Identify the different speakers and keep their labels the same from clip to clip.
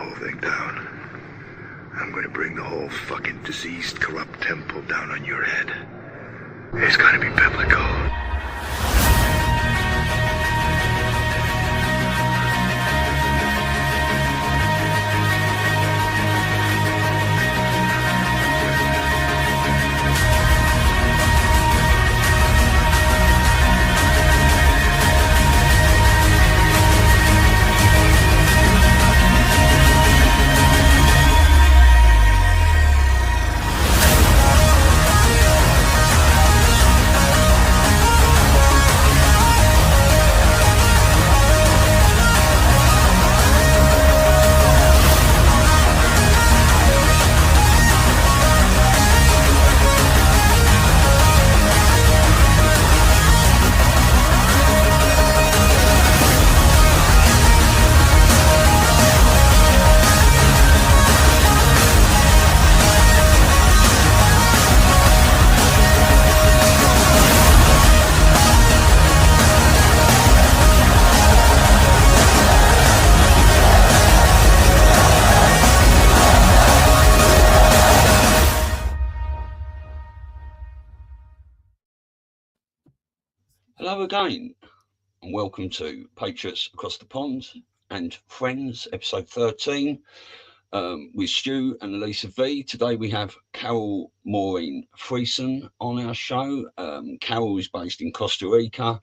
Speaker 1: whole thing down. I'm gonna bring the whole fucking diseased, corrupt temple down on your head. It's gonna be biblical.
Speaker 2: Hello again, and welcome to Patriots Across the Pond and Friends, episode 13, with Stu and Elisa V. Today we have Carole, Maureen, Friesen on our show. Carole is based in Costa Rica.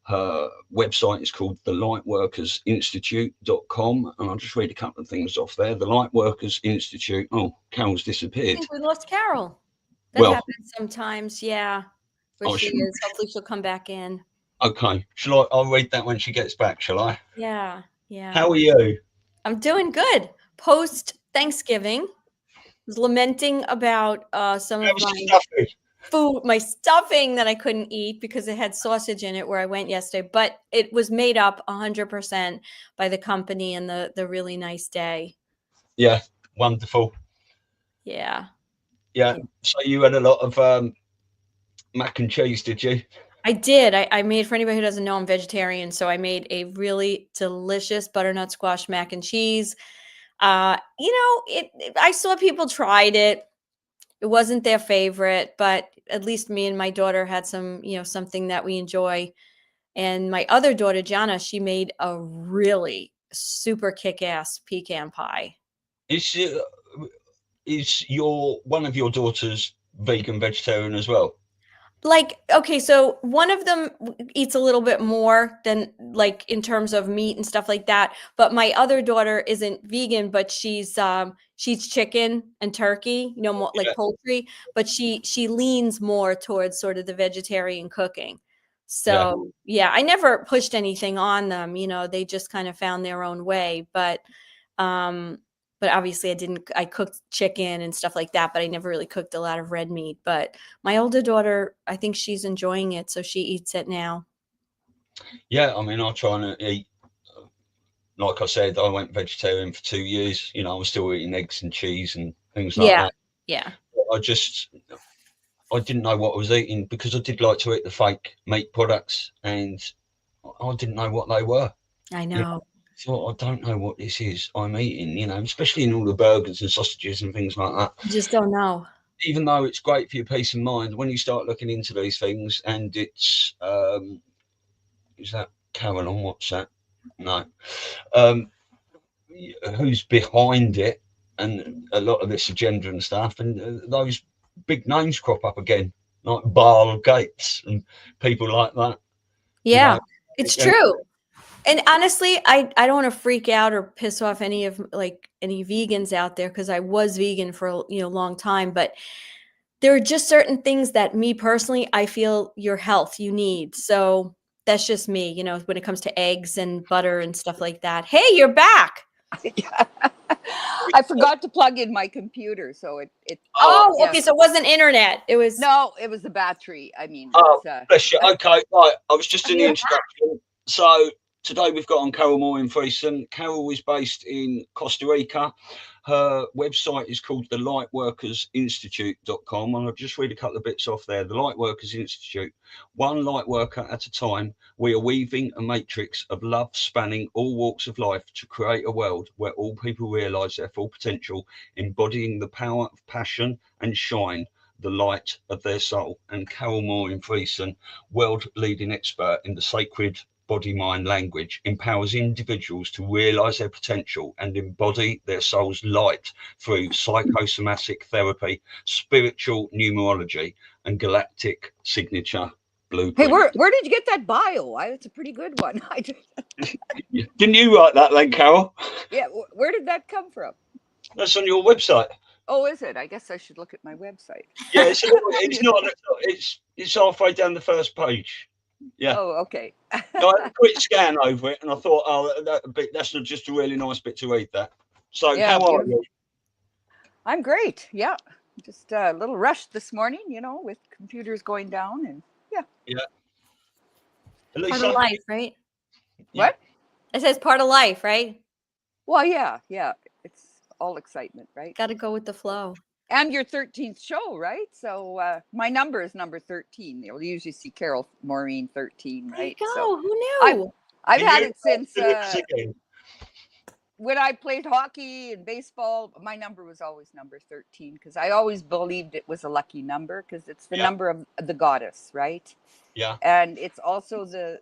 Speaker 2: Her website is called thelightworkersinstitute.com, and I'll just read a couple of things off there. The Lightworkers Institute. Oh, Carole's disappeared.
Speaker 3: I think we lost Carole. That happens sometimes, yeah. Where she is. Hopefully she'll come back in.
Speaker 2: Okay. I'll read that when she gets back, shall I?
Speaker 3: Yeah, yeah.
Speaker 2: How are you?
Speaker 3: I'm doing good. Post Thanksgiving, was lamenting about some of my stuffing that I couldn't eat because it had sausage in it where I went yesterday, but it was made up 100% by the company and the really nice day.
Speaker 2: Yeah, wonderful.
Speaker 3: Yeah.
Speaker 2: So you had a lot of mac and cheese, did you?
Speaker 3: I did. I made, for anybody who doesn't know, I'm vegetarian, so I made a really delicious butternut squash mac and cheese. I saw people tried it. It wasn't their favorite, but at least me and my daughter had something that we enjoy. And my other daughter, Jana, she made a really super kick-ass pecan pie.
Speaker 2: Is one of your daughters vegan, vegetarian as well?
Speaker 3: Okay, so one of them eats a little bit more than in terms of meat and stuff like that. But my other daughter isn't vegan, but she's chicken and turkey, more like poultry, but she leans more towards sort of the vegetarian cooking. So yeah, I never pushed anything on them, they just kind of found their own way. But obviously I cooked chicken and stuff like that, but I never really cooked a lot of red meat. But my older daughter, I think she's enjoying it, so she eats it now.
Speaker 2: Yeah, I mean, I try and eat, like I said, I went vegetarian for 2 years. I was still eating eggs and cheese and things like that.
Speaker 3: Yeah.
Speaker 2: I didn't know what I was eating because I did like to eat the fake meat products, and I didn't know what they were.
Speaker 3: I know.
Speaker 2: I don't know what this is I'm eating, especially in all the burgers and sausages and things like that.
Speaker 3: You just don't know.
Speaker 2: Even though it's great for your peace of mind, when you start looking into these things, and it's is that Carole on WhatsApp? No. Who's behind it, and a lot of this agenda and stuff, and those big names crop up again, like Bill Gates and people like that.
Speaker 3: Yeah, it's true. And honestly, I don't want to freak out or piss off any vegans out there, because I was vegan for a long time, but there are just certain things that me personally, I feel your health you need. So that's just me, when it comes to eggs and butter and stuff like that. Hey, you're back.
Speaker 4: I forgot to plug in my computer, so it.
Speaker 3: Okay, so it wasn't internet. It was
Speaker 4: it was the battery. I mean,
Speaker 2: bless you. Okay, right. I was just in the introduction. So Today we've got on Carole Maureen Friesen. Carole is based in Costa Rica. Her website is called the lightworkersinstitute.com, and I'll just read a couple of bits off there. The Lightworkers Institute, one light worker at a time. We are weaving a matrix of love spanning all walks of life to create a world where all people realise their full potential, embodying the power of passion and shine the light of their soul. And Carole Maureen Friesen, world leading expert in the sacred body-mind language, empowers individuals to realize their potential and embody their soul's light through psychosomatic therapy, spiritual numerology, and galactic signature blueprint.
Speaker 4: Hey, where did you get that bio? It's a pretty good one.
Speaker 2: Didn't you write that then, Carole?
Speaker 4: Yeah, where did that come from?
Speaker 2: That's on your website.
Speaker 4: Oh, is it? I guess I should look at my website.
Speaker 2: Yeah, it's not. It's halfway down the first page. Yeah.
Speaker 4: Oh, okay.
Speaker 2: No, I had a quick scan over it, and I thought, that's just a really nice bit to read. That. So,
Speaker 4: Yeah,
Speaker 2: how are you?
Speaker 4: I'm great. Yeah, just a little rushed this morning, with computers going down, and yeah.
Speaker 2: Elisa?
Speaker 3: Part of life, right?
Speaker 4: What?
Speaker 3: It says part of life, right?
Speaker 4: Well, yeah. It's all excitement, right?
Speaker 3: Got to go with the flow.
Speaker 4: And your 13th show, right? So my number is number 13. You'll usually see Carole Maureen 13, right?
Speaker 3: There you go.
Speaker 4: So
Speaker 3: Who knew?
Speaker 4: I've had it since when I played hockey and baseball. My number was always number 13 because I always believed it was a lucky number because it's the number of the goddess, right?
Speaker 2: Yeah.
Speaker 4: And it's also the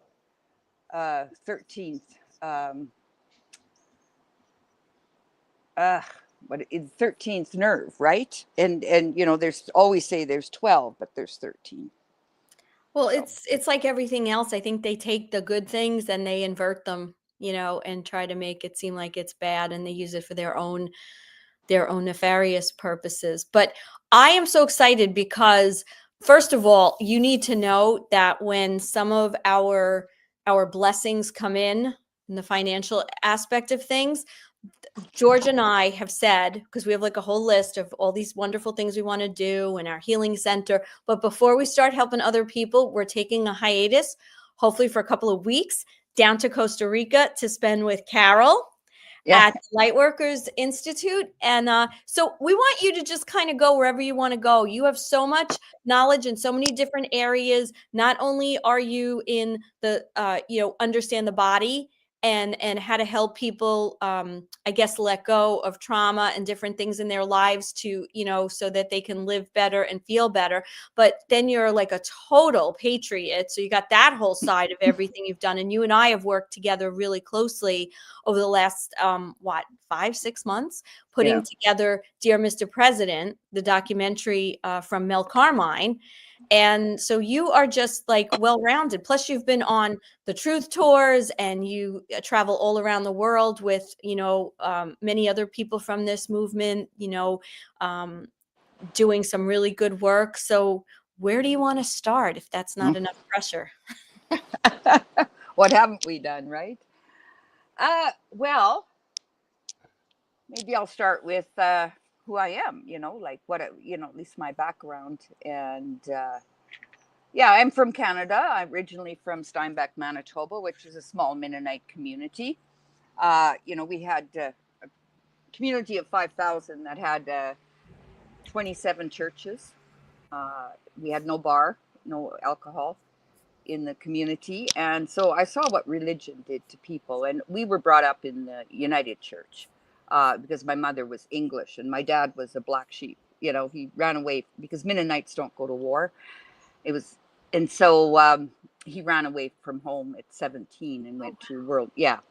Speaker 4: 13th. But it's 13th nerve, right? And there's always say there's 12, but there's 13.
Speaker 3: Well, it's like everything else. I think they take the good things and they invert them, and try to make it seem like it's bad, and they use it for their own nefarious purposes. But I am so excited because, first of all, you need to know that when some of our blessings come in the financial aspect of things, George and I have said, because we have like a whole list of all these wonderful things we want to do in our healing center. But before we start helping other people, we're taking a hiatus, hopefully for a couple of weeks, down to Costa Rica to spend with Carole at Lightworkers Institute. And so we want you to just kind of go wherever you want to go. You have so much knowledge in so many different areas. Not only are you in the, understand the body and how to help people, I guess, let go of trauma and different things in their lives to, so that they can live better and feel better. But then you're like a total patriot. So you got that whole side of everything you've done. And you and I have worked together really closely over the last, 5-6 months, putting together Dear Mr. President, the documentary from Mel Carmine. And so you are just like well-rounded. Plus you've been on the Truth Tours and you travel all around the world with, many other people from this movement, doing some really good work. So where do you want to start if that's not enough pressure?
Speaker 4: What haven't we done, right? Well, maybe I'll start with who I am, like what, at least my background. And I'm from Canada. I'm originally from Steinbach, Manitoba, which is a small Mennonite community. We had a community of 5,000 that had 27 churches. We had no bar, no alcohol in the community. And so I saw what religion did to people. And we were brought up in the United Church. Because my mother was English and my dad was a black sheep. He ran away because Mennonites don't go to war. So he ran away from home at 17 and went to world. Yeah.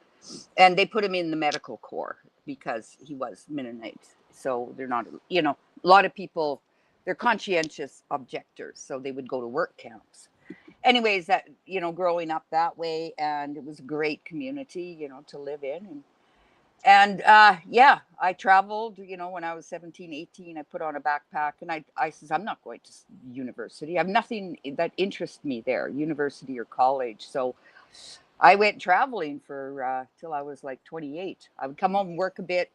Speaker 4: And they put him in the medical corps because he was Mennonite. So they're not, a lot of people, they're conscientious objectors. So they would go to work camps. Anyways, that, growing up that way, and it was a great community, to live in. And I traveled, when I was 17, 18, I put on a backpack and I says, I'm not going to university. I have nothing that interests me there, university or college. So I went traveling for till I was like 28. I would come home and work a bit.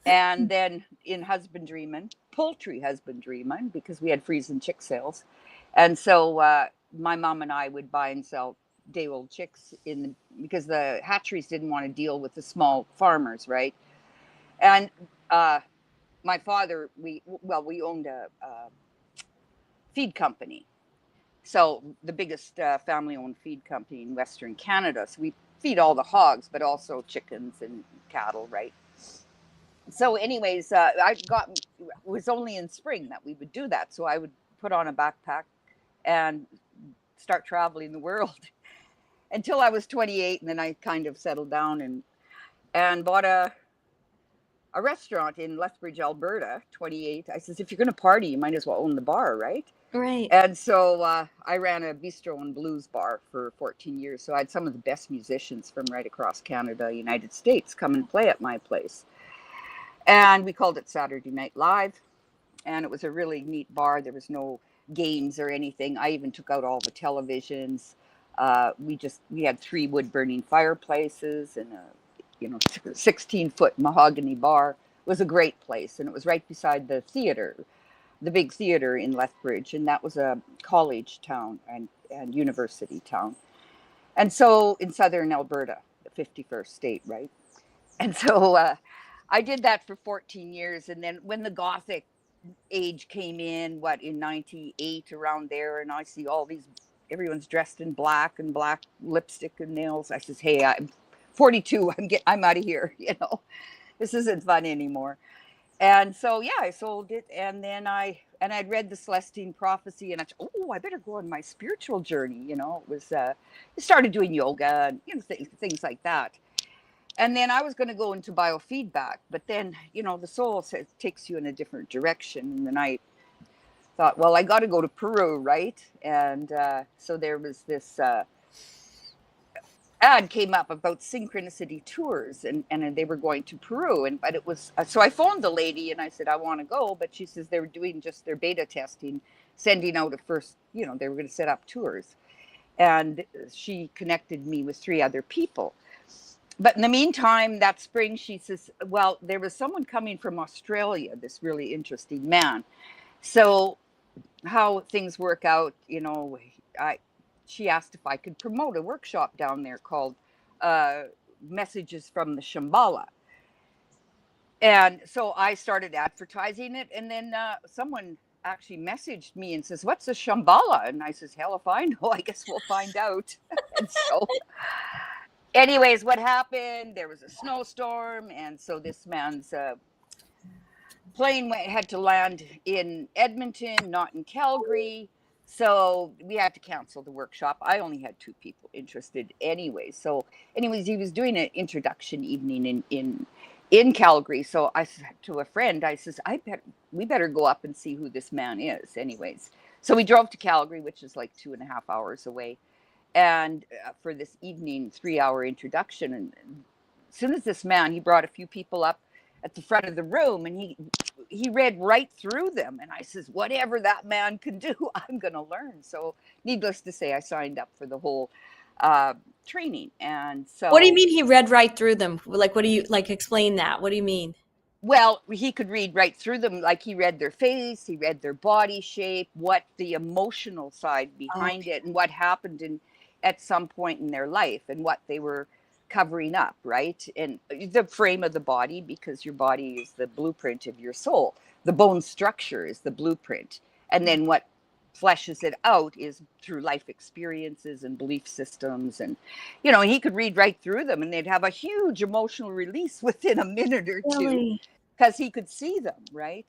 Speaker 4: And then in poultry husbandryman, because we had Friesen chick sales. And so my mom and I would buy and sell 5-day-old chicks because the hatcheries didn't want to deal with the small farmers, right? And my father, we owned a feed company. So the biggest family-owned feed company in Western Canada. So we feed all the hogs, but also chickens and cattle, right? So anyways, it was only in spring that we would do that. So I would put on a backpack and start traveling the world until I was 28. And then I kind of settled down and bought a restaurant in Lethbridge, Alberta, 28. I says, if you're going to party, you might as well own the bar, right?
Speaker 3: Right.
Speaker 4: And so I ran a bistro and blues bar for 14 years. So I had some of the best musicians from right across Canada, United States, come and play at my place. And we called it Saturday Night Live. And it was a really neat bar. There was no games or anything. I even took out all the televisions. We had 3 wood-burning fireplaces and a 16-foot mahogany bar. It was a great place. And it was right beside the theater, the big theater in Lethbridge, and that was a college town and university town. And so in southern Alberta, the 51st state, right? And so I did that for 14 years. And then when the Gothic age came in, in 98, around there, and I see everyone's dressed in black and black lipstick and nails. I says, hey, I'm 42. I'm out of here. This isn't fun anymore. And so, yeah, I sold it. And then I'd read the Celestine Prophecy, and I better go on my spiritual journey. It was, I started doing yoga and, things like that. And then I was going to go into biofeedback, but then, the soul takes you in a different direction. And then I thought, well, I got to go to Peru, right? And so there was this ad came up about synchronicity tours, and they were going to Peru, but it was so I phoned the lady and I said I want to go, but she says they were doing just their beta testing, sending out they were going to set up tours, and she connected me with 3 other people. But in the meantime, that spring, she says, well, there was someone coming from Australia, this really interesting man. So how things work out, she asked if I could promote a workshop down there called Messages from the Shambhala. And so I started advertising it. And then someone actually messaged me and says, what's a Shambhala? And I says, hell if I know, I guess we'll find out. And so anyways, what happened? There was a snowstorm. And so this man's plane had to land in Edmonton, not in Calgary. So we had to cancel the workshop. I only had 2 people interested anyway. So anyways, he was doing an introduction evening in Calgary. So I said to a friend, I says, we better go up and see who this man is anyways. So we drove to Calgary, which is like 2.5 hours away. And for this evening, 3-hour introduction. And as soon as this man, he brought a few people up at the front of the room, and he read right through them. And I says, whatever that man can do, I'm going to learn. So needless to say, I signed up for the whole training. And so
Speaker 3: what do you mean he read right through them? Like, what do you explain that? What do you mean?
Speaker 4: Well, he could read right through them. Like he read their face, he read their body shape, what the emotional side behind it, and what happened at some point in their life, and what they were covering up, right? And the frame of the body, because your body is the blueprint of your soul. The bone structure is the blueprint. And then what fleshes it out is through life experiences and belief systems. And, he could read right through them, and they'd have a huge emotional release within a minute or two, because he could see them, right?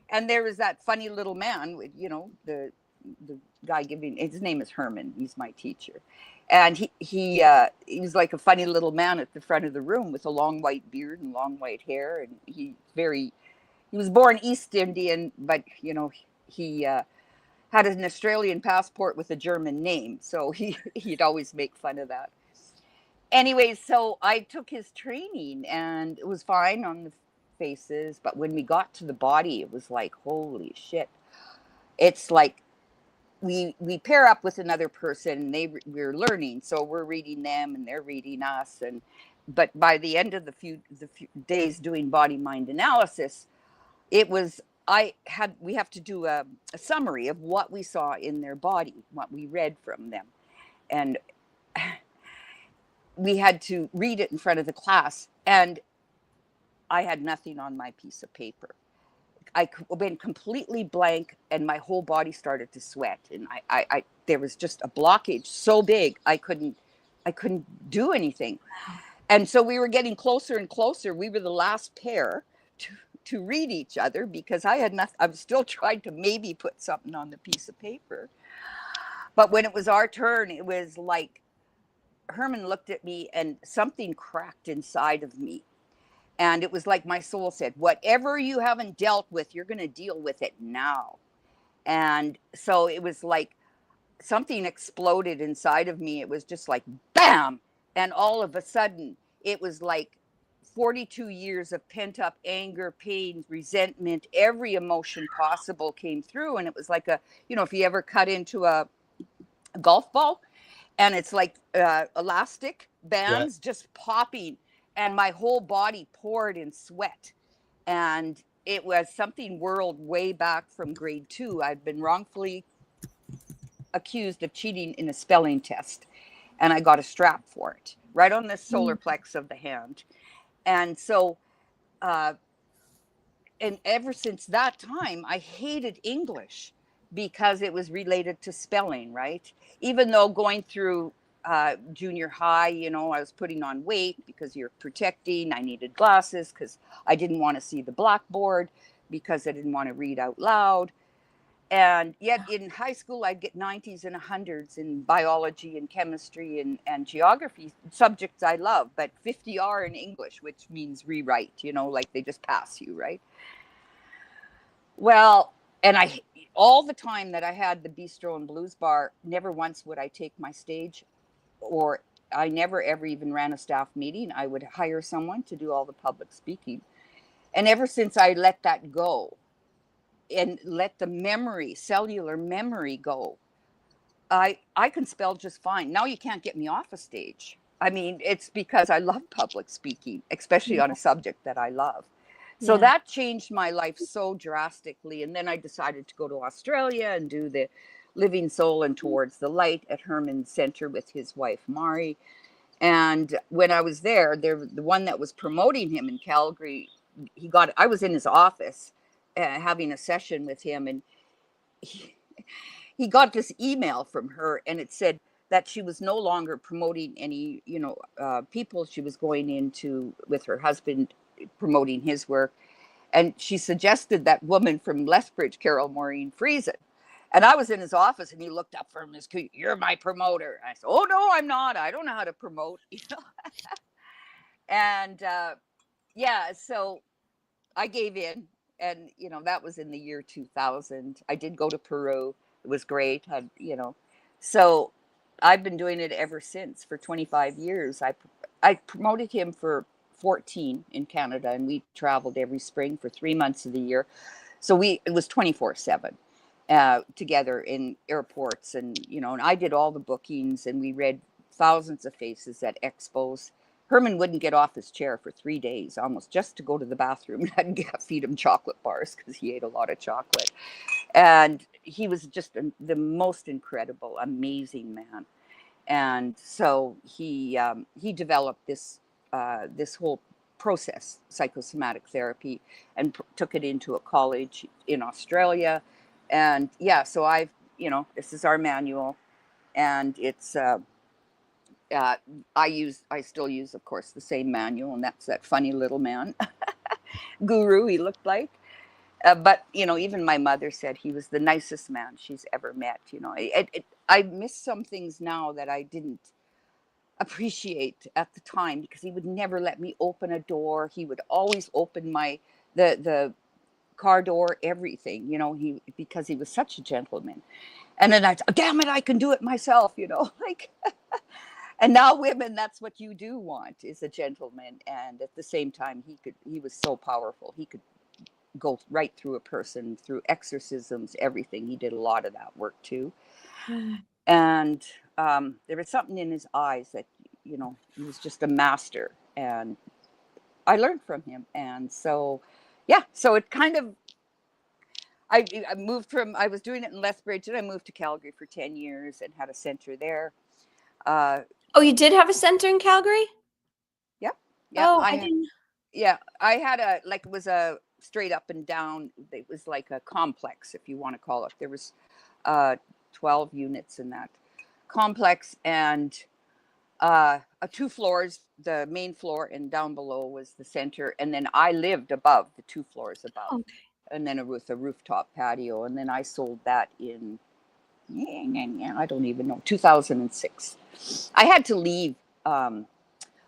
Speaker 4: And there was that funny little man with, the guy giving, his name is Herman. He's my teacher. And he was like a funny little man at the front of the room with a long white beard and long white hair. And he was born East Indian, but, he had an Australian passport with a German name. So he'd always make fun of that. Anyways, so I took his training, and it was fine on the faces. But when we got to the body, it was like, holy shit. It's like, we pair up with another person, and we're learning. So we're reading them and they're reading us. But by the end of the few days doing body mind analysis, it was, we have to do a summary of what we saw in their body, what we read from them. And we had to read it in front of the class, and I had nothing on my piece of paper. I went completely blank, and my whole body started to sweat, and I there was just a blockage so big I couldn't do anything. And so we were getting closer and closer. We were the last pair to read each other, because I had nothing. I was still trying to maybe put something on the piece of paper. But when it was our turn, it was like Herman looked at me and something cracked inside of me. And it was like my soul said, whatever you haven't dealt with, you're going to deal with it now. And so it was like something exploded inside of me. It was just like, bam. And all of a sudden, it was like 42 years of pent up anger, pain, resentment, every emotion possible came through. And it was like if you ever cut into a golf ball, and it's like elastic bands just popping, and my whole body poured in sweat. And it was something whirled way back from grade 2. I'd been wrongfully accused of cheating in a spelling test, and I got a strap for it right on the solar plex of the hand. And so and ever since that time, I hated English, because it was related to spelling, right? Even though going through junior high, I was putting on weight because you're protecting. I needed glasses because I didn't want to see the blackboard, because I didn't want to read out loud. And yet in high school, I'd get 90s and 100s in biology and chemistry and geography, subjects I love, but 50R in English, which means rewrite, like they just pass you, right? Well, and all the time that I had the Bistro and Blues Bar, never once would I take my stage, or I never ever even ran a staff meeting. I would hire someone to do all the public speaking. And ever since I let that go and let the cellular memory go, I can spell just fine. Now you can't get me off a stage. I mean, it's because I love public speaking, especially on a subject that I love. So that changed my life so drastically. And then I decided to go to Australia and do the Living Soul and Towards the Light at Herman Center with his wife, Maureen. And when I was there, the one that was promoting him in Calgary, I was in his office having a session with him, and he got this email from her, and it said that she was no longer promoting any, people. She was going into with her husband, promoting his work. And she suggested that woman from Lethbridge, Carole Maureen Friesen. And I was in his office, and he looked up from his, you're my promoter. And I said, oh, no, I'm not. I don't know how to promote. And so I gave in. And, that was in the year 2000. I did go to Peru. It was great. So I've been doing it ever since for 25 years. I promoted him for 14 in Canada, and we traveled every spring for 3 months of the year. So it was 24/7 together in airports, and and I did all the bookings, and we read thousands of faces at expos. Herman wouldn't get off his chair for 3 days almost just to go to the bathroom, and I'd feed him chocolate bars because he ate a lot of chocolate. And he was just the most incredible, amazing man. And so he developed this whole process, psychosomatic therapy, and took it into a college in Australia. And so this is our manual, and it's I still use, of course, the same manual, and that's that funny little man, guru he looked like. But even my mother said he was the nicest man she's ever met. I miss some things now that I didn't appreciate at the time, because he would never let me open a door. He would always open the car door, everything, because he was such a gentleman. And then damn it, I can do it myself, like. And now women, that's what you do want, is a gentleman. And at the same time, he was so powerful. He could go right through a person, through exorcisms, everything. He did a lot of that work too. And there was something in his eyes that, he was just a master. And I learned from him. And so, so it kind of, I I was doing it in Lethbridge, and I moved to Calgary for 10 years and had a center there.
Speaker 3: Oh, you did have a center in Calgary?
Speaker 4: Yeah,
Speaker 3: Oh,
Speaker 4: I
Speaker 3: I
Speaker 4: had,
Speaker 3: didn't.
Speaker 4: yeah, I had it was a straight up and down. It was like a complex, if you want to call it. There was 12 units in that complex, and 2 floors, the main floor, and down below was the center. And then I lived above, the 2 floors above,
Speaker 3: Okay.
Speaker 4: and then with a rooftop patio. And then I sold that in, I don't even know, 2006. I had to leave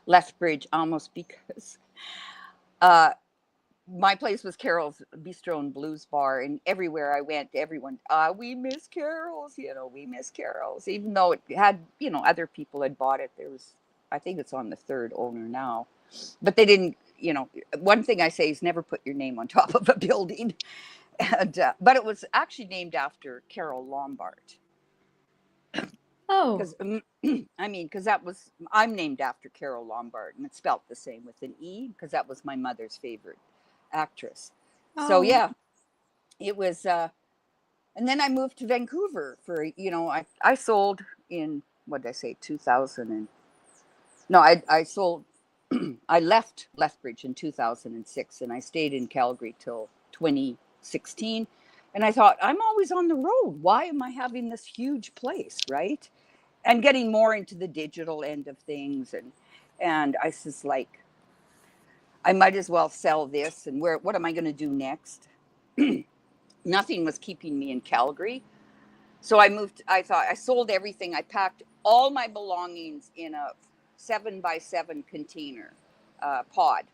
Speaker 4: Lethbridge almost because uh, my place was Carole's Bistro and Blues Bar, and everywhere I went, everyone, we miss Carole's, we miss Carole's, even though it had, other people had bought it. There was, I think it's on the 3rd owner now, but they didn't, one thing I say is never put your name on top of a building. And, but it was actually named after Carole Lombard.
Speaker 3: Oh.
Speaker 4: Because because I'm named after Carole Lombard, and it's spelt the same with an E, because that was my mother's favorite actress. So yeah, it was. And then I moved to Vancouver for, I sold in, what did I say, 2000 and no, I sold. I left Lethbridge in 2006, and I stayed in Calgary till 2016. And I thought, I'm always on the road. Why am I having this huge place, right? And getting more into the digital end of things, and I was just like, I might as well sell this, and what am I going to do next? Nothing was keeping me in Calgary, so I moved. I thought, I sold everything. I packed all my belongings in a 7x7 container pod,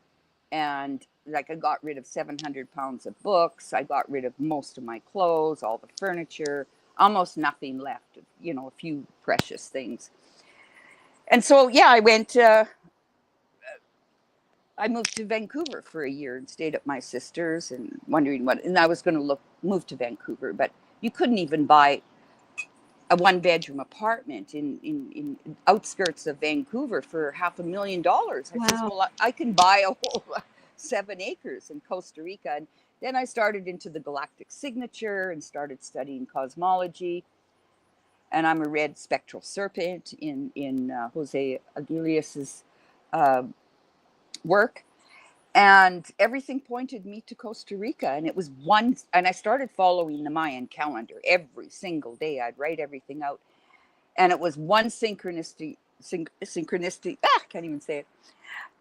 Speaker 4: and like I got rid of 700 pounds of books. I got rid of most of my clothes, all the furniture, almost nothing left, a few precious things. And so, yeah, I moved to Vancouver for a year and stayed at my sister's, and wondering and I was going to move to Vancouver, but you couldn't even buy a 1-bedroom apartment in outskirts of Vancouver for $500,000. I says, well, I can buy a whole 7 acres in Costa Rica. And then I started into the galactic signature and started studying cosmology. And I'm a red spectral serpent in Jose Aguiles's work. And everything pointed me to Costa Rica. And it was and I started following the Mayan calendar every single day. I'd write everything out. And it was one synchronicity, can't even say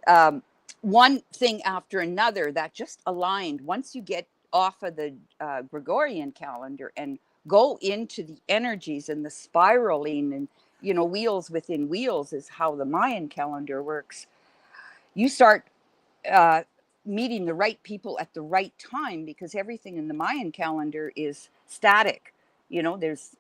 Speaker 4: it. One thing after another that just aligned. Once you get off of the Gregorian calendar and go into the energies and the spiraling and, wheels within wheels is how the Mayan calendar works. You start meeting the right people at the right time, because everything in the Mayan calendar is static. There's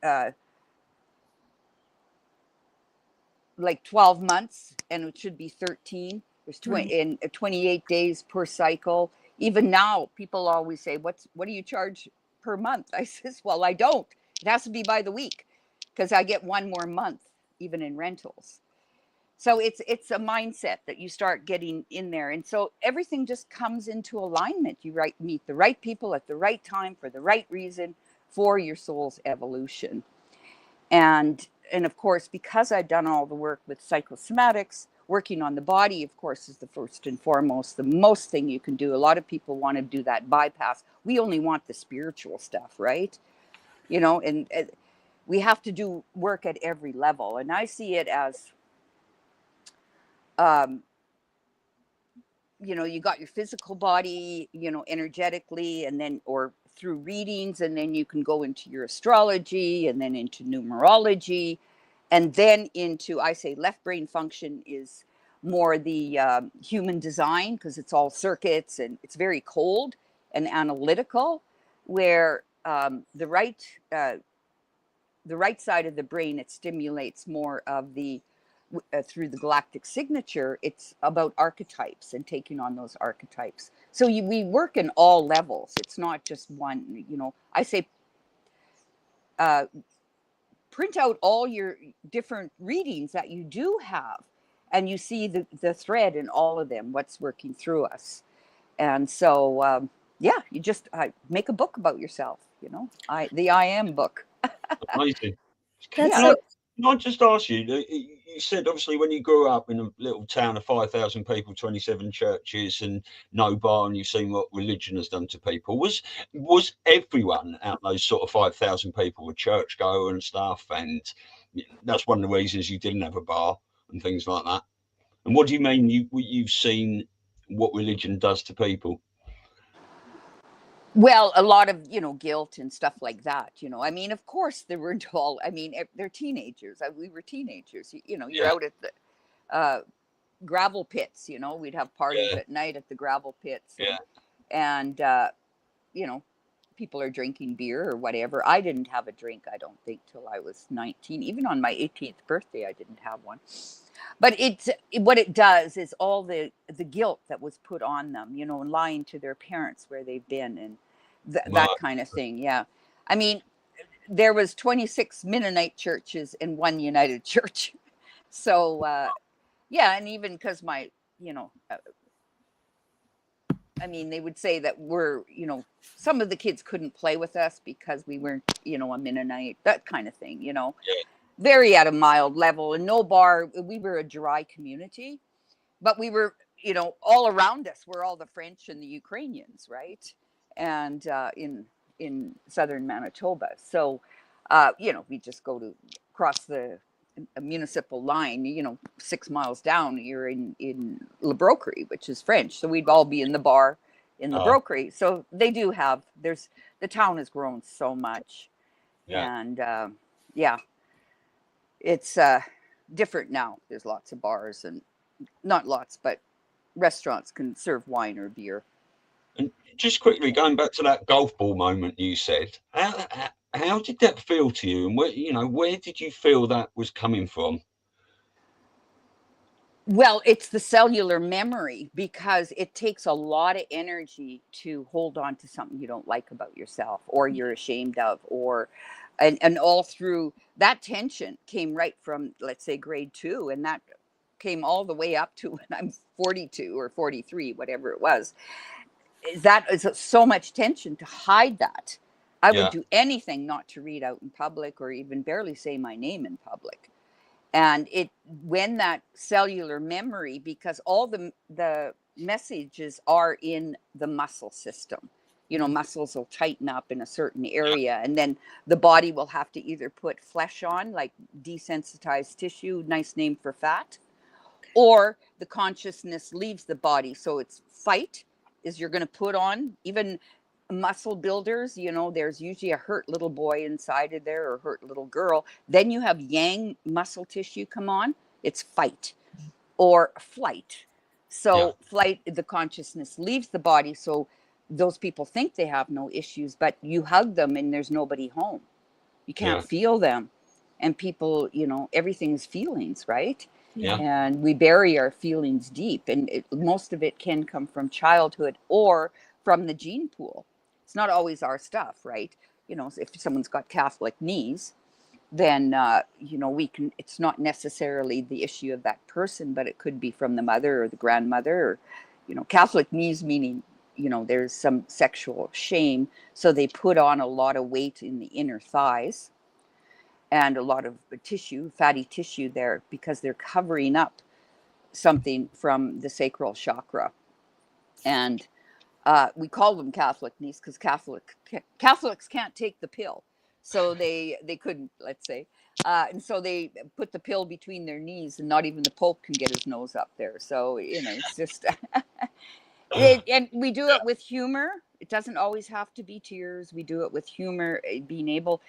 Speaker 4: like 12 months, and it should be 13. There's 28 days per cycle. Even now, people always say, what do you charge per month? I says, well, I don't. It has to be by the week, because I get one more month, even in rentals. So it's a mindset that you start getting in there. And so everything just comes into alignment. You meet the right people at the right time for the right reason for your soul's evolution. And of course, because I've done all the work with psychosomatics, working on the body, of course, is the first and foremost, the most thing you can do. A lot of people want to do that bypass. We only want the spiritual stuff, right? And we have to do work at every level. And I see it as, you got your physical body, energetically, and then, or through readings, and then you can go into your astrology, and then into numerology, and then into, I say, left brain function is more the human design, because it's all circuits and it's very cold and analytical, where the right side of the brain, it stimulates more of the through the galactic signature. It's about archetypes and taking on those archetypes. So we work in all levels. It's not just one. I say print out all your different readings that you do have, and you see the thread in all of them, what's working through us. And so yeah, you just make a book about yourself. The I Am book.
Speaker 2: Amazing.
Speaker 3: That's
Speaker 2: Can Can I just ask you, you said obviously when you grew up in a little town of 5,000 people, 27 churches and no bar, and you've seen what religion has done to people, was everyone out those sort of 5,000 people a churchgoer and stuff? And that's one of the reasons you didn't have a bar and things like that. And what do you mean you've seen what religion does to people?
Speaker 4: Well, a lot of, guilt and stuff like that, I mean, of course there were all, I mean, they're teenagers. We were teenagers. You're
Speaker 2: Yeah,
Speaker 4: out at the uh, gravel pits, we'd have parties
Speaker 2: yeah,
Speaker 4: at night at the gravel pits,
Speaker 2: yeah.
Speaker 4: and you know, people are drinking beer or whatever. I didn't have a drink, I don't think, till I was 19. Even on my 18th birthday, I didn't have one. But what it does is all the guilt that was put on them, and lying to their parents where they've been, and that
Speaker 2: Right.
Speaker 4: kind of thing. Yeah, I mean, there was 26 Mennonite churches and one United Church, so yeah, and even because my, I mean, they would say that we're, some of the kids couldn't play with us because we weren't, a Mennonite, that kind of thing,
Speaker 2: Yeah.
Speaker 4: very at a mild level, and no bar. We were a dry community, but we were, all around us were all the French and the Ukrainians, right? And in southern Manitoba. So, we just go to cross the municipal line, 6 miles down, you're in Le Broquerie, which is French. So we'd all be in the bar in Le Broquerie. So they do have, the town has grown so much.
Speaker 2: Yeah.
Speaker 4: And yeah, it's different now. There's lots of bars, and not lots, but restaurants can serve wine or beer.
Speaker 2: And just quickly going back to that golf ball moment you said, how did that feel to you, and where did you feel that was coming from?
Speaker 4: Well, it's the cellular memory, because it takes a lot of energy to hold on to something you don't like about yourself, or you're ashamed of, and all through that tension came right from, let's say, grade 2, and that came all the way up to when I'm 42 or 43, whatever it was. That is so much tension to hide that. I would do anything not to read out in public, or even barely say my name in public. And when that cellular memory, because all the messages are in the muscle system, muscles will tighten up in a certain area, and then the body will have to either put flesh on, like desensitized tissue, nice name for fat, or the consciousness leaves the body. So it's fight is you're going to put on, even muscle builders, there's usually a hurt little boy inside of there, or hurt little girl. Then you have yang muscle tissue come on. It's fight or flight. So flight, the consciousness leaves the body. So those people think they have no issues, but you hug them and there's nobody home. You can't feel them. And people, everything is feelings, right?
Speaker 2: Yeah.
Speaker 4: And we bury our feelings deep. And most of it can come from childhood or from the gene pool. It's not always our stuff, right? If someone's got Catholic knees, then, it's not necessarily the issue of that person, but it could be from the mother or the grandmother, or, Catholic knees meaning, there's some sexual shame. So they put on a lot of weight in the inner thighs and a lot of tissue, fatty tissue there, because they're covering up something from the sacral chakra. And we call them Catholic knees because Catholics can't take the pill. So they couldn't, let's say. And so they put the pill between their knees, and not even the Pope can get his nose up there. So, it's just, and we do it with humor. It doesn't always have to be tears. We do it with humor, being able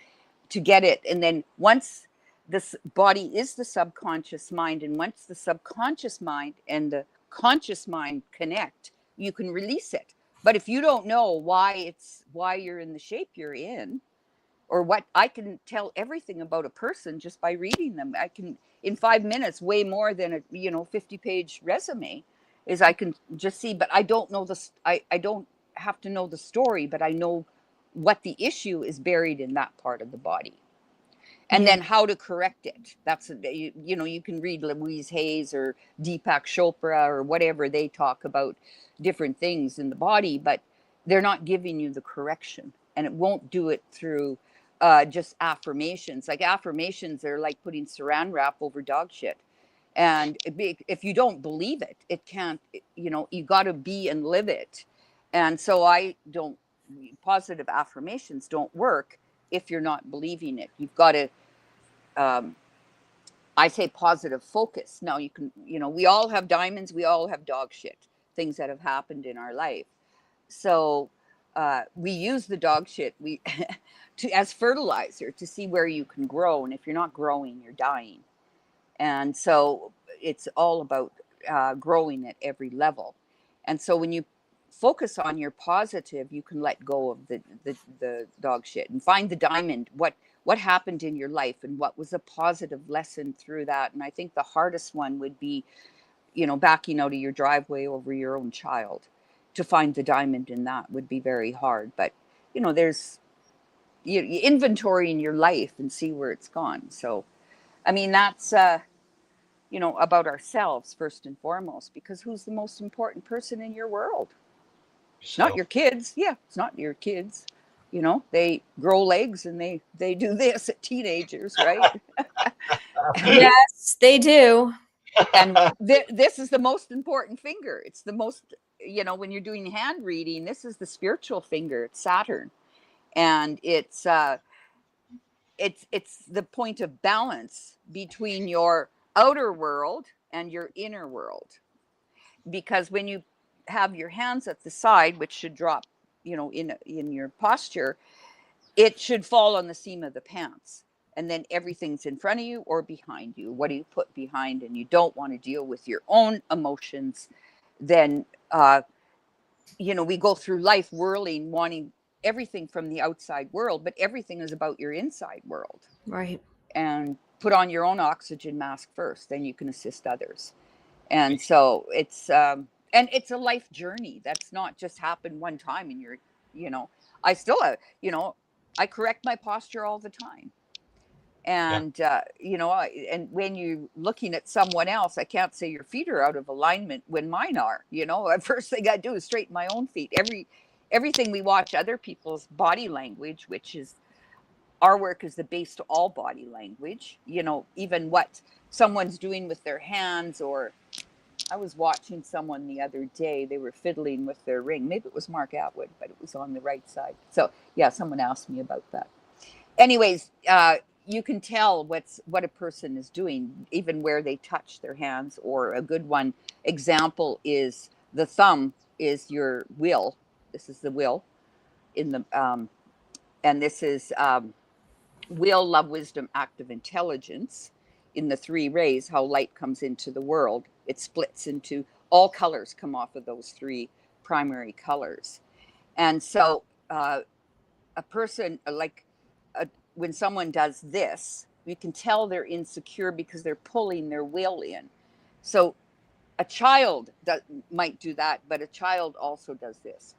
Speaker 4: to get it. And then once this body is the subconscious mind, and once the subconscious mind and the conscious mind connect, you can release it. But if you don't know why you're in the shape you're in, or what, I can tell everything about a person just by reading them. I can, in 5 minutes, way more than a 50-page resume, is I can just see. But I don't know I don't have to know the story, but I know what the issue is buried in that part of the body, and then how to correct it. That's, you can read Louise Hayes or Deepak Chopra or whatever. They talk about different things in the body, but they're not giving you the correction, and it won't do it through just affirmations. Like affirmations are like putting saran wrap over dog shit. And if you don't believe it, it can't, you know, you got to be and live it. And so positive affirmations don't work if you're not believing it. You've got to, I say positive focus. Now you can, you know, we all have diamonds, we all have dog shit, things that have happened in our life. So we use the dog shit as fertilizer to see where you can grow. And if you're not growing, you're dying. And so it's all about growing at every level. And so when you focus on your positive, you can let go of the dog shit and find the diamond. What happened in your life and what was a positive lesson through that? And I think the hardest one would be, you know, backing out of your driveway over your own child. To find the diamond in that would be very hard. But, you know, you inventory in your life and see where it's gone. So, I mean, that's, you know, about ourselves first and foremost, because who's the most important person in your world? Not your kids. Yeah, it's not your kids. You know, they grow legs and they do this at teenagers, right?
Speaker 3: Yes, they do.
Speaker 4: And this is the most important finger. It's the most, you know, when you're doing hand reading, this is the spiritual finger. It's Saturn. And it's the point of balance between your outer world and your inner world. Because when you have your hands at the side, which should drop, you know, in your posture, it should fall on the seam of the pants. And then everything's in front of you or behind you. What do you put behind? And you don't want to deal with your own emotions. Then, you know, we go through life whirling, wanting everything from the outside world, but everything is about your inside world.
Speaker 3: Right.
Speaker 4: And put on your own oxygen mask first, then you can assist others. And so it's and it's a life journey. That's not just happened one time in your, you know, I still you know, I correct my posture all the time. And you know, and when you're looking at someone else, I can't say your feet are out of alignment when mine are. You know, the first thing I do is straighten my own feet. Everything we watch other people's body language, which is our work is the base to all body language. You know, even what someone's doing with their hands. Or I was watching someone the other day, they were fiddling with their ring. Maybe it was Mark Atwood, but it was on the right side. So yeah, someone asked me about that. Anyways, you can tell what a person is doing, even where they touch their hands. Or a good one example is the thumb is your will. This is the will in the and this is will, love, wisdom, active intelligence. In the three rays, how light comes into the world, it splits into all colors come off of those three primary colors. And so a person when someone does this, you can tell they're insecure because they're pulling their will in. So a child might do that, but a child also does this.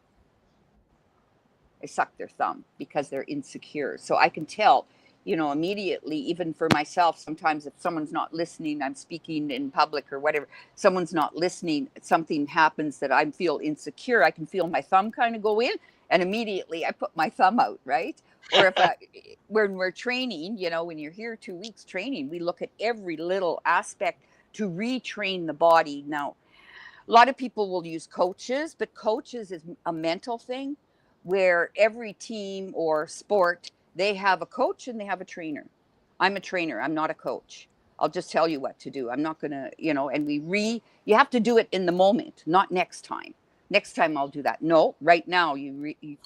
Speaker 4: They suck their thumb because they're insecure. So I can tell, you know, immediately, even for myself, sometimes if someone's not listening, I'm speaking in public or whatever, someone's not listening, something happens that I feel insecure, I can feel my thumb kind of go in, and immediately I put my thumb out, right? Or if when we're training, you know, when you're here 2 weeks training, we look at every little aspect to retrain the body. Now, a lot of people will use coaches, but coaches is a mental thing where every team or sport, they have a coach and they have a trainer. I'm a trainer. I'm not a coach. I'll just tell you what to do. I'm not going to, you know, and you have to do it in the moment, not next time. Next time I'll do that. No, right now,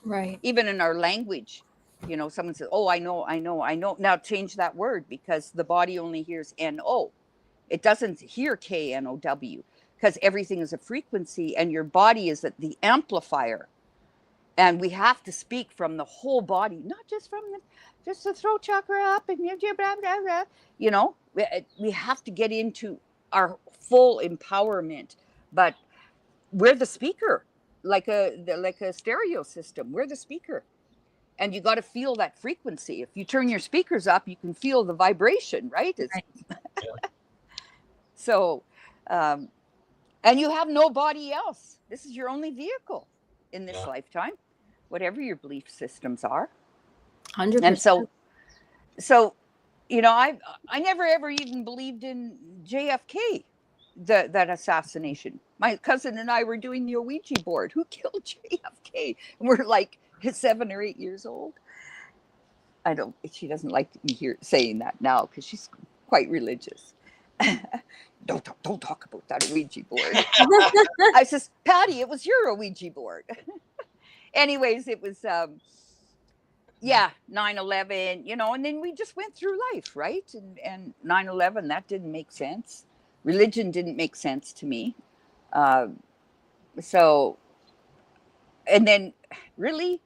Speaker 3: right.
Speaker 4: Even in our language, you know, someone says, oh, I know. Now change that word because the body only hears N-O. It doesn't hear K-N-O-W because everything is a frequency and your body is the amplifier. And we have to speak from the whole body, not just from just the throat chakra up and blah, blah, blah. You know, we have to get into our full empowerment. But we're the speaker, like a stereo system. We're the speaker, and you got to feel that frequency. If you turn your speakers up, you can feel the vibration, right?
Speaker 3: Right.
Speaker 4: So, and you have nobody else. This is your only vehicle in this lifetime, whatever your belief systems are.
Speaker 3: 100%.
Speaker 4: And so So, I never ever even believed in JFK, that assassination. My cousin and I were doing the Ouija board. Who killed JFK? And we're like 7 or 8 years old. She doesn't like me saying that now because she's quite religious. Don't talk about that Ouija board. I says, Patty, it was your Ouija board. Anyways, it was 9/11, and then we just went through life, right? And 9/11, that didn't make sense. Religion didn't make sense to me. So, and then really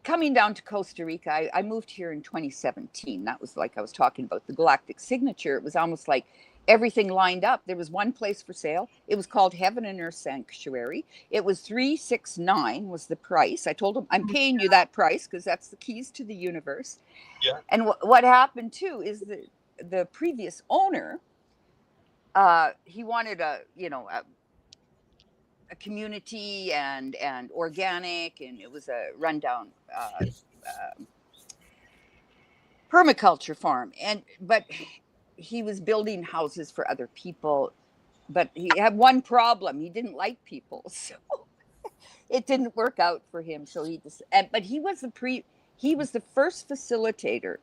Speaker 4: coming down to Costa Rica, I moved here in 2017. That was like I was talking about the galactic signature. It was almost like everything lined up. There was one place for sale. It was called Heaven and Earth Sanctuary. It was $369 was the price. I told him, I'm paying you that price because that's the keys to the universe.
Speaker 2: Yeah.
Speaker 4: And what happened too is the previous owner, he wanted a community and organic, and it was a rundown permaculture farm, but he was building houses for other people, but he had one problem: he didn't like people, so it didn't work out for him. So but he was the first facilitator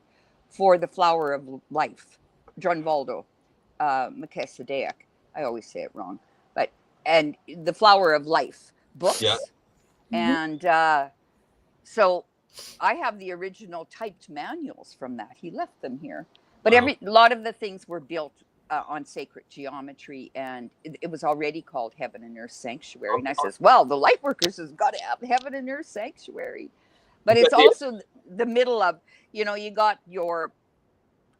Speaker 4: for the Flower of Life, Drunvaldo Melchizedek. I always say it wrong, and the Flower of Life books.
Speaker 2: Yeah.
Speaker 4: And so I have the original typed manuals from that. He left them here, but
Speaker 2: Wow.
Speaker 4: a lot of the things were built on sacred geometry, and it was already called Heaven and Earth Sanctuary. And I says, well, the light workers has got to have Heaven and Earth Sanctuary, but it's also the middle of, you got your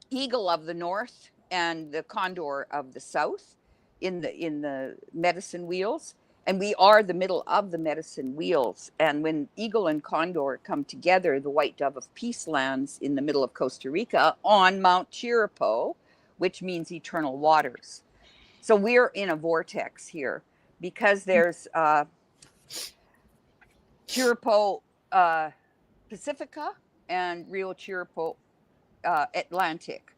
Speaker 4: eagle of the north and the condor of the south in the medicine wheels, and we are the middle of the medicine wheels. And when eagle and condor come together, the white dove of peace lands in the middle of Costa Rica on Mount Chirripó, which means eternal waters. So we're in a vortex here because there's Chirripó Pacifica and Rio Chirripó Atlantic.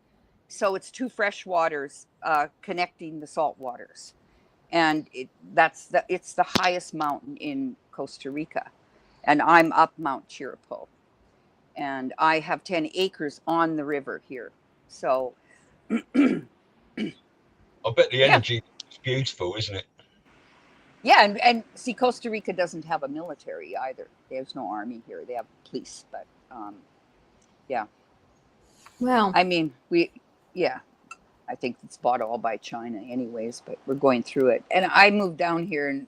Speaker 4: So it's two fresh waters connecting the salt waters, and it's the highest mountain in Costa Rica, and I'm up Mount Chirripó, and I have 10 acres on the river here. So
Speaker 2: I bet the energy is beautiful, isn't it?
Speaker 4: Yeah, and see, Costa Rica doesn't have a military either. There's no army here. They have police, but yeah.
Speaker 3: Wow.
Speaker 4: I mean, I think it's bought all by China anyways, but we're going through it. And I moved down here and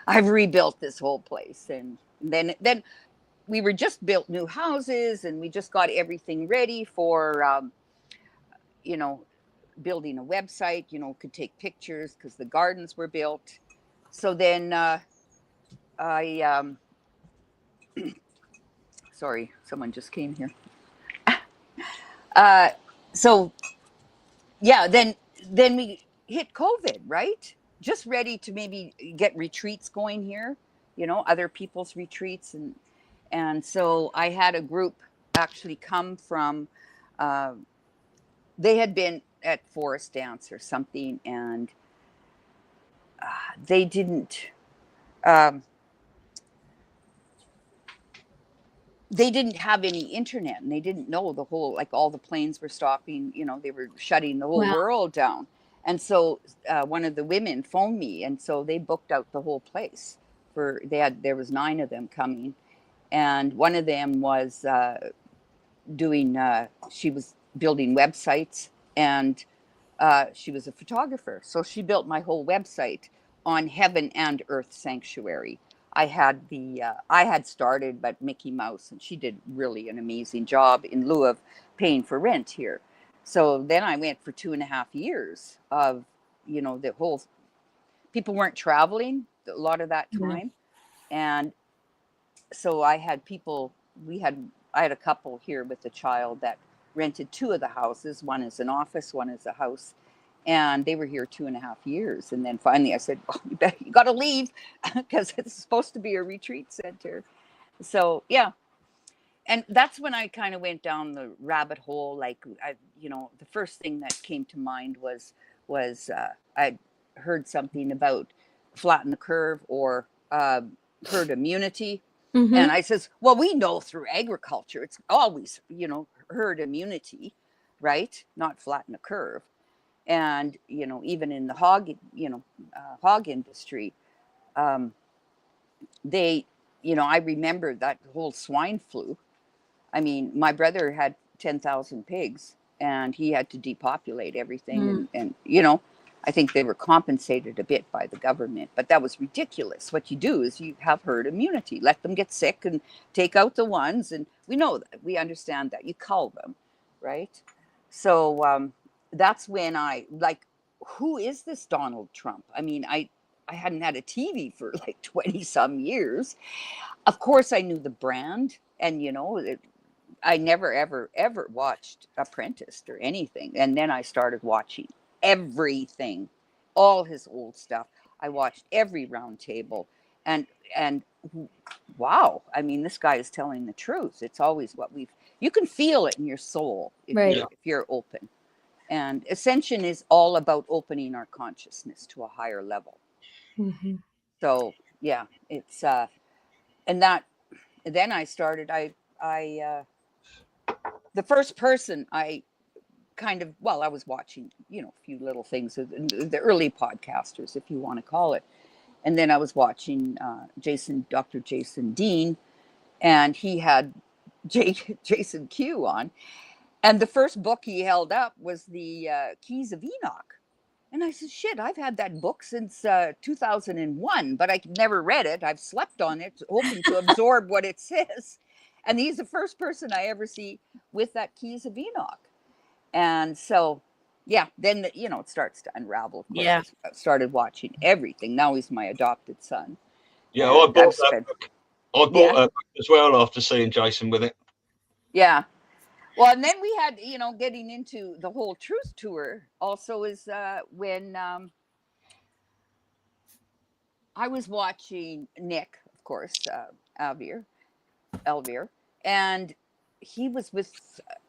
Speaker 4: I've rebuilt this whole place. And then we were just built new houses, and we just got everything ready for, building a website, could take pictures because the gardens were built. So then sorry, someone just came here. So yeah, then we hit COVID, right? Just ready to maybe get retreats going here, other people's retreats. And so I had a group actually come from, they had been at Forest Dance or something, and they didn't have any internet, and they didn't know the whole, like, all the planes were stopping, they were shutting the whole world down. And so one of the women phoned me, and so they booked out the whole place there was 9 of them coming, and one of them was she was building websites, and she was a photographer. So she built my whole website on Heaven and Earth Sanctuary. I had started, but Mickey Mouse, and she did really an amazing job in lieu of paying for rent here. So then I went for 2.5 years of, the whole, people weren't traveling a lot of that time. And so I had I had a couple here with a child that rented 2 of the houses. One is an office, one is a house. And they were here 2.5 years. And then finally I said, well, you got to leave because it's supposed to be a retreat center. So, yeah. and that's when I kind of went down the rabbit hole. Like, the first thing that came to mind was I heard something about flatten the curve or herd immunity. And I says, well, we know through agriculture, it's always, herd immunity, right? Not flatten the curve. And, even in the hog industry, they, I remember that whole swine flu. I mean, my brother had 10,000 pigs and he had to depopulate everything. And, I think they were compensated a bit by the government, but that was ridiculous. What you do is you have herd immunity, let them get sick and take out the ones. And we know that, we understand that, you cull them, right? So that's when I, like, who is this Donald Trump? I mean, I hadn't had a TV for like 20 some years. Of course, I knew the brand, and I never ever watched Apprenticed or anything. And then I started watching everything, all his old stuff. I watched every round table, and wow, I mean, this guy is telling the truth. It's always you can feel it in your soul if you're open. And Ascension is all about opening our consciousness to a higher level. So yeah, it's and that, then I started, I the first person I kind of, I was watching, a few little things, the early podcasters, if you want to call it. And then I was watching Dr. Jason Dean, and he had Jason Q on. And the first book he held up was the Keys of Enoch. And I said, shit, I've had that book since 2001, but I never read it. I've slept on it, hoping to absorb what it says. And he's the first person I ever see with that Keys of Enoch. And so, yeah, then, it starts to unravel. Of course, I started watching everything. Now he's my adopted son.
Speaker 2: Yeah, I bought that book. I bought a book as well after seeing Jason with it.
Speaker 4: Yeah. Well, and then we had, getting into the whole Truth Tour also is when I was watching Nick, of course, Elvire, and he was with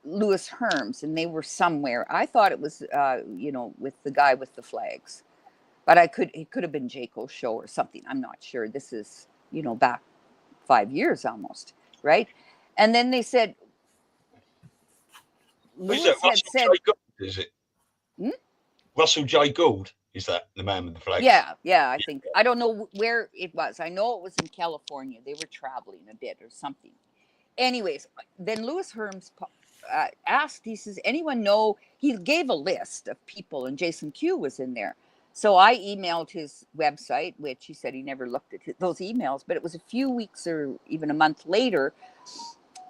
Speaker 4: Louis Herms, and they were somewhere. I thought it was, with the guy with the flags, but it could have been Jaco's show or something. I'm not sure. This is, back 5 years almost, right? And then they said,
Speaker 2: Who's that? Russell J. Gould, is it? Russell J. Gould, is that the man with the flag?
Speaker 4: Yeah, I think. I don't know where it was. I know it was in California. They were traveling a bit or something. Anyways, then Louis Herms asked, he says, anyone know? He gave a list of people, and Jason Q was in there. So I emailed his website, which he said he never looked at those emails, but it was a few weeks or even a month later,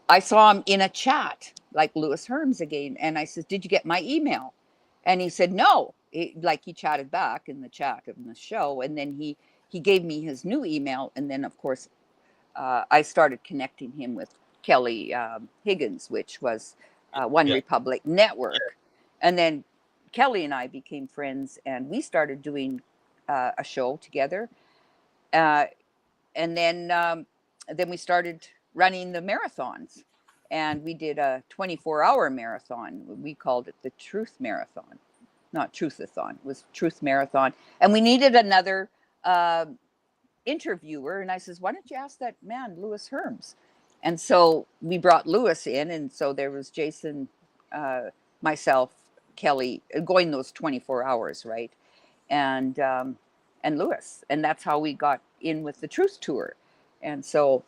Speaker 4: I saw him in a chat, like Louis Herms again. And I said, did you get my email? And he said, no. He chatted back in the chat of the show. And then he gave me his new email. And then, of course, I started connecting him with Kelly Higgins, which was One Republic Network. And then Kelly and I became friends, and we started doing a show together. And then we started running the marathons, and we did a 24-hour marathon. We called it the Truth Marathon, not Truthathon. It was Truth Marathon. And we needed another interviewer. And I says, why don't you ask that man, Louis Herms? And so we brought Louis in. And so there was Jason, myself, Kelly, going those 24 hours, right? And Louis. And that's how we got in with the Truth Tour. And so,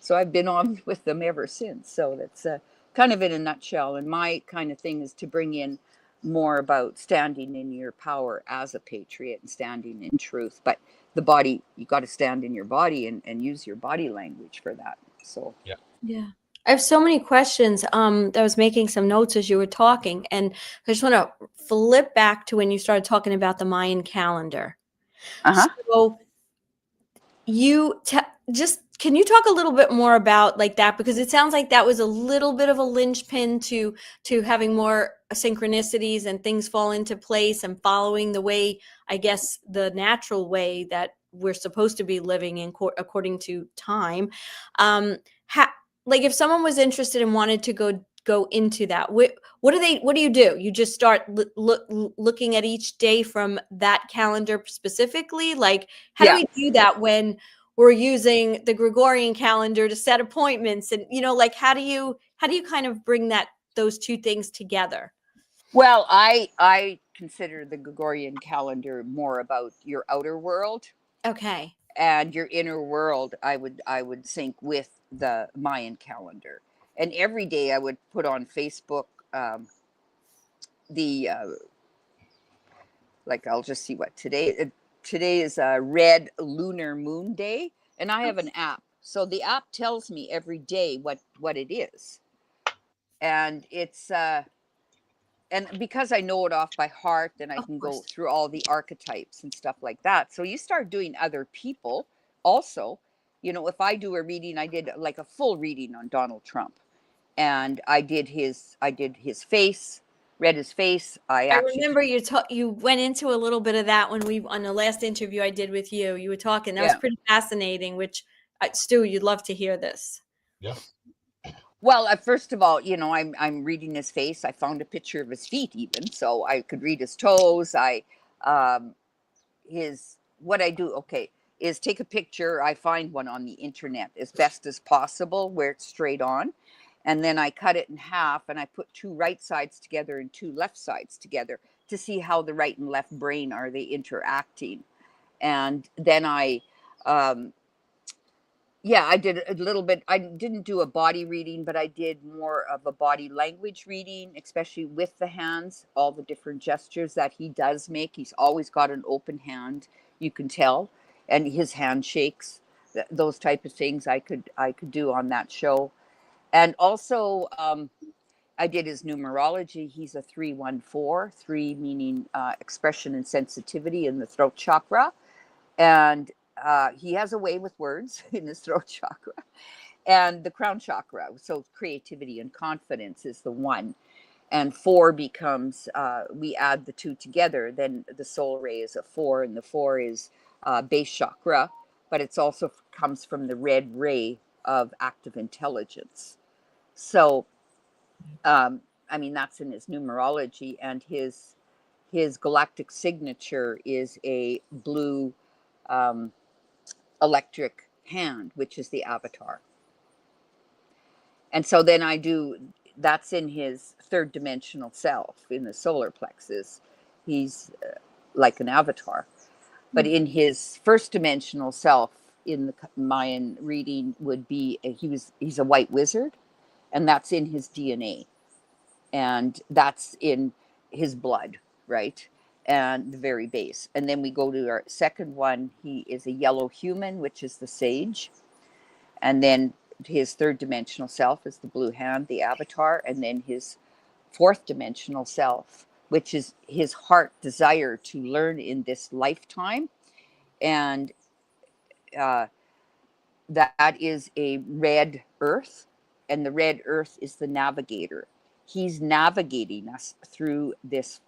Speaker 4: so I've been on with them ever since. So that's kind of in a nutshell. And my kind of thing is to bring in more about standing in your power as a patriot and standing in truth. But the body, you got to stand in your body and use your body language for that. So,
Speaker 3: yeah. I have so many questions. I was making some notes as you were talking, and I just want to flip back to when you started talking about the Mayan calendar. So can you talk a little bit more about like that? Because it sounds like that was a little bit of a linchpin to having more synchronicities and things fall into place and following the way, I guess, the natural way that we're supposed to be living in according to time. like if someone was interested and wanted to go into that, what do you do? You just start looking at each day from that calendar specifically? Like, how do we do that when we're using the Gregorian calendar to set appointments? And, like, how do you kind of bring those two things together?
Speaker 4: Well, I consider the Gregorian calendar more about your outer world.
Speaker 3: Okay.
Speaker 4: And your inner world, I would sync with the Mayan calendar. And every day I would put on Facebook the like, I'll just see what today is a red lunar moon day, and I have an app. So the app tells me every day what it is. And it's and because I know it off by heart, then I can go through all the archetypes and stuff like that. So you start doing other people also. If I do a reading, I did like a full reading on Donald Trump, and I did his face, read his face. I
Speaker 3: remember you went into a little bit of that when on the last interview I did with you. You were talking. That was pretty fascinating. Which, Stu, you'd love to hear this.
Speaker 2: Yeah.
Speaker 4: Well, first of all, I'm reading his face. I found a picture of his feet, even so I could read his toes. What I do, okay, is take a picture. I find one on the internet as best as possible where it's straight on, and then I cut it in half, and I put two right sides together and two left sides together to see how the right and left brain are they interacting, and then I did a little bit. I didn't do a body reading, but I did more of a body language reading, especially with the hands, all the different gestures that he does make. He's always got an open hand, you can tell, and his hand shakes, those type of things I could do on that show. And also, I did his numerology. He's a 314, 3 meaning expression and sensitivity in the throat chakra. And he has a way with words in his throat chakra and the crown chakra. So creativity and confidence is the 1. And 4 becomes, we add the 2 together, then the soul ray is a 4, and the 4 is base chakra, but it's also comes from the red ray of active intelligence. So, that's in his numerology, and his galactic signature is a blue electric hand, which is the avatar. And so then that's in his third dimensional self, in the solar plexus. He's like an avatar. But in his first dimensional self, in the Mayan reading, would be he's a white wizard, and that's in his DNA, and that's in his blood, right? And the very base. And then we go to our second one. He is a yellow human, which is the sage. And then his third dimensional self is the blue hand, the avatar. And then his fourth dimensional self, which is his heart desire to learn in this lifetime. And that is a red earth. And the red earth is the navigator. He's navigating us through this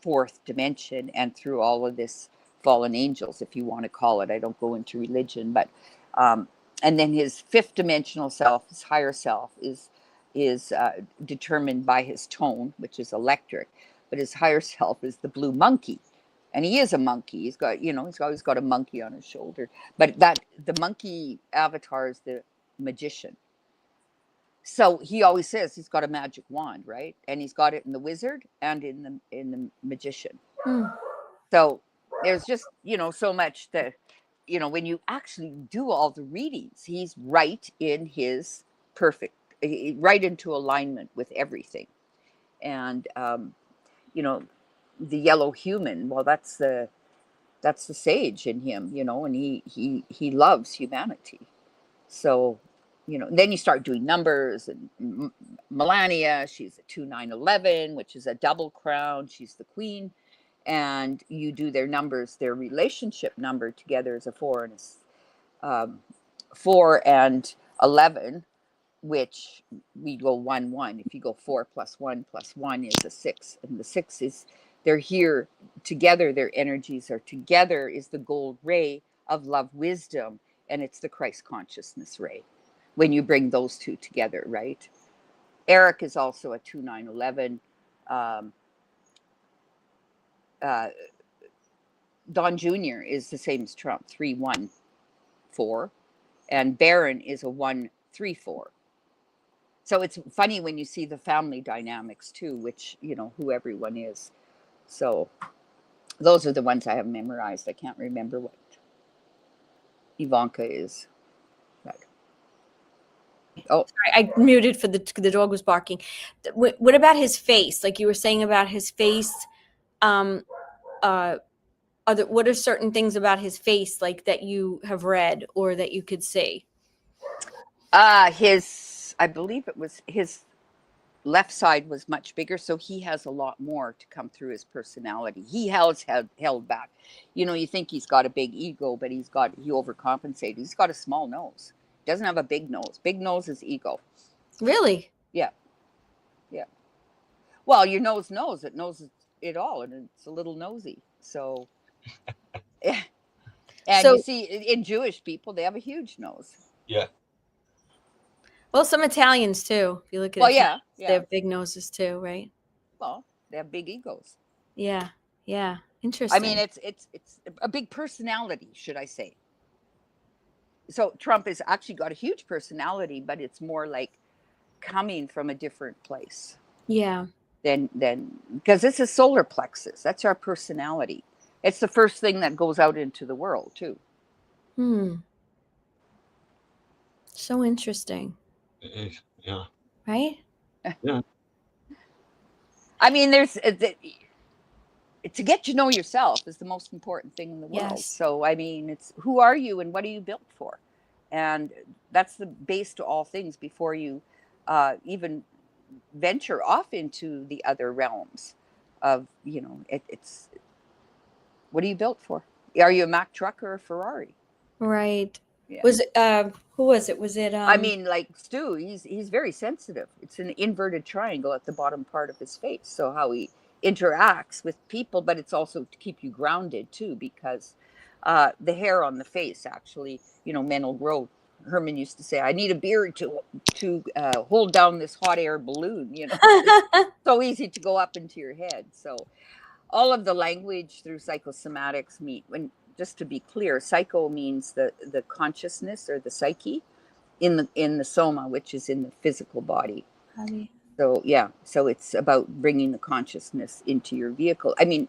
Speaker 4: fourth dimension and through all of this fallen angels, if you want to call it. I don't go into religion, but and then his fifth dimensional self, his higher self, is determined by his tone, which is electric, but his higher self is the blue monkey, and he is a monkey. He's got, he's always got a monkey on his shoulder, but the monkey avatar is the magician. So he always says he's got a magic wand, right? And he's got it in the wizard and in the magician. So there's just, so much that, when you actually do all the readings, he's right in his perfect, right into alignment with everything. And, the yellow human, well, that's the sage in him, and he loves humanity. So, then you start doing numbers, and Melania, she's a 2911, which is a double crown. She's the queen, and you do their numbers. Their relationship number together is a 4 and 11, which we go 1 1. If you go 4 + 1 + 1 is a 6, and the 6 is they're here together. Their energies are together. Is the gold ray of love, wisdom, and it's the Christ consciousness ray. when you bring those two together, right? Eric is also a 2911. Don Jr. is the same as Trump, 314, and Barron is a 134. So it's funny when you see the family dynamics too, which, you know, who everyone is. So those are the ones I have memorized. I can't remember what Ivanka is. But, oh,
Speaker 3: I muted for the dog was barking. What about his face? Like you were saying about his face, what are certain things about his face like that you have read or that you could see?
Speaker 4: I believe it was his left side was much bigger, so he has a lot more to come through his personality. He held back. You know, you think he's got a big ego, but he overcompensated. He's got a small nose. He doesn't have a big nose. Big nose is ego.
Speaker 3: Really?
Speaker 4: Yeah. Well, your nose knows it all, and it's a little nosy. So, yeah. And
Speaker 3: So-
Speaker 4: you see, in Jewish people, they have a huge nose.
Speaker 2: Yeah.
Speaker 3: Well, some Italians too. If you look at
Speaker 4: Well,
Speaker 3: Italians,
Speaker 4: yeah.
Speaker 3: they have big noses too, right?
Speaker 4: Well, they have big egos.
Speaker 3: Yeah. Interesting.
Speaker 4: I mean, it's a big personality, should I say? So Trump has actually got a huge personality, but it's more like coming from a different place.
Speaker 3: Yeah.
Speaker 4: Than because this is solar plexus. That's our personality. It's the first thing that goes out into the world too.
Speaker 3: So interesting.
Speaker 2: It is. Yeah.
Speaker 3: Right?
Speaker 2: Yeah.
Speaker 4: I mean, there's to get to know yourself is the most important thing in the world.
Speaker 3: Yes.
Speaker 4: So, I mean, it's who are you and what are you built for? And that's the base to all things before you even venture off into the other realms of, you know, it's what are you built for? Are you a Mack truck or a Ferrari?
Speaker 3: Right.
Speaker 4: Yeah.
Speaker 3: Was it, who was it? Was it,
Speaker 4: I mean, like Stu, he's very sensitive. It's an inverted triangle at the bottom part of his face. So how he interacts with people, but it's also to keep you grounded too, because the hair on the face actually, you know, mental growth. Herman used to say, I need a beard to hold down this hot air balloon, you know. It's so easy to go up into your head. So all of the language through psychosomatics just to be clear, psycho means the consciousness or the psyche in the soma, which is in the physical body. So yeah, so it's about bringing the consciousness into your vehicle. I mean,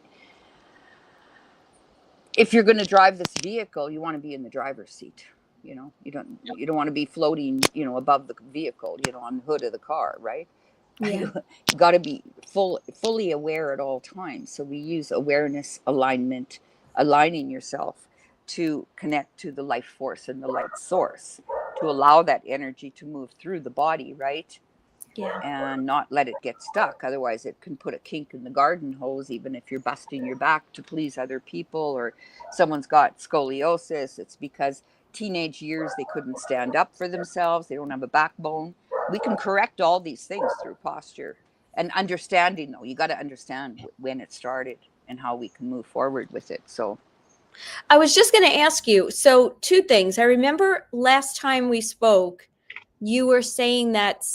Speaker 4: if you're going to drive this vehicle, you want to be in the driver's seat. You know, you don't want to be floating, you know, above the vehicle, you know, on the hood of the car, right?
Speaker 3: Yeah.
Speaker 4: You got to be fully aware at all times. So we use awareness, alignment, aligning yourself to connect to the life force and the light source, to allow that energy to move through the body, right?
Speaker 3: Yeah.
Speaker 4: And not let it get stuck. Otherwise, it can put a kink in the garden hose, even if you're busting your back to please other people, or someone's got scoliosis. It's because teenage years they couldn't stand up for themselves. They don't have a backbone. We can correct all these things through posture and understanding, though. You got to understand when it started and how we can move forward with it. So
Speaker 3: I was just going to ask you, so two things. I remember last time we spoke, you were saying that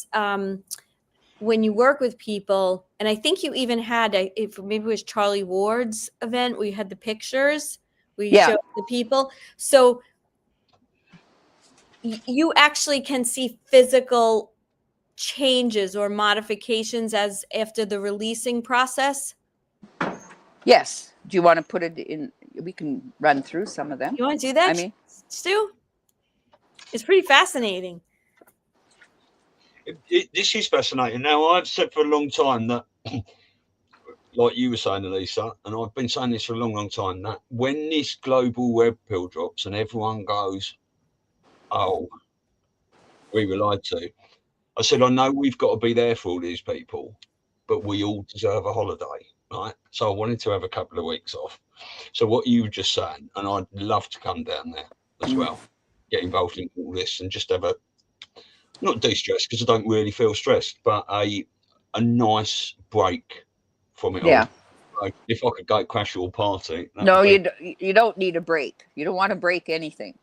Speaker 3: when you work with people, and I think you even had, maybe it was Charlie Ward's event where you had the pictures, where you showed the people. So you actually can see physical changes or modifications as after the releasing process?
Speaker 4: yes. Do you want to put it in? We can run through some of them.
Speaker 3: You want to do that,
Speaker 4: I mean,
Speaker 3: Stu? It's pretty fascinating.
Speaker 2: This is fascinating. Now, I've said for a long time that, like you were saying, Elisa, and I've been saying this for a long, long time, that when this global web pill drops and everyone goes, oh, we were lied to, I said, I know we've got to be there for all these people, but we all deserve a holiday, right? So I wanted to have a couple of weeks off. So what you were just saying, and I'd love to come down there as well, get involved in all this and just have a, not de-stress because I don't really feel stressed, but a nice break from it all. Like if I could go crash your party.
Speaker 4: No, you don't need a break. You don't want to break anything.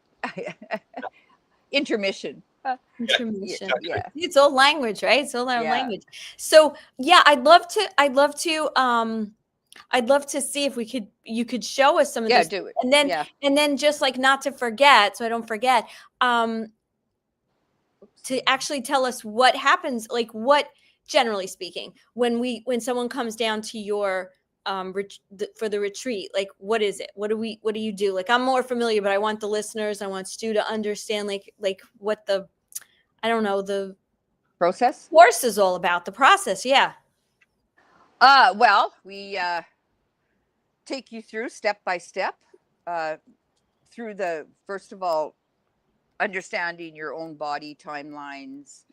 Speaker 4: Intermission.
Speaker 3: Intermission.
Speaker 4: Yeah.
Speaker 3: It's all language, right? It's all our
Speaker 4: Yeah.
Speaker 3: language. So yeah, I'd love to see if you could show us some of
Speaker 4: Yeah,
Speaker 3: these,
Speaker 4: do it.
Speaker 3: and then just like not to forget, so I don't forget, to actually tell us what happens, like what, generally speaking, when someone comes down to your for the retreat, like what is it? What do you do? Like, I'm more familiar, but I want the listeners, I want Stu to understand like what the, I don't know, the
Speaker 4: Process?
Speaker 3: course is all about, the process. Yeah.
Speaker 4: Well, we take you through step by step, through the, first of all, understanding your own body timelines.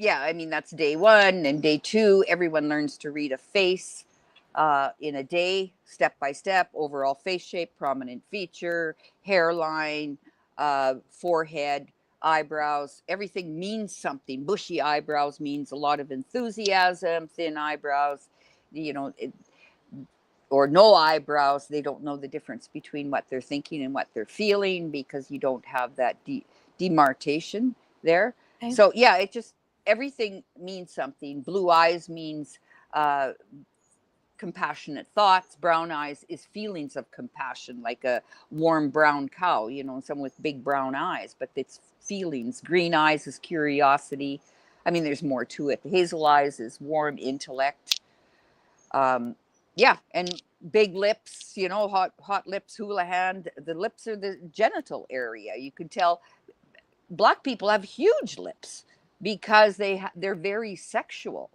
Speaker 4: Yeah, I mean, that's day one. And day two, everyone learns to read a face in a day, step by step, overall face shape, prominent feature, hairline, forehead, eyebrows. Everything means something. Bushy eyebrows means a lot of enthusiasm, thin eyebrows, you know, or no eyebrows. They don't know the difference between what they're thinking and what they're feeling because you don't have that demarcation there.
Speaker 3: Okay.
Speaker 4: So yeah, it just, everything means something. Blue eyes means compassionate thoughts. Brown eyes is feelings of compassion, like a warm brown cow, you know, someone with big brown eyes, but it's feelings. Green eyes is curiosity. I mean, there's more to it. Hazel eyes is warm intellect. Yeah, and big lips, you know, hot lips, hula hand. The lips are the genital area. You can tell Black people have huge lips because they're very sexual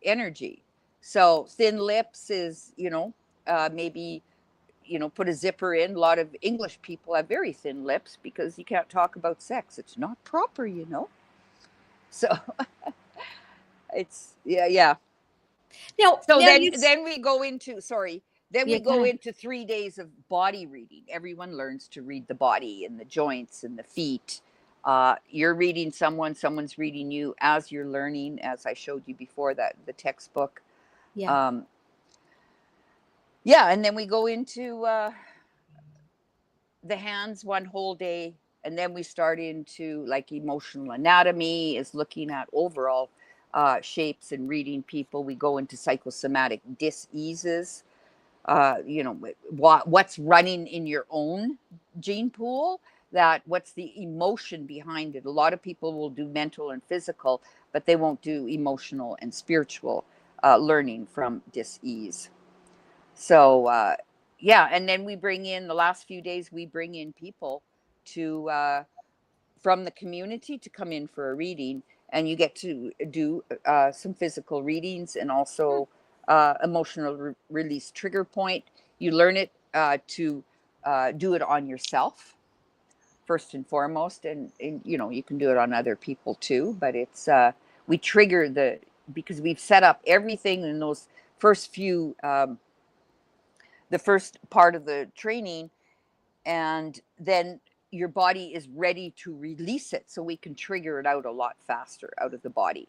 Speaker 4: energy. So thin lips is, you know, maybe, you know, put a zipper in. A lot of English people have very thin lips because you can't talk about sex. It's not proper, you know. So it's yeah.
Speaker 3: Now,
Speaker 4: So
Speaker 3: now you
Speaker 4: then we go into, sorry, then
Speaker 3: yeah,
Speaker 4: we
Speaker 3: go
Speaker 4: go
Speaker 3: ahead.
Speaker 4: into 3 days of body reading. Everyone learns to read the body and the joints and the feet. You're reading someone's reading you as you're learning, as I showed you before, that the textbook.
Speaker 3: Yeah.
Speaker 4: Yeah, and then we go into the hands one whole day, and then we start into like emotional anatomy, is looking at overall shapes and reading people. We go into psychosomatic diseases, you know, what's running in your own gene pool, that what's the emotion behind it. A lot of people will do mental and physical, but they won't do emotional and spiritual learning from dis-ease. So yeah, and then we bring in, the last few days we bring in people to from the community to come in for a reading, and you get to do some physical readings and also emotional release trigger point. You learn it to do it on yourself first and foremost, and you know, you can do it on other people too, but it's we trigger the, because we've set up everything in those first few the first part of the training, and then your body is ready to release it, so we can trigger it out a lot faster out of the body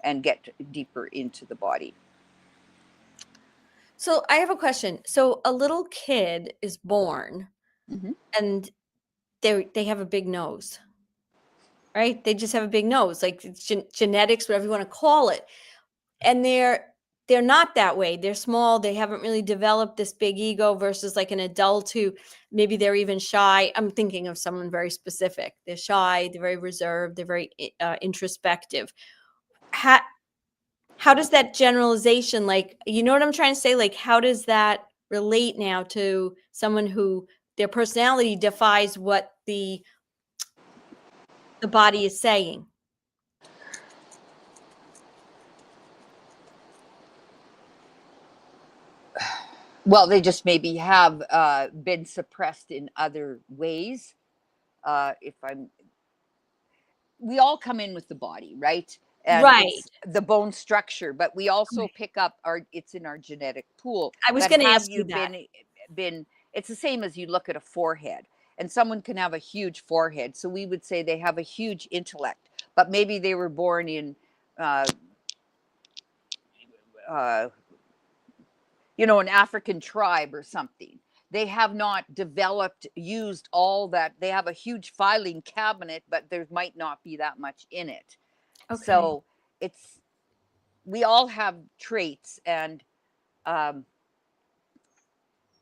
Speaker 4: and get deeper into the body.
Speaker 3: So I have a question. So a little kid is born and they have a big nose, right? They just have a big nose, like it's genetics, whatever you want to call it. And they're not that way. They're small. They haven't really developed this big ego versus like an adult who maybe they're even shy. I'm thinking of someone very specific. They're shy. They're very reserved. They're very introspective. How does that generalization, like, you know what I'm trying to say? Like, how does that relate now to someone who their personality defies what the body is saying?
Speaker 4: Well, they just maybe have been suppressed in other ways. If I'm, we all come in with the body, right? And
Speaker 3: Right.
Speaker 4: it's the bone structure, but we also pick up it's in our genetic pool.
Speaker 3: I was
Speaker 4: But
Speaker 3: going to
Speaker 4: have
Speaker 3: ask
Speaker 4: you
Speaker 3: you that.
Speaker 4: been, it's the same as you look at a forehead, and someone can have a huge forehead. So we would say they have a huge intellect, but maybe they were born in, you know, an African tribe or something. they have not used all that. They have a huge filing cabinet, but there might not be that much in it.
Speaker 3: Okay.
Speaker 4: So we all have traits, and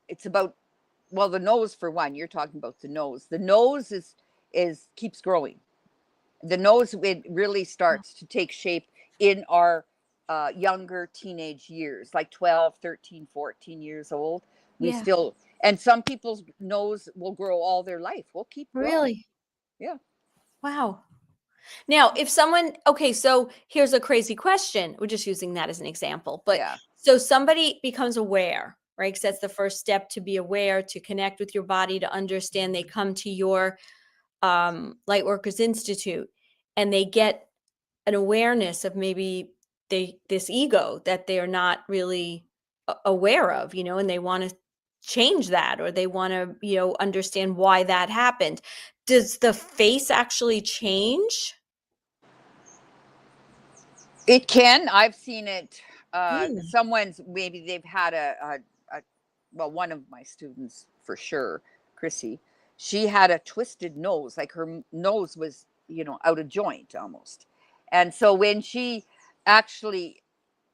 Speaker 4: it's about, well, the nose for one. You're talking about the nose. The nose is keeps growing. The nose, it really starts to take shape in our younger teenage years, like 12, 13, 14 years old. We
Speaker 3: Yeah.
Speaker 4: still, and some people's nose will grow all their life. We'll keep growing.
Speaker 3: Really?
Speaker 4: Yeah.
Speaker 3: Wow. Now, if someone, okay, so here's a crazy question. We're just using that as an example. But
Speaker 4: Yeah.
Speaker 3: so somebody becomes aware, right? Because that's the first step, to be aware, to connect with your body, to understand. They come to your Lightworkers Institute, and they get an awareness of maybe this ego that they're not really aware of, you know, and they want to change that, or they want to, you know, understand why that happened. Does the face actually change?
Speaker 4: It can. I've seen it.
Speaker 3: Really?
Speaker 4: Someone's, maybe they've had well, one of my students for sure, Chrissy, she had a twisted nose, like her nose was, you know, out of joint almost. And so when she actually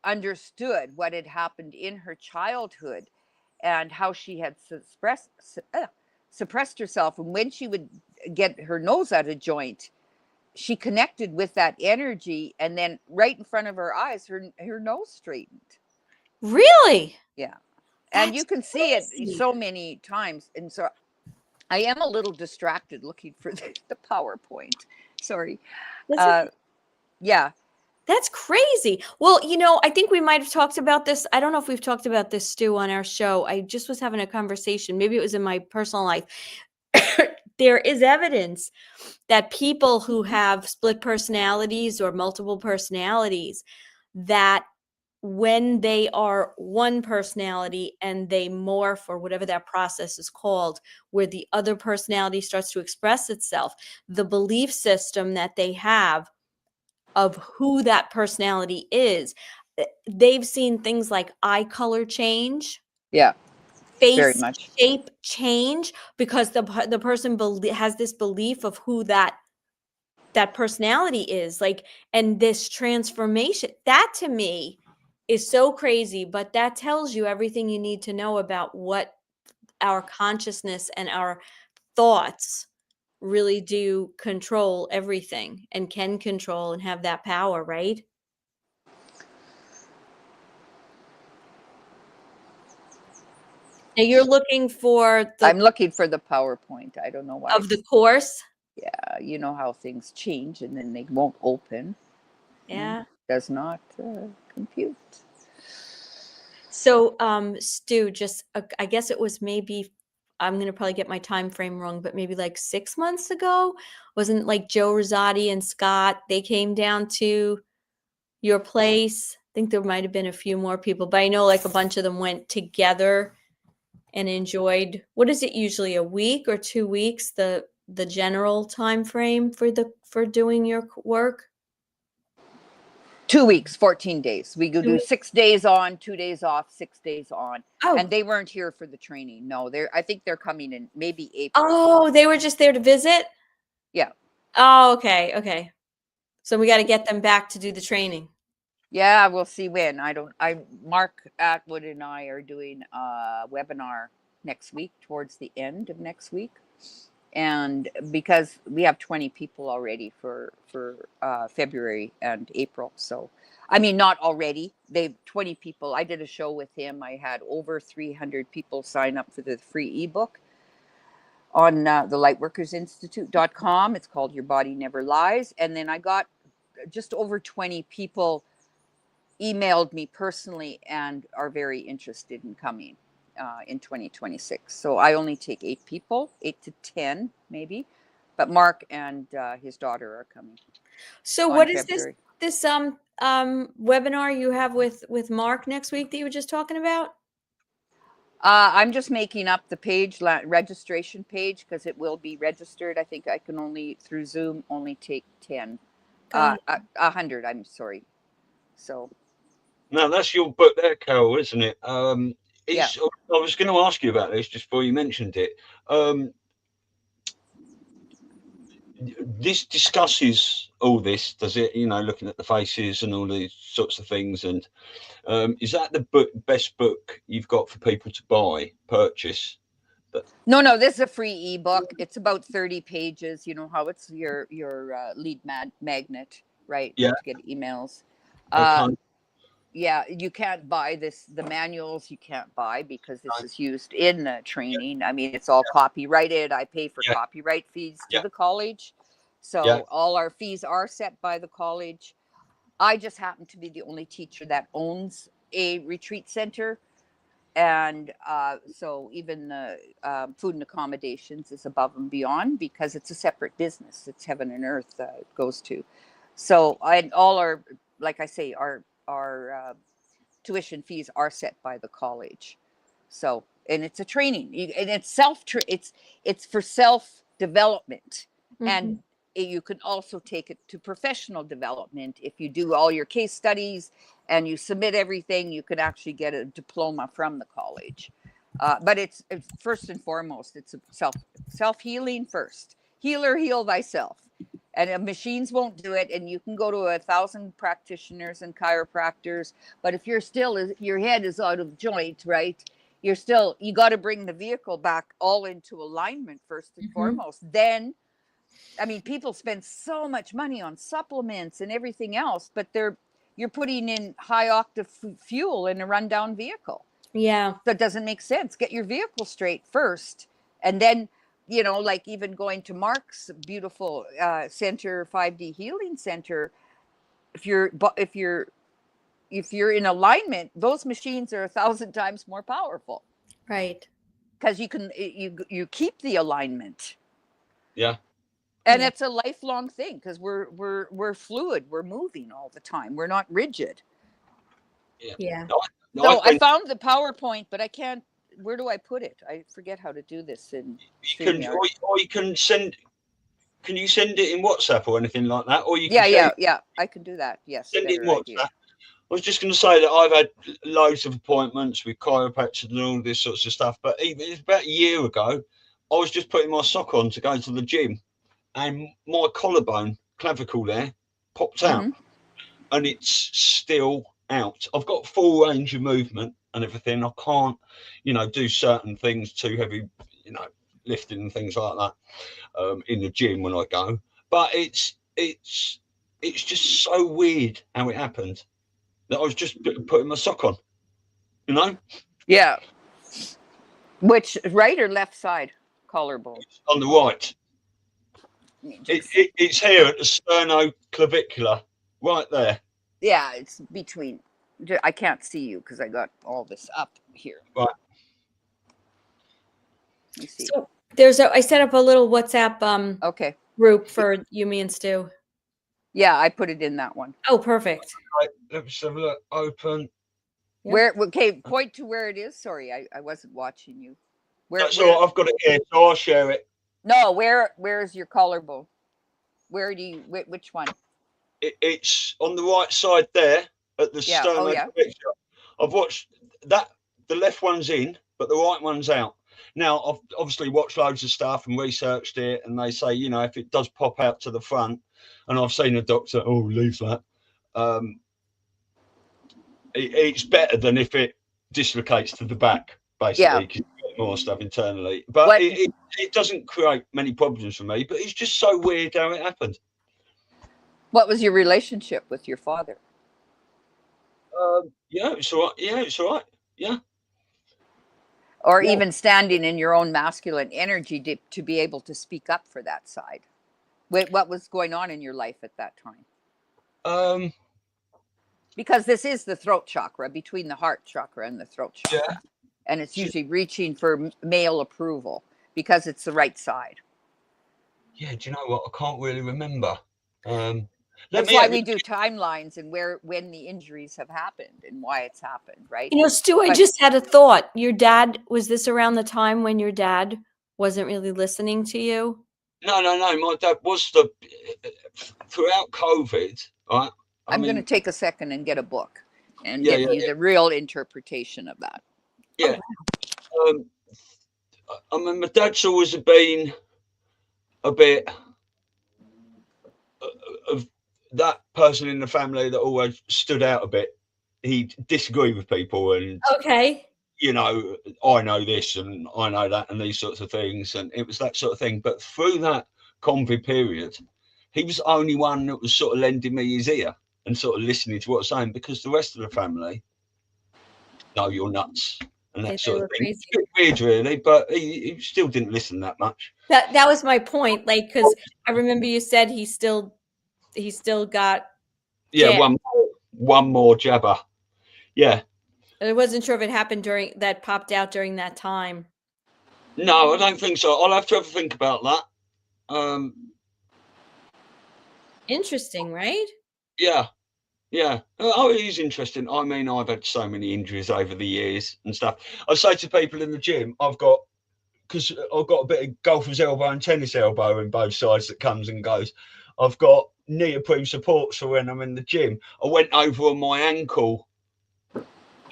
Speaker 4: understood what had happened in her childhood and how she had suppressed herself, and when she would get her nose out of joint, she connected with that energy, and then right in front of her eyes, her nose straightened.
Speaker 3: Really?
Speaker 4: Yeah. And
Speaker 3: That's
Speaker 4: you can see it
Speaker 3: crazy.
Speaker 4: so many times. And so I am a little distracted looking for the PowerPoint. Sorry.
Speaker 3: That's okay.
Speaker 4: Yeah.
Speaker 3: That's crazy. Well, you know, I think we might have talked about this. I don't know if we've talked about this, Stu, on our show. I just was having a conversation. Maybe it was in my personal life. There is evidence that people who have split personalities or multiple personalities, that when they are one personality and they morph, or whatever that process is called, where the other personality starts to express itself, the belief system that they have of who that personality is, they've seen things like eye color change,
Speaker 4: Yeah. Very
Speaker 3: face
Speaker 4: much.
Speaker 3: shape change, because the person has this belief of who that personality is, like, and this transformation, that to me is so crazy. But that tells you everything you need to know about what our consciousness and our thoughts really do control everything, and can control and have that power, right? Now you're looking for
Speaker 4: I'm looking for the PowerPoint. I don't know why.
Speaker 3: of the course.
Speaker 4: Yeah. You know how things change and then they won't open.
Speaker 3: Yeah.
Speaker 4: Does not compute.
Speaker 3: So, Stu, just I guess it was maybe, I'm going to probably get my time frame wrong, but maybe like 6 months ago, wasn't like Joe Rosati and Scott, they came down to your place. I think there might have been a few more people, but I know like a bunch of them went together and enjoyed, what is it usually, a week or 2 weeks, the general time frame for doing your work?
Speaker 4: 2 weeks, 14 days. We go
Speaker 3: 2
Speaker 4: do
Speaker 3: weeks.
Speaker 4: 6 days on, 2 days off, 6 days on.
Speaker 3: Oh.
Speaker 4: And they weren't here for the training. No, I think they're coming in maybe April.
Speaker 3: Oh, they were just there to visit?
Speaker 4: Yeah.
Speaker 3: Oh, okay. Okay. So we got to get them back to do the training.
Speaker 4: Yeah, we'll see when. Mark Atwood and I are doing a webinar next week, towards the end of next week. And because we have 20 people already for February and April. So, I mean, not already. 20 people. I did a show with him. I had over 300 people sign up for the free ebook on the lightworkersinstitute.com. It's called Your Body Never Lies. And then I got just over 20 people emailed me personally and are very interested in coming in 2026. So I only take 8 people, 8 to 10 maybe, but Mark and his daughter are coming.
Speaker 3: So what is this webinar you have with Mark next week that you were just talking about?
Speaker 4: I'm just making up the page, registration page, because it will be registered. I think I can only, through Zoom, only take 10, 100. I'm sorry. So.
Speaker 2: Now that's your book there, Carole, isn't it? I was going to ask you about this just before you mentioned it. This discusses all this, does it? You know, looking at the faces and all these sorts of things. And is that the best book you've got for people to purchase?
Speaker 4: No, this is a free ebook. It's about 30 pages. You know how it's your lead magnet, right?
Speaker 2: Yeah.
Speaker 4: To get emails.
Speaker 2: Okay.
Speaker 4: Yeah, you can't buy this. The manuals you can't buy because this is used in the training. I mean, it's all copyrighted. I pay for copyright fees to the college. So all our fees are set by the college. I just happen to be the only teacher that owns a retreat center. And so even the food and accommodations is above and beyond because it's a separate business. It's heaven and earth it goes to. So all our, like I say, our tuition fees are set by the college. So, and it's a training, and it's it's for self development, and you can also take it to professional development. If you do all your case studies and you submit everything, you could actually get a diploma from the college. But it's first and foremost, it's a self healing first. Healer, heal thyself. And machines won't do it. And you can go to 1,000 practitioners and chiropractors. But if you're still, your head is out of joint, right? You got to bring the vehicle back all into alignment first and foremost. Then, I mean, people spend so much money on supplements and everything else, but you're putting in high octave fuel in a rundown vehicle.
Speaker 3: Yeah.
Speaker 4: That doesn't make sense. Get your vehicle straight first. And then, you know, like even going to Mark's beautiful center, 5D healing center, if you're in alignment, those machines are 1,000 times more powerful.
Speaker 3: Right.
Speaker 4: Because you keep the alignment.
Speaker 2: Yeah.
Speaker 4: And it's a lifelong thing because we're fluid. We're moving all the time. We're not rigid.
Speaker 3: Yeah.
Speaker 4: So I found the PowerPoint, but I can't. Where do I put it? I forget how to do this in StreamYard.
Speaker 2: Or you can send. Can you send it in WhatsApp or anything like that? Or you
Speaker 4: can
Speaker 2: yeah.
Speaker 4: I can do that. Yes.
Speaker 2: Send it in WhatsApp. Idea. I was just going to say that I've had loads of appointments with chiropractors and all this sorts of stuff. But it's about a year ago, I was just putting my sock on to go to the gym, and my collarbone, clavicle there, popped out, and it's still out. I've got full range of movement and everything. I can't, do certain things too heavy, lifting and things like that in the gym when I go. But it's just so weird how it happened that I was just putting my sock on, Yeah.
Speaker 4: Which right or left side collarbone?
Speaker 2: It's on the right. It's here at the sternoclavicular, right there.
Speaker 4: Yeah, it's between. I can't see you because I got all this up here.
Speaker 2: Right.
Speaker 4: Let me see.
Speaker 3: So I set up a little WhatsApp group for you, me, and Stu.
Speaker 4: Yeah, I put it in that one.
Speaker 3: Oh, perfect.
Speaker 2: Right, let's have a look. Open.
Speaker 4: Yep. Point to where it is. Sorry, I wasn't watching you.
Speaker 2: So I've got it here, so I'll share it.
Speaker 4: No, where's your collarbone? Which one?
Speaker 2: It's on the right side there at the sternoclavicular. I've watched that. The left one's in, but the right one's out. Now, I've obviously watched loads of stuff and researched it, and they say, if it does pop out to the front, and I've seen a doctor, leave that. It's better than if it dislocates to the back, basically, because you get more stuff internally. But it doesn't create many problems for me, but it's just so weird how it happened.
Speaker 4: What was your relationship with your father?
Speaker 2: It's all right. Yeah, it's all right. Yeah.
Speaker 4: Or even standing in your own masculine energy to be able to speak up for that side. What was going on in your life at that time? Because this is the throat chakra, between the heart chakra and the throat chakra. Yeah. And it's usually reaching for male approval because it's the right side.
Speaker 2: Yeah, do you know what? I can't really remember.
Speaker 4: That's why we do timelines and when the injuries have happened and why it's happened, right?
Speaker 3: Stu, I just had a thought. Your dad, was this around the time when your dad wasn't really listening to you?
Speaker 2: No. My dad was throughout COVID, right?
Speaker 4: I'm going to take a second and get a book and give you the real interpretation of that.
Speaker 2: Yeah. I mean, my dad's always been a bit of that person in the family that always stood out a bit. He disagreed with people, and
Speaker 3: Okay.
Speaker 2: you know, I know this and I know that, and these sorts of things, and it was that sort of thing. But through that COVID period, he was the only one that was sort of lending me his ear and sort of listening to what I was saying, because the rest of the family, no, you're nuts, and
Speaker 3: Yeah,
Speaker 2: that
Speaker 3: they
Speaker 2: sort of
Speaker 3: were
Speaker 2: thing.
Speaker 3: crazy.
Speaker 2: It's a bit weird, really, but he still didn't listen that much.
Speaker 3: That was my point. Like, because I remember you said he still got
Speaker 2: Yeah,
Speaker 3: jab.
Speaker 2: one more jabber. Yeah.
Speaker 3: I wasn't sure if it happened that popped out during that time.
Speaker 2: No, I don't think so. I'll have to have a think about that.
Speaker 3: Interesting, right?
Speaker 2: Yeah. Oh, it is interesting. I mean, I've had so many injuries over the years and stuff. I say to people in the gym, because I've got a bit of golfer's elbow and tennis elbow in both sides that comes and goes. I've got neoprene supports for when I'm in the gym. I went over on my ankle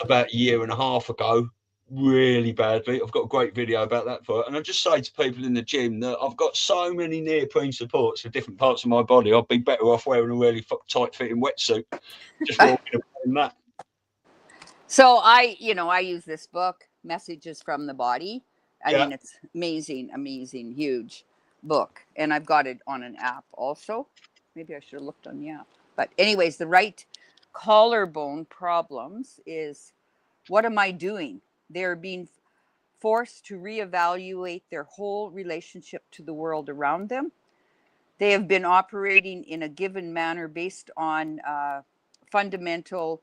Speaker 2: about a year and a half ago, really badly. I've got a great video about that for it. And I just say to people in the gym that I've got so many neoprene supports for different parts of my body, I'd be better off wearing a really tight fitting wetsuit, just walking around in that.
Speaker 4: So I use this book, Messages from the Body. I mean, it's amazing, huge book. And I've got it on an app also. Maybe I should have looked on the app. But anyways, the right collarbone problems is, what am I doing? They're being forced to reevaluate their whole relationship to the world around them. They have been operating in a given manner based on fundamental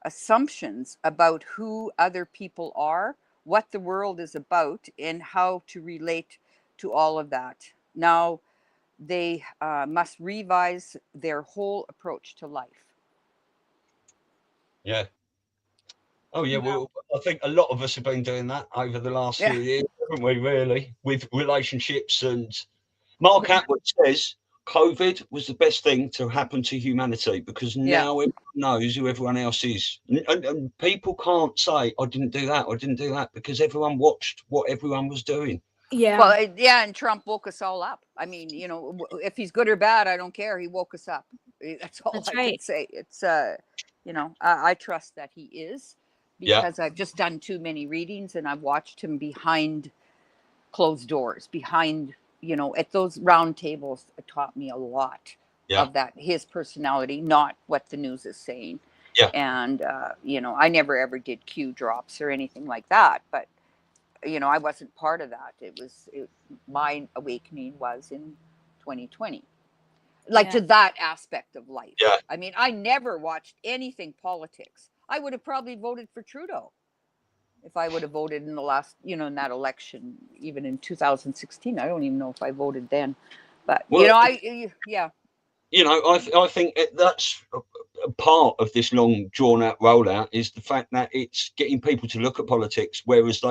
Speaker 4: assumptions about who other people are, what the world is about, and how to relate to all of that. Now they must revise their whole approach to life.
Speaker 2: Yeah. Oh, yeah. Well, I think a lot of us have been doing that over the last few years, haven't we, really, with relationships. And Mark Atwood says COVID was the best thing to happen to humanity, because now everyone knows who everyone else is. And people can't say, I didn't do that, because everyone watched what everyone was doing.
Speaker 3: Yeah.
Speaker 4: Well, and Trump woke us all up. I mean, if he's good or bad, I don't care. He woke us up. That's all I can say. It's, I trust that he is, because I've just done too many readings and I've watched him behind closed doors, at those round tables. It taught me a lot of that, his personality, not what the news is saying. And, I never ever did Q drops or anything like that, but I wasn't part of that. My awakening was in 2020, to that aspect of life. I mean, I never watched anything politics. I would have probably voted for Trudeau if I would have voted in the last, in that election, even in 2016. I don't even know if I voted then, but I
Speaker 2: think that's a part of this long drawn out rollout, is the fact that it's getting people to look at politics, whereas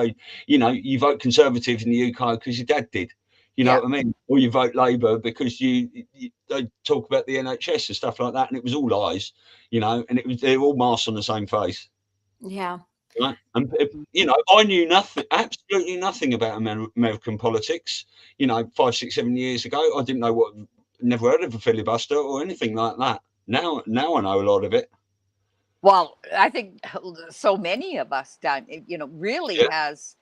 Speaker 2: you vote Conservative in the UK because your dad did, you know what I mean, or you vote Labour because they talk about the NHS and stuff like that, and it was all lies, and they're all masks on the same face.
Speaker 3: Yeah.
Speaker 2: Right. And I knew absolutely nothing about American politics. 5, 6, 7 years ago, I didn't know never heard of a filibuster or anything like that. Now I know a lot of it.
Speaker 4: Well, I think so many of us done, really has,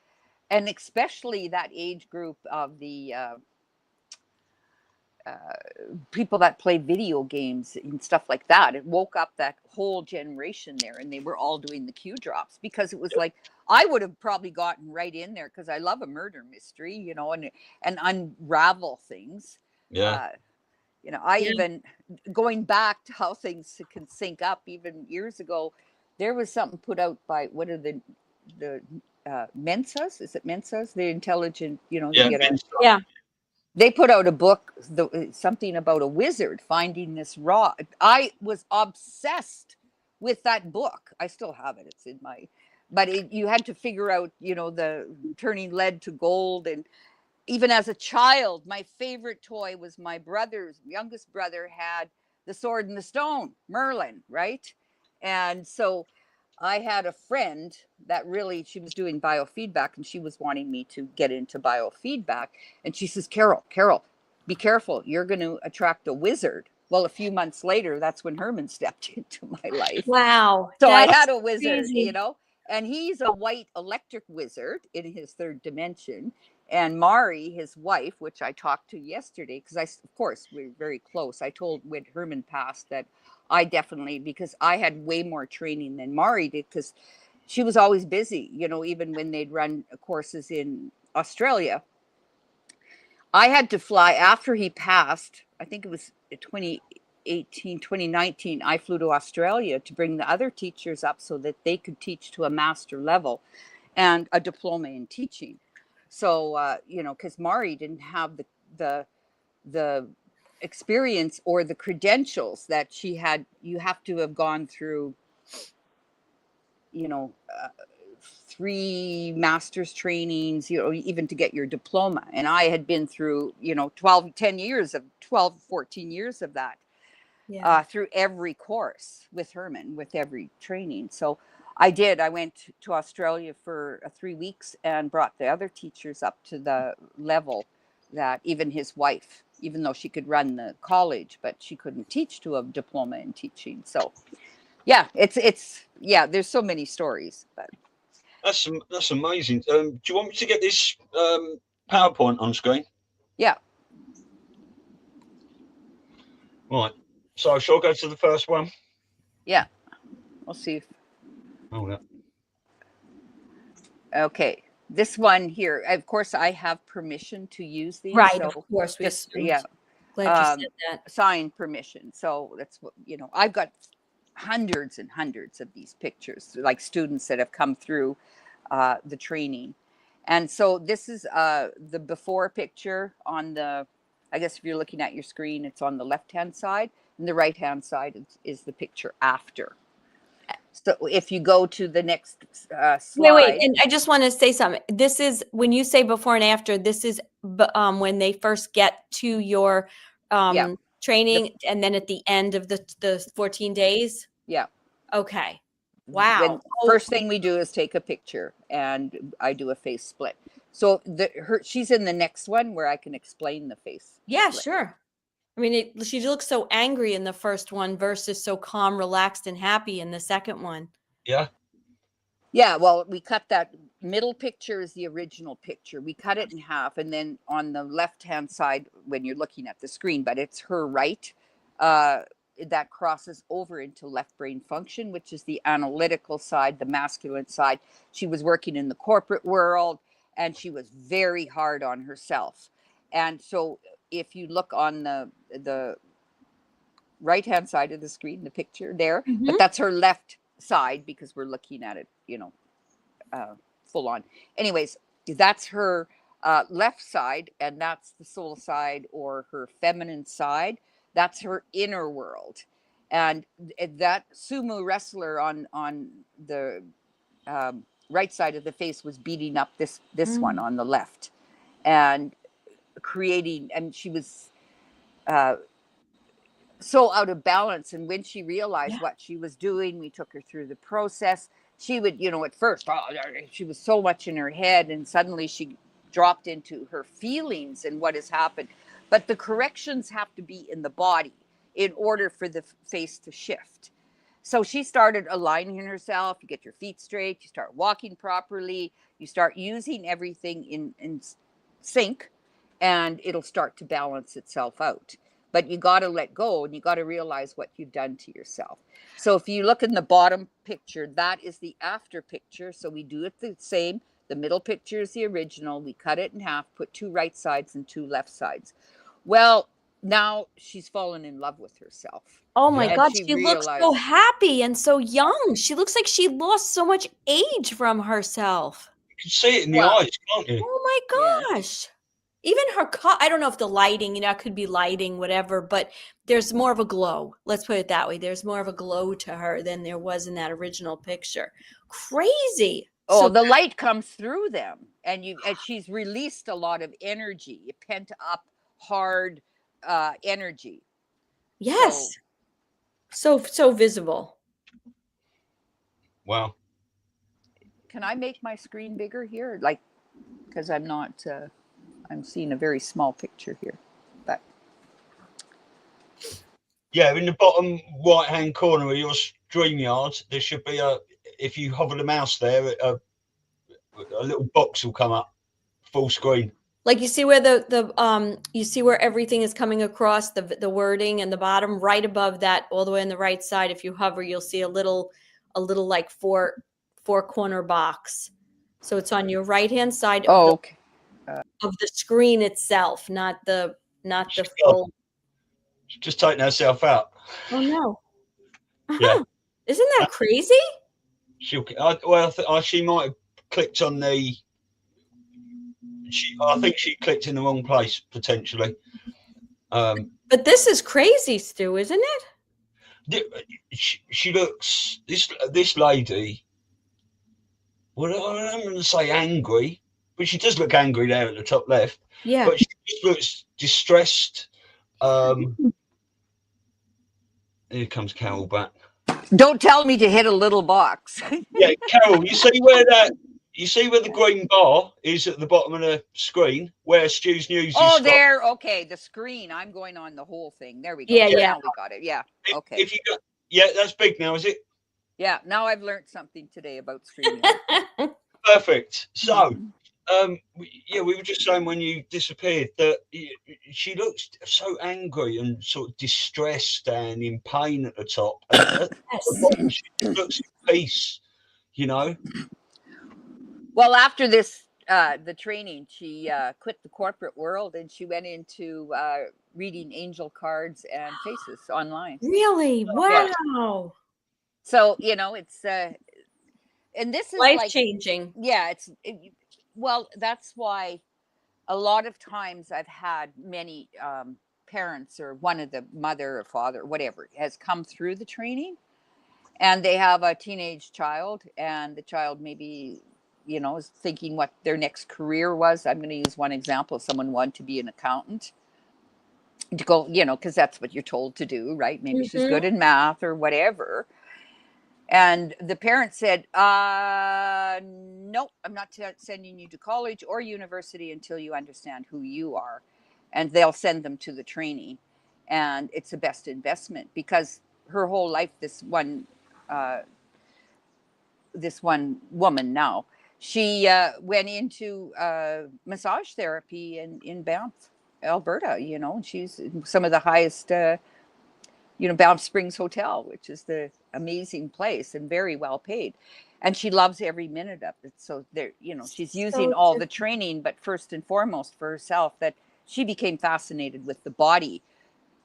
Speaker 4: and especially that age group of the people that play video games and stuff like that. It woke up that whole generation there, and they were all doing the Q drops, because it was like, I would have probably gotten right in there, because I love a murder mystery, and unravel things. Even going back to how things can sync up, even years ago, there was something put out by, what are the Mensas? Is it Mensas? The intelligent, they put out a book, something about a wizard finding this rock. I was obsessed with that book. I still have it. It's in my, but you had to figure out, the turning lead to gold. And even as a child, my favorite toy was my youngest brother had the Sword and the Stone, Merlin, right? And so I had a friend that really, she was doing biofeedback and she was wanting me to get into biofeedback. And she says, Carole, be careful. You're going to attract a wizard. Well, a few months later, that's when Herman stepped into my life.
Speaker 3: Wow.
Speaker 4: So I
Speaker 3: That's
Speaker 4: had a wizard,
Speaker 3: crazy.
Speaker 4: you know, and he's a white electric wizard in his third dimension. And Mari, his wife, which I talked to yesterday, because of course, we're very close. I told when Herman passed that I definitely, because I had way more training than Mari did, because she was always busy, you know, even when they'd run courses in Australia. I had to fly after he passed. I think it was 2018, 2019. I flew to Australia to bring the other teachers up so that they could teach to a master level and a diploma in teaching. So, you know, because Mari didn't have the experience or the credentials that she had. You have to have gone through, you know, 3 master's trainings, you know, even to get your diploma. And I had been through, you know, 14 years of that, through every course with Herman, with every training. So I went to Australia for 3 weeks and brought the other teachers up to the level that even his wife, even though she could run the college, but she couldn't teach to a diploma in teaching. So yeah, there's so many stories, but
Speaker 2: That's amazing. Do you want me to get this PowerPoint on screen?
Speaker 4: Yeah.
Speaker 2: Right. So shall I go to the first one?
Speaker 4: Yeah. We'll see if...
Speaker 2: Oh, yeah.
Speaker 4: Okay. This one here, of course, I have permission to use these.
Speaker 3: Right,
Speaker 4: so
Speaker 3: of course.
Speaker 4: yeah.
Speaker 3: Glad you said that.
Speaker 4: Signed permission. So that's what, you know, I've got hundreds and hundreds of these pictures, like students that have come through the training. And so this is the before picture on the, I guess if you're looking at your screen, it's on the left-hand side, and the right-hand side is the picture after. So if you go to the next slide.
Speaker 3: Wait, and I just want to say something. This is when you say before and after. This is when they first get to your training, and then at the end of the 14 days.
Speaker 4: Yeah.
Speaker 3: Okay. Wow.
Speaker 4: First thing we do is take a picture, and I do a face split. So she's in the next one where I can explain the face.
Speaker 3: Yeah,
Speaker 4: split.
Speaker 3: sure. I mean, she looks so angry in the first one versus so calm, relaxed, and happy in the second one.
Speaker 2: Yeah.
Speaker 4: Yeah, well, we cut that middle picture is the original picture. We cut it in half, and then on the left-hand side, when you're looking at the screen, but it's her right, that crosses over into left brain function, which is the analytical side, the masculine side. She was working in the corporate world, and she was very hard on herself. And so if you look on the right-hand side of the screen, the picture there, but that's her left side because we're looking at it, you know, full on. Anyways, that's her left side, and that's the soul side or her feminine side. That's her inner world. And that sumo wrestler on the right side of the face was beating up this one on the left, and creating, and she was so out of balance. And when she realized what she was doing, we took her through the process. She would, you know, at first, she was so much in her head, and suddenly she dropped into her feelings and what has happened. But the corrections have to be in the body in order for the face to shift. So she started aligning herself. You get your feet straight, you start walking properly, you start using everything in sync, and it'll start to balance itself out. But you got to let go, and you got to realize what you've done to yourself. So if you look in the bottom picture, that is the after picture. So we do it the same. The middle picture is the original. We cut it in half, put 2 right sides and 2 left sides. Well, now she's fallen in love with herself.
Speaker 3: Oh my God, she looks so happy and so young. She looks like she lost so much age from herself.
Speaker 2: You can see it in the eyes, can't you?
Speaker 3: Oh my gosh. Even her I don't know if the lighting, you know, it could be lighting, whatever, but there's more of a glow. Let's put it that way. There's more of a glow to her than there was in that original picture. Crazy.
Speaker 4: Oh, the light comes through them, and she's released a lot of energy, pent up, hard energy.
Speaker 3: Yes. So visible.
Speaker 2: Wow.
Speaker 4: Can I make my screen bigger here? Like, because I'm not, I'm seeing a very small picture here. But
Speaker 2: Yeah, in the bottom right-hand corner of your StreamYard, there should be if you hover the mouse there, a little box will come up, full screen.
Speaker 3: Like you see where you see where everything is coming across, the wording and the bottom, right above that, all the way on the right side. If you hover, you'll see a little like four corner box. So it's on your right hand side of the screen itself, not the full.
Speaker 2: She's just taking herself out.
Speaker 3: Oh no!
Speaker 2: Yeah,
Speaker 3: isn't that crazy?
Speaker 2: She might have clicked on the. I think she clicked in the wrong place potentially.
Speaker 3: But this is crazy, Stu, isn't it?
Speaker 2: She looks this lady. Well, I'm going to say angry, but she does look angry there at the top left.
Speaker 3: Yeah.
Speaker 2: But she just looks distressed. Here comes Carole back.
Speaker 4: Don't tell me to hit a little box.
Speaker 2: Yeah, Carole, you see where the green bar is at the bottom of the screen where Stu's News is.
Speaker 4: There. Okay, the screen. I'm going on the whole thing. There we go.
Speaker 3: Yeah.
Speaker 4: Now we got it. Yeah. Okay.
Speaker 2: If you got, that's big now, is it?
Speaker 4: Yeah. Now I've learned something today about streaming.
Speaker 2: Perfect. So, we were just saying when you disappeared that she looks so angry and sort of distressed and in pain at the top. And she looks at peace, you know.
Speaker 4: Well, after this, the training, she quit the corporate world and she went into reading angel cards and faces online.
Speaker 3: Really? Wow.
Speaker 4: Yeah. So, it's and this is
Speaker 3: life changing.
Speaker 4: Yeah, well, that's why a lot of times I've had many parents or one of the mother or father, whatever, has come through the training and they have a teenage child and the child maybe, is thinking what their next career was. I'm going to use one example. Someone wanted to be an accountant to go, because that's what you're told to do, right? Maybe she's good in math or whatever. And the parent said, nope, I'm not sending you to college or university until you understand who you are. And they'll send them to the training. And it's the best investment because her whole life, this one woman now, she went into massage therapy in Banff, Alberta, and she's some of the highest Banff Springs Hotel, which is the amazing place and very well paid. And she loves every minute of it. So there, she's using all the training, but first and foremost for herself, that she became fascinated with the body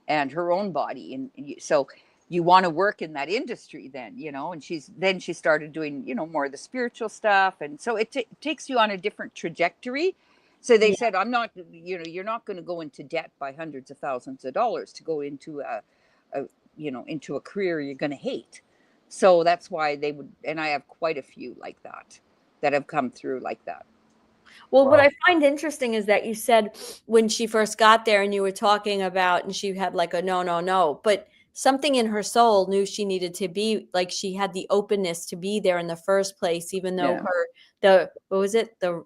Speaker 4: and her own body. And so you want to work in that industry then, and she started doing, more of the spiritual stuff. And so it takes you on a different trajectory. So they said, I'm not, you're not going to go into debt by hundreds of thousands of dollars to go into into a career you're going to hate. So that's why they would, and I have quite a few like that have come through like that.
Speaker 3: Well, what I find interesting is that you said when she first got there and you were talking about, and she had like a no, but something in her soul knew she needed to be, like, she had the openness to be there in the first place, even though what was it? The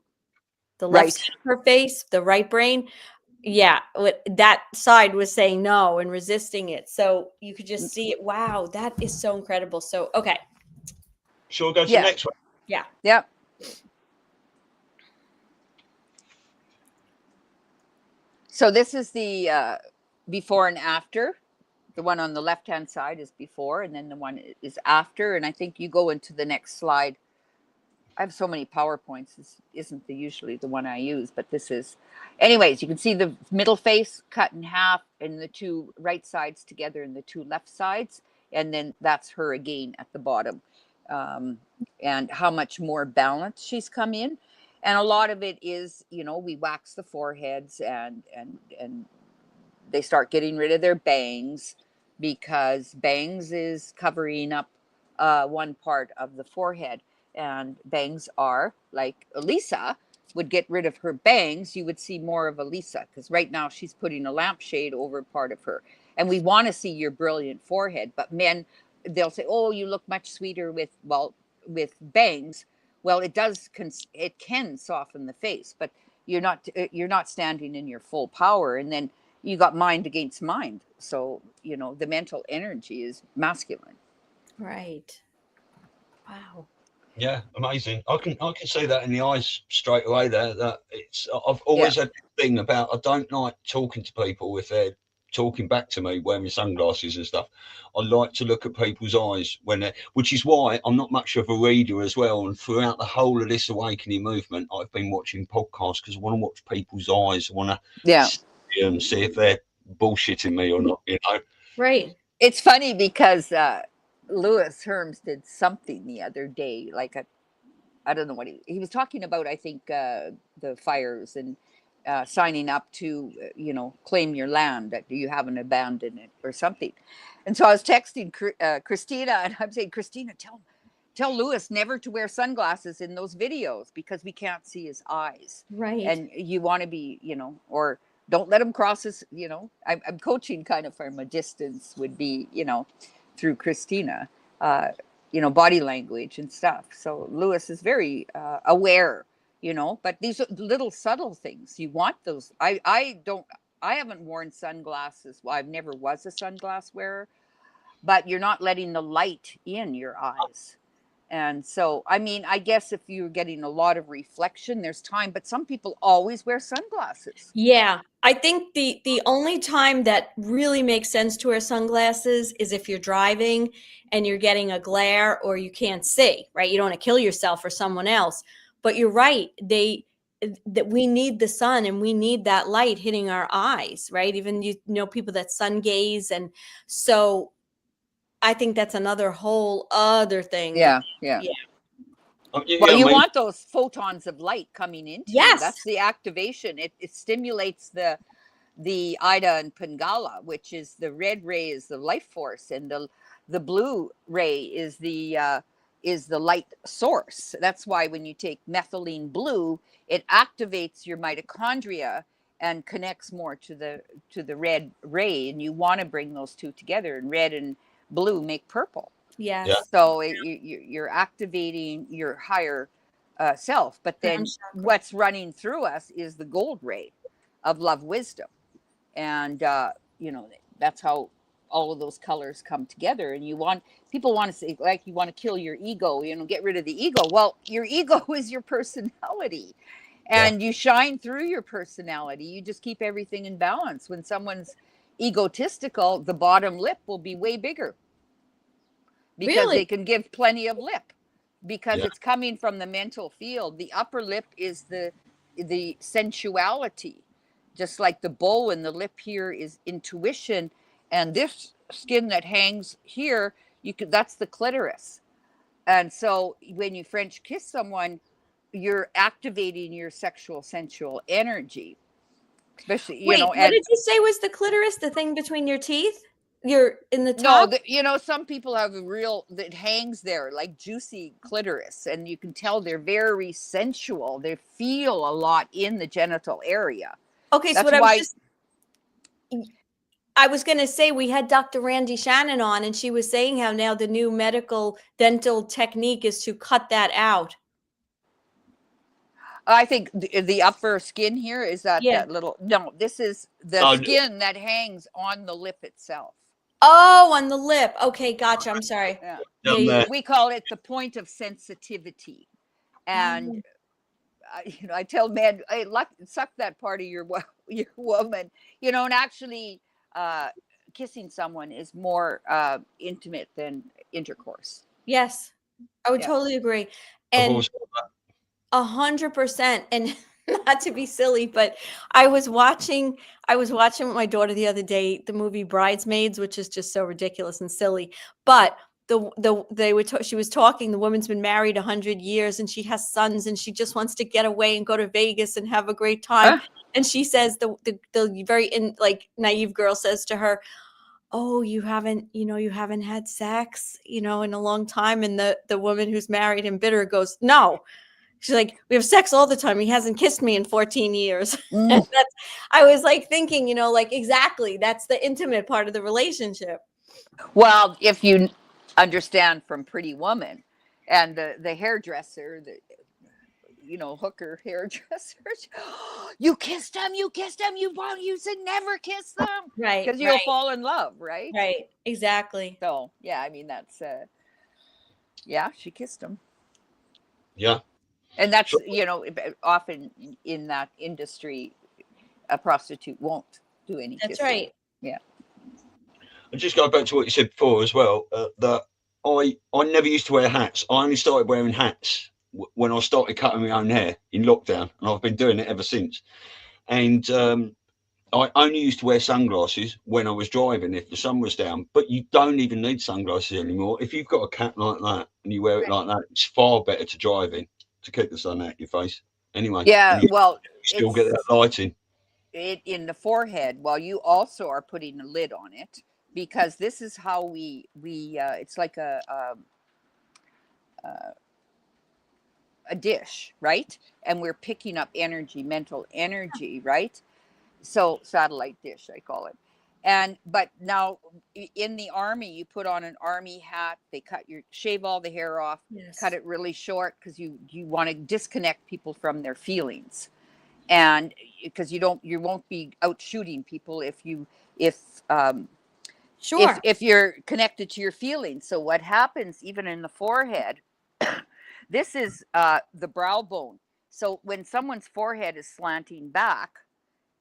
Speaker 3: left side of her face, the right brain. Yeah, that side was saying no and resisting it. So you could just see it. Wow, that is so incredible. So, okay.
Speaker 2: Sure, we'll go to the next one.
Speaker 3: Yeah.
Speaker 4: Yep. So this is the before and after. The one on the left-hand side is before, and then the one is after. And I think you go into the next slide. I have so many PowerPoints. This isn't usually the one I use, but this is. Anyways, you can see the middle face cut in half and the two right sides together and the two left sides. And then that's her again at the bottom. And how much more balanced she's come in. And a lot of it is, we wax the foreheads and they start getting rid of their bangs because bangs is covering up one part of the forehead. And bangs are, like Elisa would get rid of her bangs, you would see more of Elisa, because right now she's putting a lampshade over part of her. And we want to see your brilliant forehead. But men, they'll say, oh, you look much sweeter with, well, with bangs, well, it does, it can soften the face, but you're not standing in your full power. And then you got mind against mind. So, you know, the mental energy is masculine.
Speaker 3: Right. Wow.
Speaker 2: Yeah, amazing. I can see that in the eyes straight away there. That I've always had this thing about, I don't like talking to people if they're talking back to me wearing sunglasses and stuff. I like to look at people's eyes when they're, which is why I'm not much of a reader as well. And throughout the whole of this awakening movement, I've been watching podcasts because I want to watch people's eyes. I want to see if they're bullshitting me or not, you know.
Speaker 3: Right.
Speaker 4: It's funny because Lewis Herms did something the other day, like I don't know what he was talking about. I think the fires and signing up to, you know, claim your land, that you haven't abandoned it or something. And so I was texting Christina, and I'm saying, Christina, tell Lewis never to wear sunglasses in those videos because we can't see his eyes.
Speaker 3: Right.
Speaker 4: And you want to be, you know, or don't let him cross his, you know, I'm coaching kind of from a distance would be, you know, through Christina, you know, body language and stuff. So Lewis is very aware, you know, but these are little subtle things. You want those. I haven't worn sunglasses. Well, I've never was a sunglass wearer, but you're not letting the light in your eyes. And so, I mean, I guess if you're getting a lot of reflection, there's time, but some people always wear sunglasses.
Speaker 3: Yeah. I think the only time that really makes sense to wear sunglasses is if you're driving and you're getting a glare or you can't see, right? You don't want to kill yourself or someone else. But you're right. That we need the sun and we need that light hitting our eyes, right? Even, you know, people that sun gaze. And so I think that's another whole other thing.
Speaker 4: Yeah. Well, you want those photons of light coming into you. That's the activation. It stimulates the Ida and Pingala, which is the red ray is the life force, and the blue ray is the light source. That's why when you take methylene blue, it activates your mitochondria and connects more to the red ray, and you want to bring those two together, and red and blue make purple.
Speaker 3: Yes.
Speaker 2: Yeah.
Speaker 4: So you're activating your higher self, but then what's running through us is the gold ray of love, wisdom, and you know, that's how all of those colors come together. And people want to say, like, you want to kill your ego, you know, get rid of the ego. Well, your ego is your personality, and you shine through your personality. You just keep everything in balance. When someone's egotistical, the bottom lip will be way bigger because they can give plenty of lip because it's coming from the mental field. The upper lip is the sensuality, just like the bow, and the lip here is intuition, and this skin that hangs here, that's the clitoris. And so when you French kiss someone, you're activating your sexual sensual energy, especially, you know.
Speaker 3: What did you say was the clitoris? The thing between your teeth? You're in the top?
Speaker 4: No, you know, some people have that hangs there, like juicy clitoris, and you can tell they're very sensual. They feel a lot in the genital area.
Speaker 3: Okay, so I was going to say, we had Dr. Randy Shannon on, and she was saying how now the new medical dental technique is to cut that out.
Speaker 4: I think the upper skin here is that little, no, this is the skin that hangs on the lip itself.
Speaker 3: Oh, on the lip. Okay, gotcha. I'm sorry.
Speaker 4: Yeah. We call it the point of sensitivity. And you know, I tell men, hey, suck that part of your woman, you know, and actually kissing someone is more intimate than intercourse.
Speaker 3: Yes, I would totally agree. And 100%. And not to be silly, but I was watching with my daughter the other day the movie Bridesmaids, which is just so ridiculous and silly. But she was talking. The woman's been married 100 years, and she has sons, and she just wants to get away and go to Vegas and have a great time. And she says the very naive girl says to her, "Oh, you haven't had sex, in a long time." And the woman who's married and bitter goes, "No." She's like, "We have sex all the time. He hasn't kissed me in 14 years. And I was like thinking, exactly. That's the intimate part of the relationship.
Speaker 4: Well, if you understand from Pretty Woman, And the hairdresser, hooker hairdresser, you kissed him, you should never kiss them,
Speaker 3: Right.
Speaker 4: because you'll fall in love, right?
Speaker 3: Right. Exactly.
Speaker 4: So yeah, I mean, that's yeah, she kissed him.
Speaker 2: Yeah.
Speaker 4: And that's, often in that industry, a prostitute won't do any
Speaker 3: That's
Speaker 4: kissing.
Speaker 3: right.
Speaker 4: Yeah.
Speaker 2: And just go back to what you said before as well, that I never used to wear hats. I only started wearing hats when I started cutting my own hair in lockdown, and I've been doing it ever since. And I only used to wear sunglasses when I was driving if the sun was down, but you don't even need sunglasses anymore. If you've got a cap like that and you wear it like that, it's far better to drive in to keep the sun out your face. Anyway,
Speaker 4: Yeah, well,
Speaker 2: you still get that lighting.
Speaker 4: It in the forehead, while you also are putting a lid on it, because this is how we it's like a dish, right? And we're picking up energy, mental energy, right? So satellite dish, I call it. But now in the army, you put on an army hat. They shave all the hair off, cut it really short, because you want to disconnect people from their feelings, and because you won't be out shooting people if you're connected to your feelings. So what happens even in the forehead? This is the brow bone. So when someone's forehead is slanting back,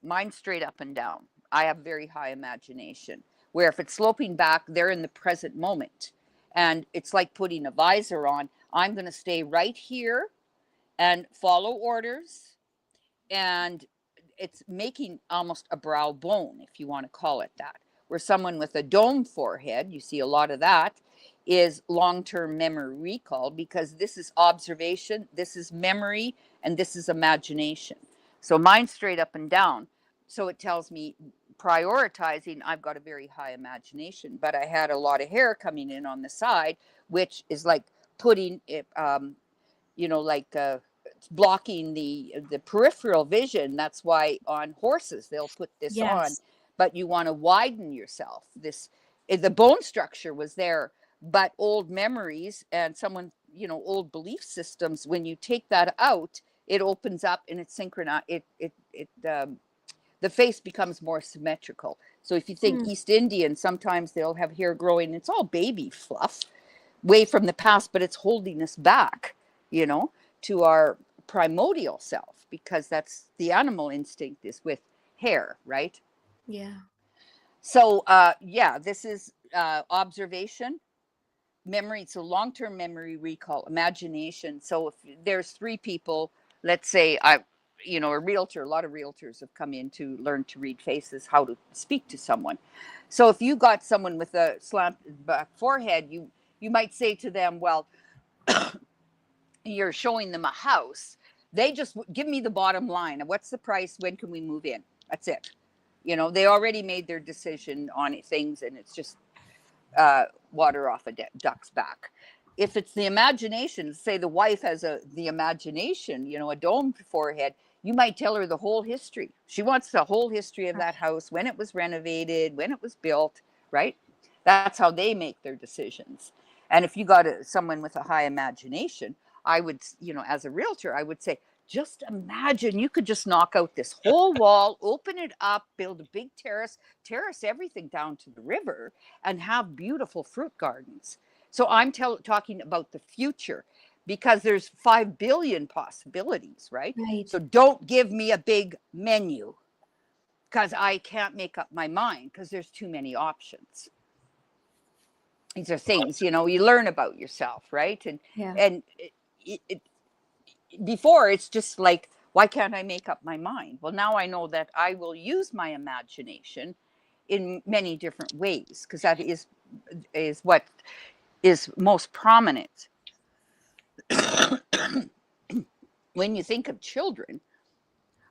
Speaker 4: mine's straight up and down. I have very high imagination, where if it's sloping back, they're in the present moment. And it's like putting a visor on. I'm going to stay right here and follow orders. And it's making almost a brow bone, if you want to call it that. Where someone with a dome forehead, you see a lot of that, is long-term memory recall, because this is observation, this is memory, and this is imagination. So mine's straight up and down. So it tells me prioritizing, I've got a very high imagination, but I had a lot of hair coming in on the side, which is like putting it, it's blocking the peripheral vision. That's why on horses, they'll put this on, but you want to widen yourself. The bone structure was there, but old memories and old belief systems, when you take that out, it opens up and it's synchronized. The face becomes more symmetrical. So if you think East Indian, sometimes they'll have hair growing. It's all baby fluff, way from the past, but it's holding us back, to our primordial self, because that's the animal instinct is with hair, right?
Speaker 3: Yeah.
Speaker 4: So, this is observation, memory. So long-term memory recall, imagination. So if there's three people, let's say a realtor, a lot of realtors have come in to learn to read faces, how to speak to someone. So if you got someone with a slanted back forehead, you might say to them, well, you're showing them a house. They just give me the bottom line. What's the price? When can we move in? That's it. They already made their decision on things, and it's just water off a duck's back. If it's the imagination, say the wife has the imagination, a dome forehead, you might tell her the whole history. She wants the whole history of that house, when it was renovated, when it was built, right? That's how they make their decisions. And if you got someone with a high imagination, I would, as a realtor, I would say, just imagine you could just knock out this whole wall, open it up, build a big terrace everything down to the river, and have beautiful fruit gardens. So I'm talking about the future, because there's 5 billion possibilities, right? So don't give me a big menu, because I can't make up my mind, because there's too many options. These are things, you learn about yourself, right? And before, it's just like, why can't I make up my mind? Well, now I know that I will use my imagination in many different ways, because that is what is most prominent. When you think of children,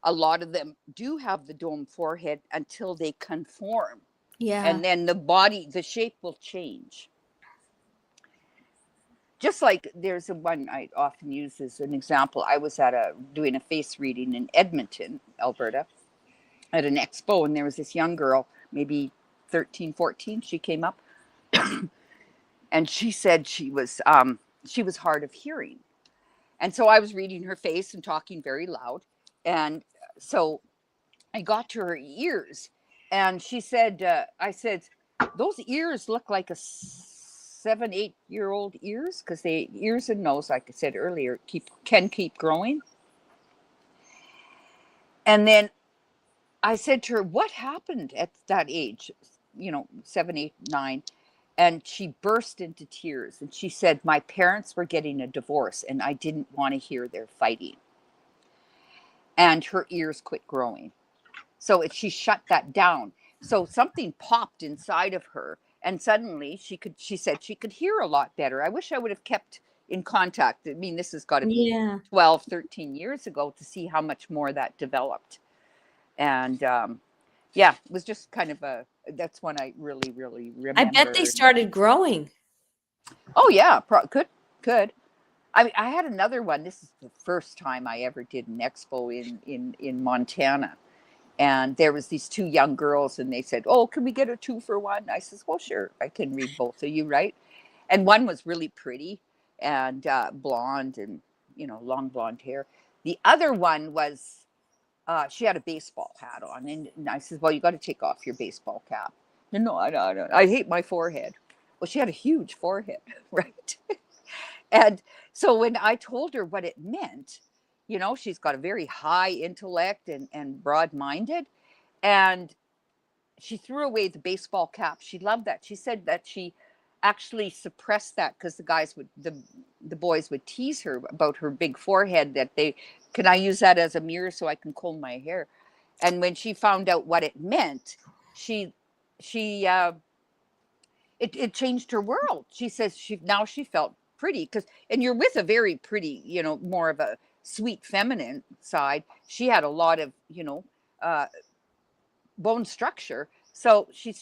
Speaker 4: a lot of them do have the dome forehead until they conform. Yeah. And then the shape will change. Just like there's one I often use as an example. I was doing a face reading in Edmonton, Alberta, at an expo, and there was this young girl, maybe 13, 14. She came up and she said she was, she was hard of hearing. And so I was reading her face and talking very loud. And so I got to her ears, and she said, I said, those ears look like a 7-8-year-old ears, because the ears and nose, like I said earlier, can keep growing. And then I said to her, what happened at that age? 7, 8, 9. And she burst into tears. And she said, my parents were getting a divorce and I didn't want to hear their fighting. And her ears quit growing. So she shut that down. So something popped inside of her. And suddenly she said she could hear a lot better. I wish I would have kept in contact. I mean, this has got to be 12, 13 years ago to see how much more that developed. And it was just kind of that's one I really, really remember.
Speaker 3: I bet they started growing.
Speaker 4: Oh, yeah, could. I mean, I had another one. This is the first time I ever did an expo in Montana. And there was these 2 young girls, and they said, oh, can we get a 2 for 1? I says, well, sure, I can read both of you, right? And one was really pretty and blonde and, long blonde hair. The other one was, she had a baseball hat on. And I said, well, you got to take off your baseball cap. No, I don't. I hate my forehead. Well, she had a huge forehead, right? And so when I told her what it meant, she's got a very high intellect and broad-minded. And she threw away the baseball cap. She loved that. She said that she actually suppressed that because the boys would tease her about her big forehead, that can I use that as a mirror so I can comb my hair? And when she found out what it meant, it changed her world. She says she felt pretty and you're with a very pretty, more of a sweet feminine side. She had a lot of, bone structure. So she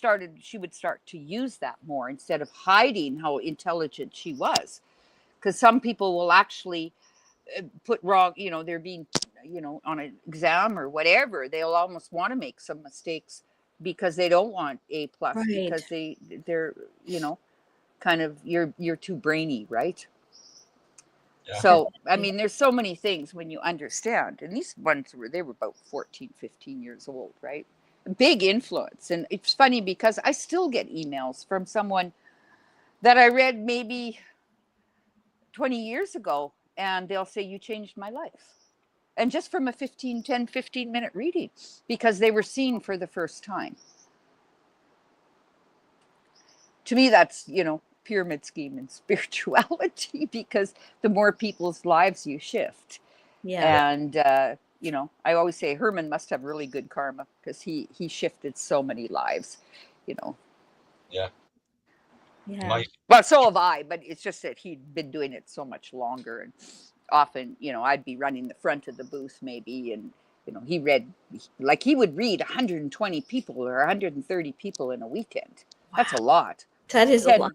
Speaker 4: would start to use that more instead of hiding how intelligent she was. Because some people will actually put wrong, they're being, on an exam or whatever, they'll almost want to make some mistakes because they don't want A+,
Speaker 3: right.
Speaker 4: Because they're, kind of, you're too brainy, right? Yeah. So, I mean, there's so many things when you understand. And these ones they were about 14, 15 years old, right? A big influence. And it's funny because I still get emails from someone that I read maybe 20 years ago, and they'll say, you changed my life. And just from a 15 minute reading, because they were seen for the first time. To me, that's, pyramid scheme and spirituality, because the more people's lives you shift.
Speaker 3: Yeah.
Speaker 4: And, I always say Herman must have really good karma because he shifted so many lives,
Speaker 2: Yeah.
Speaker 3: Yeah.
Speaker 4: Well, so have I, but it's just that he'd been doing it so much longer. And often, I'd be running the front of the booth maybe. And, he would read 120 people or 130 people in a weekend. Wow. That's a lot.
Speaker 3: That is a lot.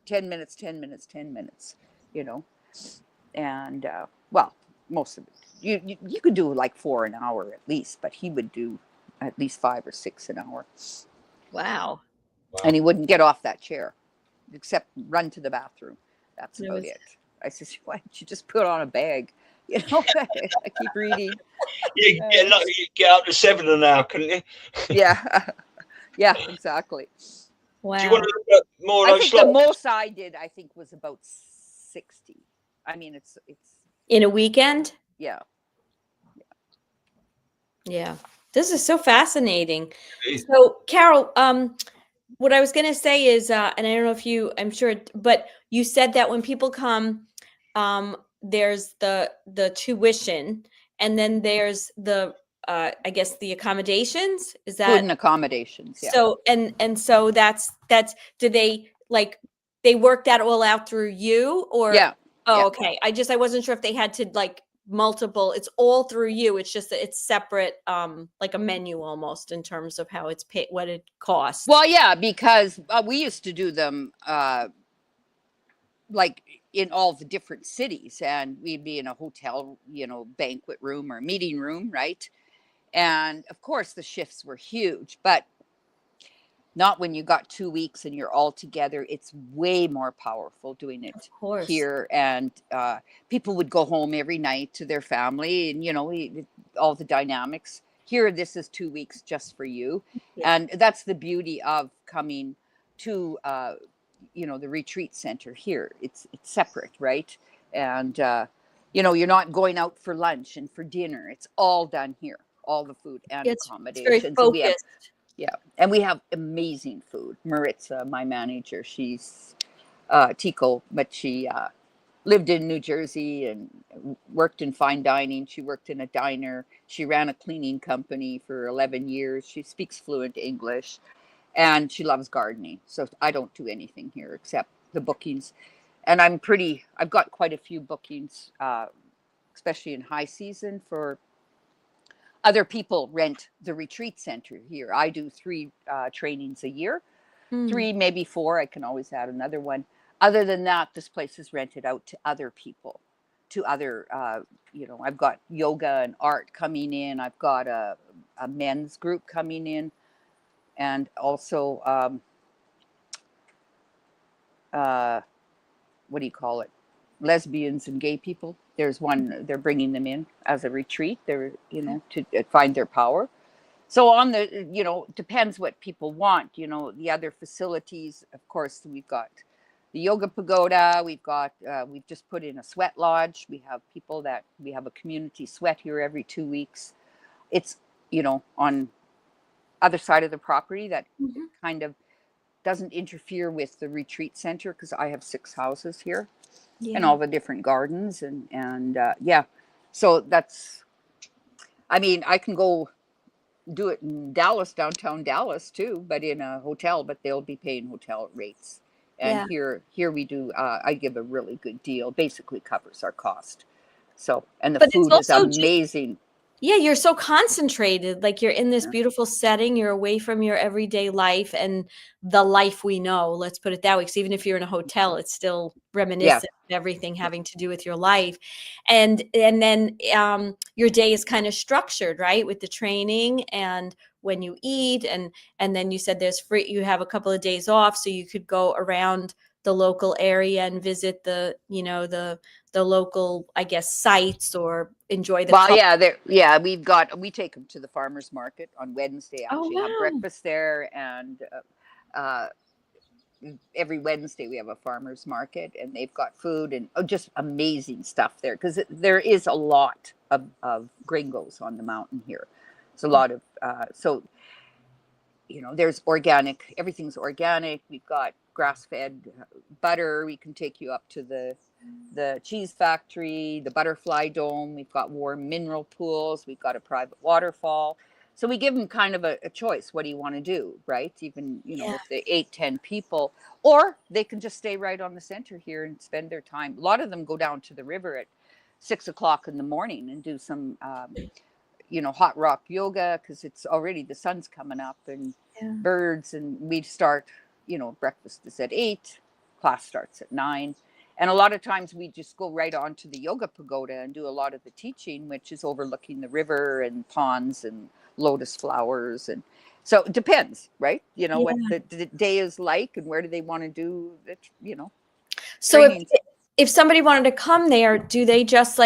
Speaker 4: 10 minutes, 10 minutes, 10 minutes, and, most of it, you could do like 4 an hour at least, but he would do at least 5 or 6 an hour.
Speaker 3: Wow.
Speaker 4: And he wouldn't get off that chair except run to the bathroom. That's about it. I said, why don't you just put on a bag? I keep reading.
Speaker 2: You get up to 7 an hour, couldn't you?
Speaker 4: Yeah. Yeah, exactly.
Speaker 3: Wow.
Speaker 2: Do you want to look at more?
Speaker 4: I think the most I did, was about 60. I mean, it's
Speaker 3: in a weekend.
Speaker 4: Yeah.
Speaker 3: Yeah. This is so fascinating. So, Carole, what I was going to say is, and I don't know if I'm sure, but you said that when people come, there's the tuition, and then there's the I guess the accommodations. Is that
Speaker 4: food and accommodations? Yeah.
Speaker 3: So and so that's do they they work that all out through you, or
Speaker 4: yeah?
Speaker 3: Oh, yeah. Okay. I wasn't sure if they had to multiple. It's all through you. It's just that it's separate, like a menu almost in terms of how it's paid, what it costs.
Speaker 4: Well, yeah, because we used to do them in all the different cities, and we'd be in a hotel, banquet room or meeting room, right? And of course the shifts were huge, but Not when you got 2 weeks and you're all together. It's way more powerful doing it
Speaker 3: Of course.
Speaker 4: here. And people would go home every night to their family, and all the dynamics. Here, this is 2 weeks just for you.
Speaker 3: Yeah.
Speaker 4: And that's the beauty of coming to the retreat center here. It's separate, right? And you're not going out for lunch and for dinner. It's all done here, all the food and
Speaker 3: It's very
Speaker 4: accommodations. And we have,
Speaker 3: focused.
Speaker 4: yeah, and we have amazing food. Maritza, my manager, she's Tico, but she lived in New Jersey and worked in fine dining. She worked in a diner. She ran a cleaning company for 11 years. She speaks fluent English, and she loves gardening. So I don't do anything here except the bookings. And I've got quite a few bookings, especially in high season, for other people rent the retreat center here. I do 3 trainings a year, 3, maybe 4. I can always add another one. Other than that, this place is rented out to other people, to other, I've got yoga and art coming in. I've got a men's group coming in, and also, what do you call it? Lesbians and gay people. There's one, they're bringing them in as a retreat. They're, to find their power. So on the, depends what people want. The other facilities, of course, we've got the yoga pagoda. We've just put in a sweat lodge. We have a community sweat here every 2 weeks. It's, on other side of the property that kind of doesn't interfere with the retreat center, because I have 6 houses here.
Speaker 3: Yeah.
Speaker 4: And all the different gardens and so that's, I can go do it in Dallas, downtown Dallas too, but in a hotel, but they'll be paying hotel rates. And here we do, I give a really good deal, basically covers our cost. So, and the food is amazing.
Speaker 3: You're so concentrated, like you're in this beautiful setting, you're away from your everyday life and the life we know, let's put it that way. Because even if you're in a hotel, it's still reminiscent of everything having to do with your life. And then your day is kind of structured, right? With the training and when you eat, and then you said you have a couple of days off, so you could go around the local area and visit the local, I guess, sites, or enjoy the
Speaker 4: we take them to the farmers market on Wednesday. Have breakfast there, and every Wednesday we have a farmers market, and they've got food and just amazing stuff there, because there is a lot of gringos on the mountain here. It's a lot of there's organic, everything's organic. We've got grass-fed butter. We can take you up to the cheese factory, the butterfly dome. We've got warm mineral pools. We've got a private waterfall. So we give them kind of a choice. What do you want to do, right? Even, with the 8-10 people, or they can just stay right on the center here and spend their time. A lot of them go down to the river at 6 o'clock in the morning and do some, hot rock yoga, because it's already, the sun's coming up, and birds, and we start, breakfast is at 8, class starts at 9. And a lot of times we just go right on to the yoga pagoda and do a lot of the teaching, which is overlooking the river and ponds and lotus flowers. And so it depends, right? What the day is like, and where do they want to do it,
Speaker 3: So if somebody wanted to come there, do they just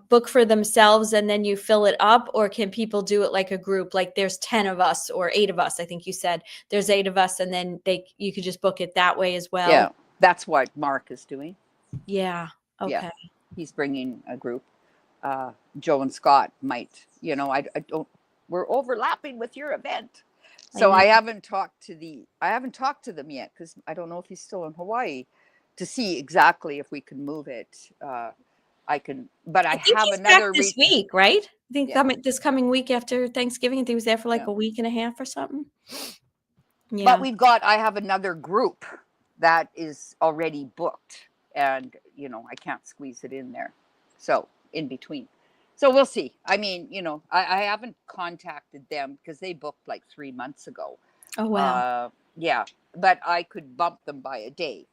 Speaker 3: book for themselves and then you fill it up, or can people do it like a group? Like there's 10 of us or 8 of us. I think you said there's 8 of us, and then you could just book it that way as well.
Speaker 4: Yeah, that's what Mark is doing.
Speaker 3: Yeah. Okay.
Speaker 4: Yeah, he's bringing a group. Joe and Scott might, I don't. We're overlapping with your event, so I haven't talked to them yet, because I don't know if he's still in Hawaii, to see exactly if we can move it. I can, but I have another
Speaker 3: this week, right? I think this coming week after Thanksgiving. I think he was there for a week and a half or something. Yeah.
Speaker 4: But I have another group that is already booked, and I can't squeeze it in there, so in between. So we'll see. I haven't contacted them because they booked 3 months ago.
Speaker 3: Oh wow.
Speaker 4: But I could bump them by a day.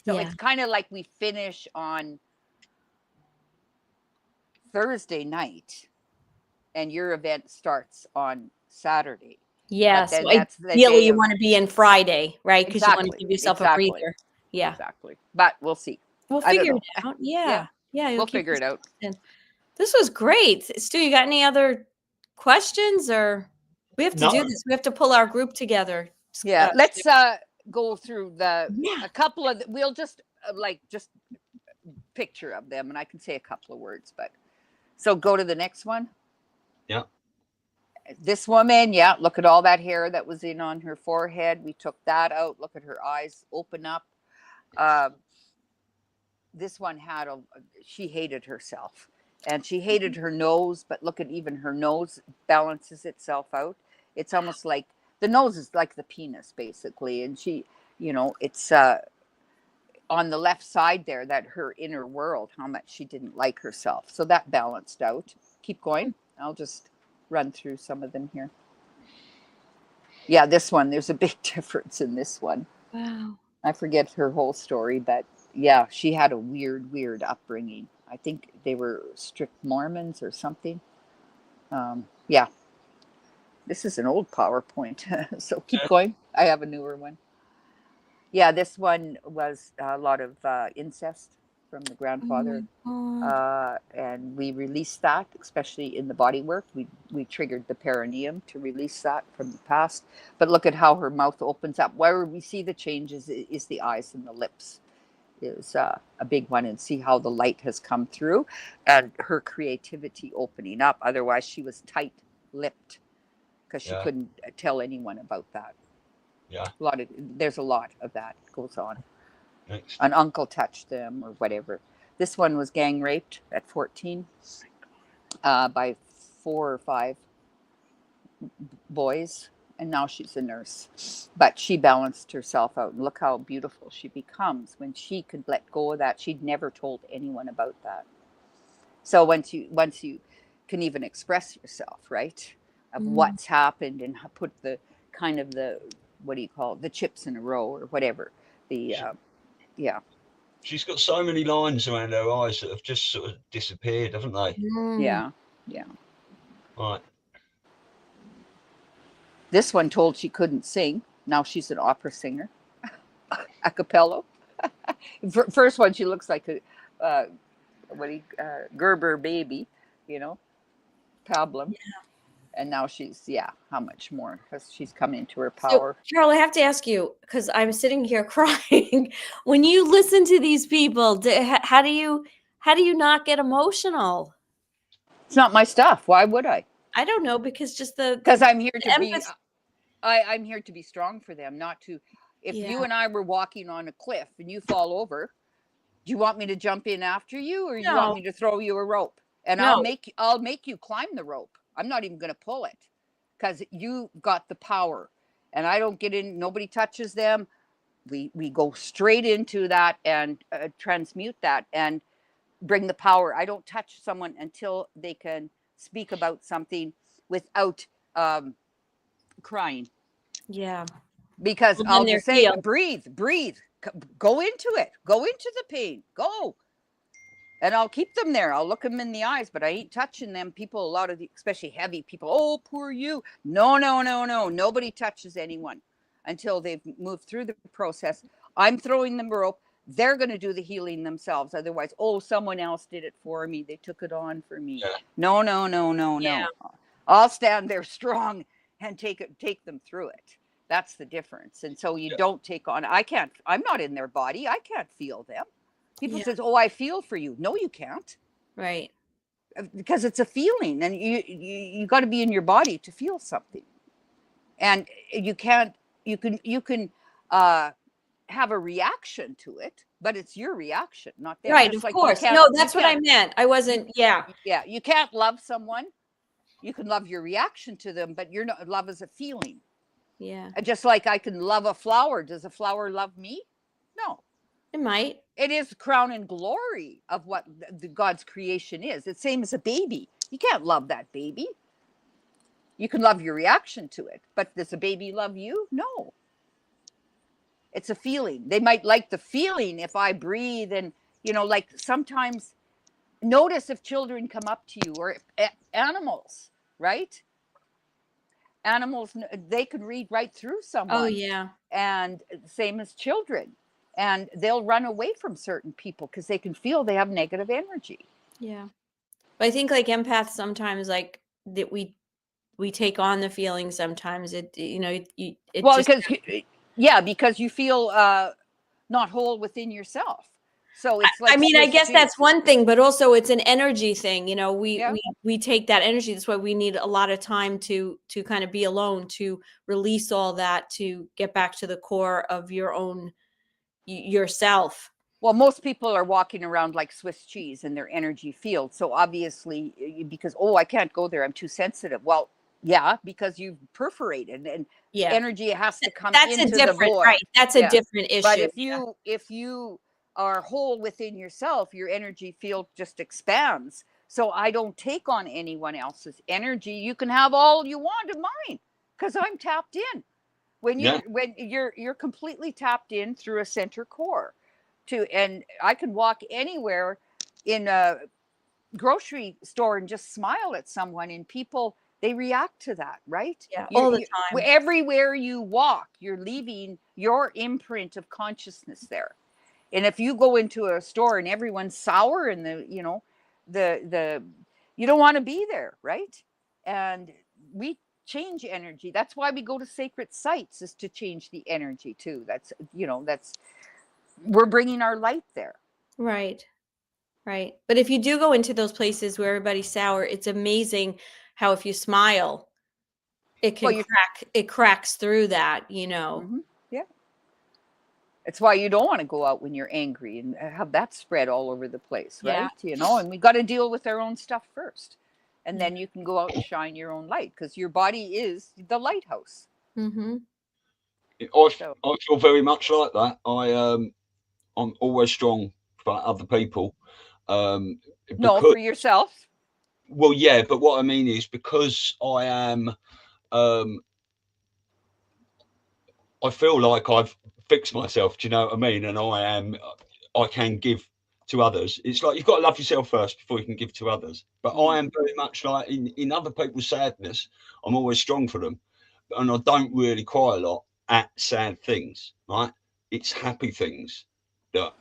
Speaker 4: So it's kind of like we finish on Thursday night and your event starts on Saturday.
Speaker 3: Yeah.
Speaker 4: But
Speaker 3: So
Speaker 4: then that's the
Speaker 3: ideally,
Speaker 4: day
Speaker 3: you
Speaker 4: of
Speaker 3: want to be in Friday, right? Because you want to
Speaker 4: exactly,
Speaker 3: give yourself a
Speaker 4: exactly,
Speaker 3: breather. Yeah.
Speaker 4: exactly. But we'll see.
Speaker 3: We'll
Speaker 4: I don't
Speaker 3: figure
Speaker 4: know.
Speaker 3: it out.
Speaker 4: Yeah,
Speaker 3: Yeah. Yeah. You'll
Speaker 4: we'll
Speaker 3: keep
Speaker 4: figure
Speaker 3: us
Speaker 4: it out.
Speaker 3: posted. This was great. Stu, you got any other questions, or we have to do
Speaker 2: No.
Speaker 3: this? We have to pull our group together.
Speaker 4: Yeah, let's go through a couple of we'll just just picture of them, and I can say a couple of words. But so go to the next one.
Speaker 2: Yeah.
Speaker 4: This woman, yeah, look at all that hair that was in on her forehead. We took that out. Look at her eyes open up. This one she hated herself, and she hated her nose, but look at even her nose balances itself out. It's almost like the nose is like the penis basically, and she, it's on the left side there, that her inner world, how much she didn't like herself. So that balanced out. Keep going. I'll just run through some of them here. Yeah, this one, there's a big difference in this one.
Speaker 3: Wow.
Speaker 4: I forget her whole story, but yeah, she had a weird upbringing. I think they were strict Mormons or something. Yeah, this is an old PowerPoint, so keep going. I have a newer one. Yeah, this one was a lot of incest from the grandfather. And we released that, especially in the body work. We triggered the perineum to release that from the past. But look at how her mouth opens up. Where we see the changes is the eyes and the lips is a big one, and see how the light has come through and her creativity opening up. Otherwise, she was tight-lipped because she couldn't tell anyone about that.
Speaker 2: Yeah.
Speaker 4: There's a lot of that goes on.
Speaker 2: Next.
Speaker 4: An uncle touched them or whatever. This one was gang raped at 14 by 4 or 5 boys, and now she's a nurse. But she balanced herself out, and look how beautiful she becomes when she could let go of that. She'd never told anyone about that. So once you can even express yourself, right, of what's happened, and put the kind of the, what do you call it, the chips in a row or whatever. Yeah.
Speaker 2: She's got so many lines around her eyes that have just sort of disappeared, haven't they?
Speaker 4: Yeah.
Speaker 2: Right.
Speaker 4: This one told she couldn't sing. Now she's an opera singer, a cappella. First one, she looks like a Gerber baby, problem. Yeah. And now she's, how much more? Because she's come into her power.
Speaker 3: So, Carole, I have to ask you, because I'm sitting here crying. When you listen to these people, how do you not get emotional?
Speaker 4: It's not my stuff. Why would I?
Speaker 3: I don't know, because
Speaker 4: I'm here to be. I'm here to be strong for them, not to. If you and I were walking on a cliff and you fall over, do you want me to jump in after you, or you want me to throw you a rope? And I'll make you climb the rope. I'm not even going to pull it, because you got the power, and I don't get in. Nobody touches them. We go straight into that and transmute that and bring the power. I don't touch someone until they can speak about something without crying.
Speaker 3: Yeah.
Speaker 4: Because I'll just say, breathe, go into it, go into the pain, go. And I'll keep them there. I'll look them in the eyes, but I ain't touching them. People, a lot of especially heavy people, oh, poor you. No. Nobody touches anyone until they've moved through the process. I'm throwing them a rope. They're going to do the healing themselves. Otherwise, someone else did it for me. They took it on for me. Yeah. No. I'll stand there strong and take them through it. That's the difference. And so you don't take on. I'm not in their body. I can't feel them. People says, "Oh, I feel for you." No, you can't.
Speaker 3: Right.
Speaker 4: Because it's a feeling, and you got to be in your body to feel something. And you can't. You can have a reaction to it, but it's your reaction, not theirs.
Speaker 3: Right, of course. No, that's what I meant. I wasn't. Yeah.
Speaker 4: Yeah, you can't love someone. You can love your reaction to them, but you're not. Love is a feeling.
Speaker 3: Yeah.
Speaker 4: Just like I can love a flower. Does a flower love me? No.
Speaker 3: It might.
Speaker 4: It is the crown and glory of what the God's creation is. It's the same as a baby. You can't love that baby. You can love your reaction to it, but does a baby love you? No. It's a feeling. They might like the feeling if I breathe, and like sometimes notice if children come up to you, or animals, right? Animals, they can read right through someone.
Speaker 3: Oh yeah.
Speaker 4: And same as children. And they'll run away from certain people because they can feel they have negative energy.
Speaker 3: Yeah. But I think like empaths sometimes like that we take on the feelings sometimes. It it
Speaker 4: Well,
Speaker 3: just
Speaker 4: because you feel not whole within yourself. So it's like
Speaker 3: I mean, I
Speaker 4: Swiss
Speaker 3: guess that's
Speaker 4: cheese.
Speaker 3: one thing, but also it's an energy thing.
Speaker 4: Yeah.
Speaker 3: We take that energy. That's why we need a lot of time to kind of be alone, to release all that, to get back to the core of your own yourself.
Speaker 4: Well, most people are walking around like Swiss cheese in their energy field. So obviously, because, I can't go there, I'm too sensitive. Well, yeah, because you've perforated and
Speaker 3: Yeah.
Speaker 4: energy has to come
Speaker 3: That's a
Speaker 4: into the
Speaker 3: different,
Speaker 4: void.
Speaker 3: right. That's a different issue.
Speaker 4: But if you are whole within yourself, your energy field just expands. So I don't take on anyone else's energy. You can have all you want of mine because I'm tapped in. When you're completely tapped in through a center core. And I can walk anywhere in a grocery store and just smile at someone, and people, they react to that, right?
Speaker 3: Yeah, all the time.
Speaker 4: Everywhere you walk, you're leaving your imprint of consciousness there. And if you go into a store and everyone's sour and you don't want to be there, right? And we change energy. That's why we go to sacred sites, is to change the energy too. That's we're bringing our light there.
Speaker 3: Right. Right. But if you do go into those places where everybody's sour, it's amazing how if you smile, it can it cracks through that,
Speaker 4: Mm-hmm. Yeah. It's why you don't want to go out when you're angry and have that spread all over the place, right?
Speaker 3: Yeah.
Speaker 4: And we got to deal with our own stuff first. And then you can go out and shine your own light, because your body is the lighthouse.
Speaker 3: Mm-hmm.
Speaker 2: I feel very much like that. I'm always strong for other people.
Speaker 4: No, for yourself.
Speaker 2: Well, yeah, but what I mean is because I am, I feel like I've fixed myself. Do you know what I mean? And I can give to others. It's like you've got to love yourself first before you can give to others. But I am very much like in other people's sadness, I'm always strong for them. And I don't really cry a lot at sad things, right? It's happy things that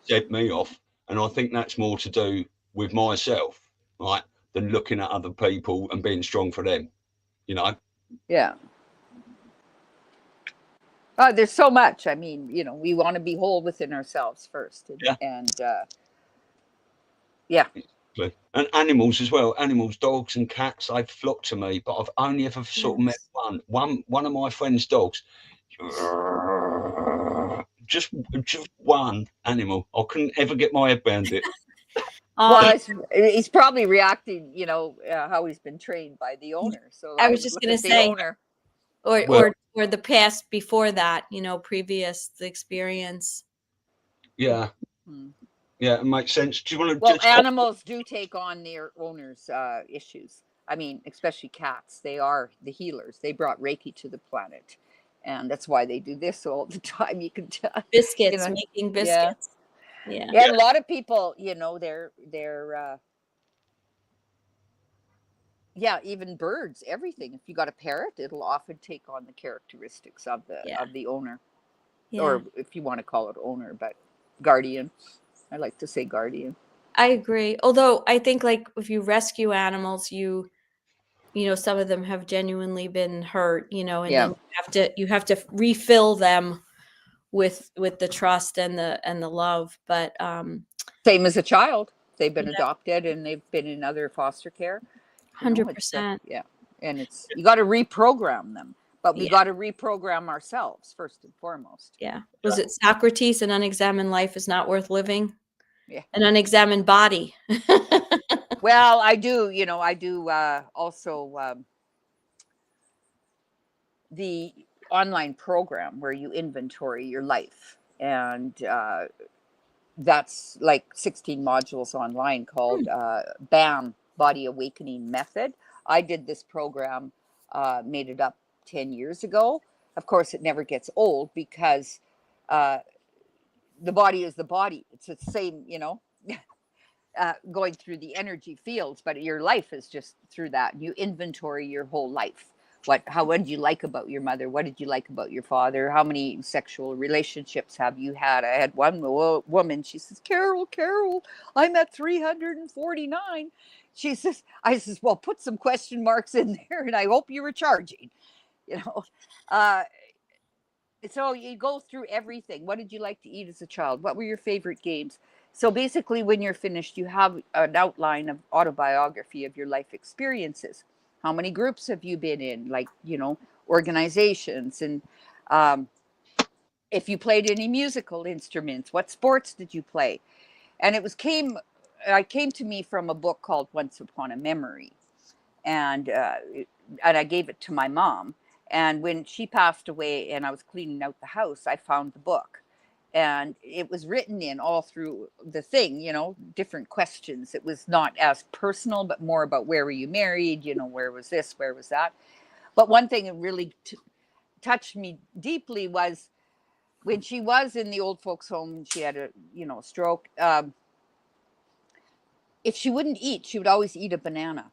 Speaker 2: set me off. And I think that's more to do with myself, right, than looking at other people and being strong for them,
Speaker 4: Yeah. There's so much. I mean, we want to be whole within ourselves first. And
Speaker 2: And animals as well. Animals, dogs and cats, they flock to me, but I've only ever sort of met one of my friend's dogs. Just one animal. I couldn't ever get my head around it.
Speaker 4: Well, he's probably reacting, how he's been trained by the owner. So
Speaker 3: I was just going to say,
Speaker 4: owner.
Speaker 3: Or the past before that, previous experience.
Speaker 2: Yeah. Yeah, it makes sense. Do you want to?
Speaker 4: Well, animals do take on their owners' issues. I mean, especially cats. They are the healers. They brought Reiki to the planet, and that's why they do this all the time. You can tell.
Speaker 3: Biscuits, making biscuits.
Speaker 4: Yeah. And a lot of people, they're even birds, everything. If you got a parrot, it'll often take on the characteristics of the owner, or if you want to call it owner, but guardian. I like to say guardian.
Speaker 3: I agree. Although I think like if you rescue animals, you some of them have genuinely been hurt, and then you have to refill them with the trust and the love. But
Speaker 4: same as a child, they've been adopted and they've been in other foster care.
Speaker 3: 100%.
Speaker 4: Yeah. And you got to reprogram them. But we got to reprogram ourselves first and foremost.
Speaker 3: Yeah. Was it Socrates, an unexamined life is not worth living?
Speaker 4: Yeah.
Speaker 3: An unexamined body.
Speaker 4: Well, I do also the online program where you inventory your life. And that's like 16 modules online called BAM, Body Awakening Method. I did this program, made it up 10 years ago. Of course, it never gets old because the body is the body. It's the same, going through the energy fields, but your life is just through that. You inventory your whole life. what did you like about your mother? What did you like about your father? How many sexual relationships have you had? I had one woman, she says, Carole, I'm at 349. She says, I says, well, put some question marks in there, and I hope you were charging, you know. So you go through everything. What did you like to eat as a child? What were your favorite games? So basically, when you're finished, you have an outline of autobiography of your life experiences. How many groups have you been in? Like, organizations. And if you played any musical instruments, what sports did you play? And it came to me from a book called Once Upon a Memory. And I gave it to my mom. And when she passed away and I was cleaning out the house, I found the book. And it was written in all through the thing, different questions. It was not as personal, but more about where were you married, where was this, where was that. But one thing that really touched me deeply was when she was in the old folks' home and she had a, stroke. If she wouldn't eat, she would always eat a banana.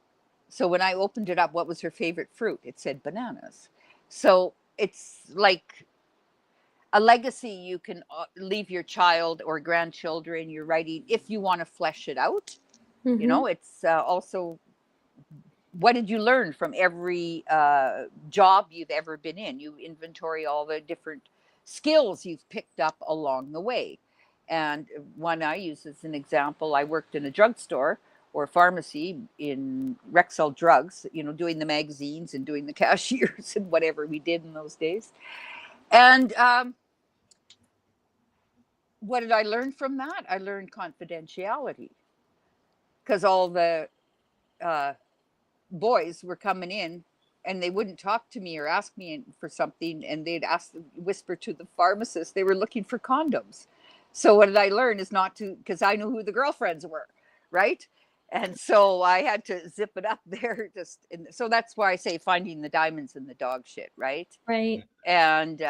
Speaker 4: So when I opened it up, what was her favorite fruit? It said bananas. So it's like a legacy you can leave your child or grandchildren. You're writing, if you want to flesh it out, it's also, what did you learn from every job you've ever been in? You inventory all the different skills you've picked up along the way. And one I use as an example, I worked in a drugstore or pharmacy in Rexall Drugs, doing the magazines and doing the cashiers and whatever we did in those days. And what did I learn from that? I learned confidentiality, because all the boys were coming in and they wouldn't talk to me or ask me for something, and they'd whisper to the pharmacist they were looking for condoms. So what did I learn is not to, because I knew who the girlfriends were, right? And so I had to zip it up there. So that's why I say finding the diamonds in the dog shit, right?
Speaker 3: Right.
Speaker 4: And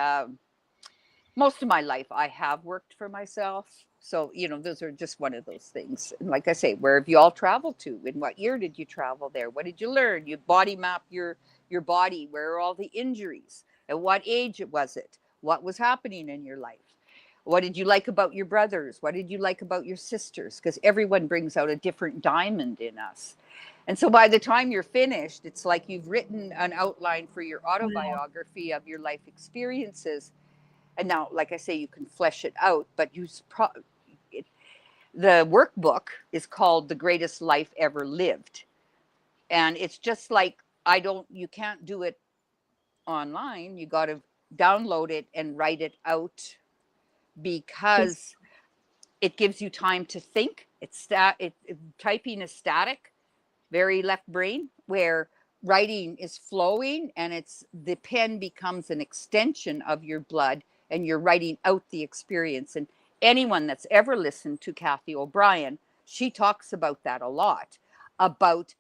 Speaker 4: most of my life I have worked for myself. So, those are just one of those things. And like I say, where have you all traveled to? In what year did you travel there? What did you learn? You body map your body. Where are all the injuries? At what age was it? What was happening in your life? What did you like about your brothers? What did you like about your sisters? Because everyone brings out a different diamond in us. And so by the time you're finished, it's like you've written an outline for your autobiography of your life experiences. And now, like I say, you can flesh it out, but the workbook is called The Greatest Life Ever Lived. And it's just like, you can't do it online. You got to download it and write it out, because it gives you time to think. Typing is static, very left brain, where writing is flowing, and the pen becomes an extension of your blood, and you're writing out the experience. And anyone that's ever listened to Kathy O'Brien, she talks about that a lot, about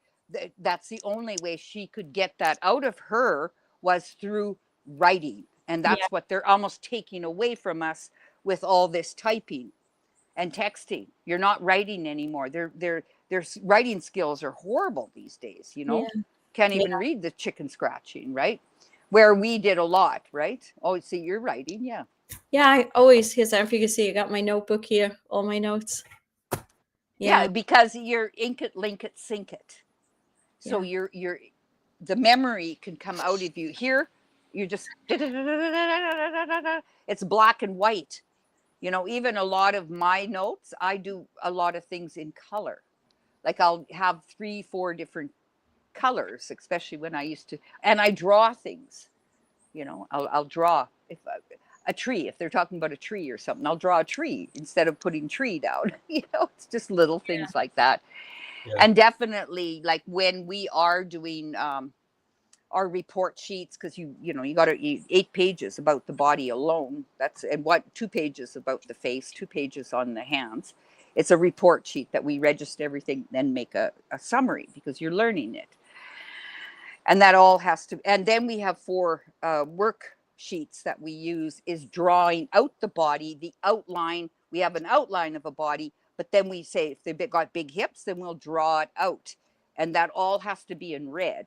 Speaker 4: that's the only way she could get that out of her was through writing. And that's what they're almost taking away from us with all this typing and texting. You're not writing anymore. Their writing skills are horrible these days, Can't even read the chicken scratching, right? Where we did a lot, right? Oh, see, you're writing, yeah.
Speaker 3: Yeah, I always, here's, if you can see, I got my notebook here, all my notes.
Speaker 4: Yeah, because you're ink it, link it, sync it. So the memory can come out of you. Here, you're just, it's black and white. Even a lot of my notes, I do a lot of things in color. Like I'll have 3-4 different colors, especially when I used to, and I draw things. I'll draw a tree. If they're talking about a tree or something, I'll draw a tree instead of putting tree down. It's just little things like that. Yeah. And definitely, like when we are doing our report sheets, because you got 8 pages about the body alone. And 2 pages about the face, 2 pages on the hands. It's a report sheet that we register everything, then make a summary, because you're learning it. And that all has to, and then we have 4 worksheets that we use, is drawing out the body, the outline. We have an outline of a body, but then we say if they've got big hips, then we'll draw it out. And that all has to be in red.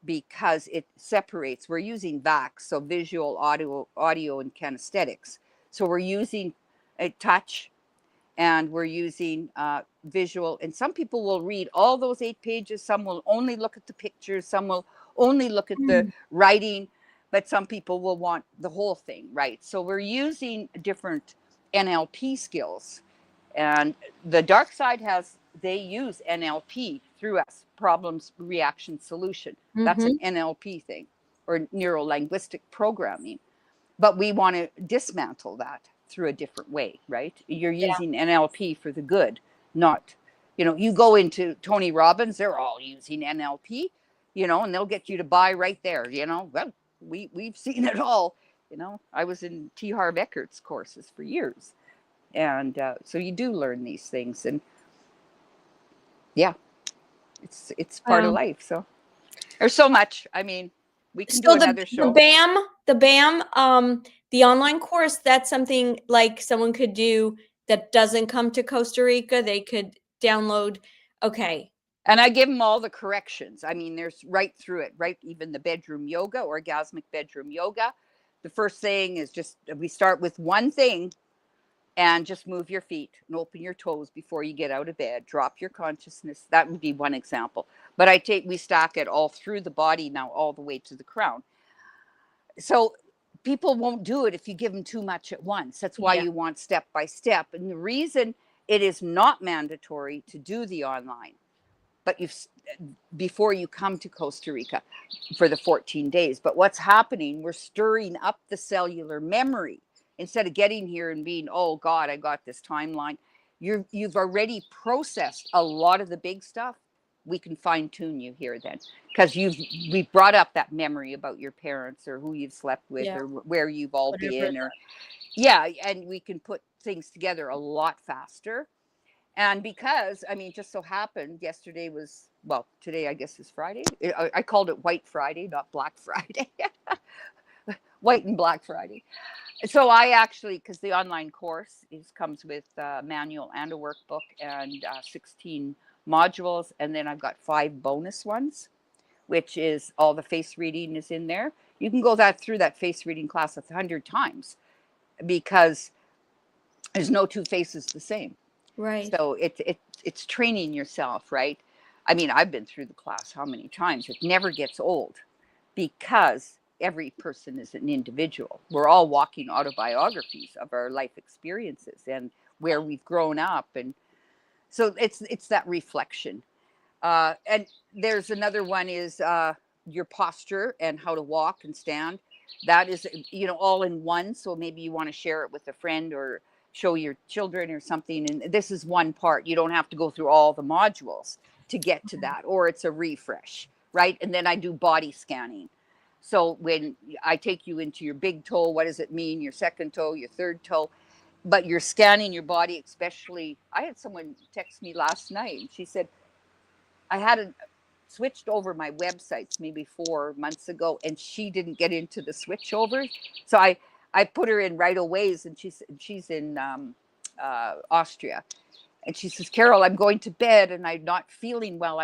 Speaker 4: because it separates. We're using VAX, so visual, audio, and kinesthetics. So we're using a touch, and we're using visual. And some people will read all those 8 pages. Some will only look at the pictures. Some will only look at the writing. But some people will want the whole thing, right? So we're using different NLP skills. And the dark side they use NLP through us, problems, reaction, solution. That's an NLP thing, or neuro linguistic programming. But we want to dismantle that through a different way, right? You're using NLP for the good, not, you go into Tony Robbins, they're all using NLP, and they'll get you to buy right there, well, we've seen it all, I was in T. Harv Eckert's courses for years. And so you do learn these things, and it's part of life. So there's so much. I mean, we can do another show.
Speaker 3: The BAM, the online course, that's something like someone could do that doesn't come to Costa Rica. They could download. Okay.
Speaker 4: And I give them all the corrections. I mean, there's right through it, right? Even the bedroom yoga, orgasmic bedroom yoga. The first thing is we start with one thing, and just move your feet and open your toes before you get out of bed. Drop your consciousness. That would be one example. But we stack it all through the body now, all the way to the crown. So people won't do it if you give them too much at once. That's why you want step by step. And the reason it is not mandatory to do the online, but before you come to Costa Rica for the 14 days. But what's happening, we're stirring up the cellular memory. Instead of getting here and being, oh God, I got this timeline, you've already processed a lot of the big stuff. We can fine tune you here then, because we've brought up that memory about your parents, or who you've slept with, or where you've all been, or and we can put things together a lot faster. And because, I mean, just so happened yesterday was, well, today I guess is Friday. I called it White Friday, not Black Friday. White and Black Friday. So I actually, because the online course comes with a manual and a workbook and 16 modules. And then I've got 5 bonus ones, which is all the face reading is in there. You can go through that face reading class 100 times, because there's no 2 faces the same.
Speaker 3: Right.
Speaker 4: So it's training yourself, right? I mean, I've been through the class how many times? It never gets old, because every person is an individual. We're all walking autobiographies of our life experiences and where we've grown up. And so it's that reflection. And there's another one is your posture and how to walk and stand. That is, all in one. So maybe you want to share it with a friend or show your children or something. And this is one part. You don't have to go through all the modules to get to that, or it's a refresh, right? And then I do body scanning. So when I take you into your big toe, what does it mean? Your second toe, your third toe, but you're scanning your body, especially. I had someone text me last night, and she said, I had switched over my websites maybe 4 months ago, and she didn't get into the switch over. So I put her in Right Aways, and she's in Austria. And she says, Carole, I'm going to bed and I'm not feeling well.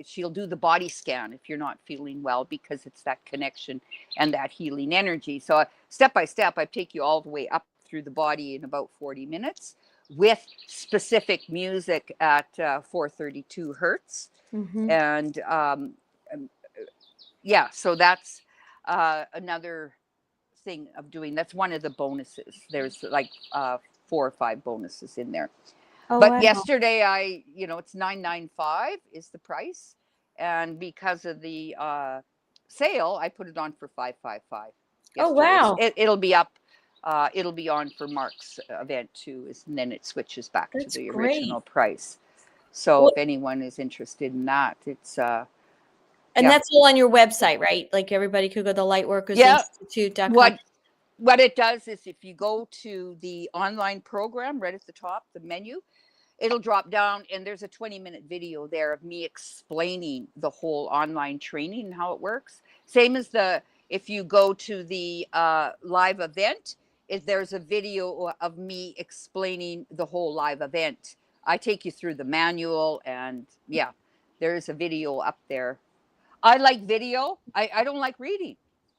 Speaker 4: She'll do the body scan if you're not feeling well, because it's that connection and that healing energy. So step by step, I take you all the way up through the body in about 40 minutes with specific music at 432 hertz. And so that's another thing of doing. That's one of the bonuses. There's like 4 or 5 bonuses in there. But wow. Yesterday, it's $995 is the price. And because of the sale, I put it on for $555.
Speaker 3: Oh, wow.
Speaker 4: It'll be up. It'll be on for Mark's event too. And then it switches back to the original price. So if anyone is interested in that, it's... And
Speaker 3: that's all on your website, right? Like everybody could go to lightworkersinstitute.com.
Speaker 4: What it does is if you go to the online program right at the top, the menu, it'll drop down and there's a 20-minute video there of me explaining the whole online training and how it works. Same as if you go to the live event, there's a video of me explaining the whole live event. I take you through the manual, and there is a video up there. I like video. I don't like reading.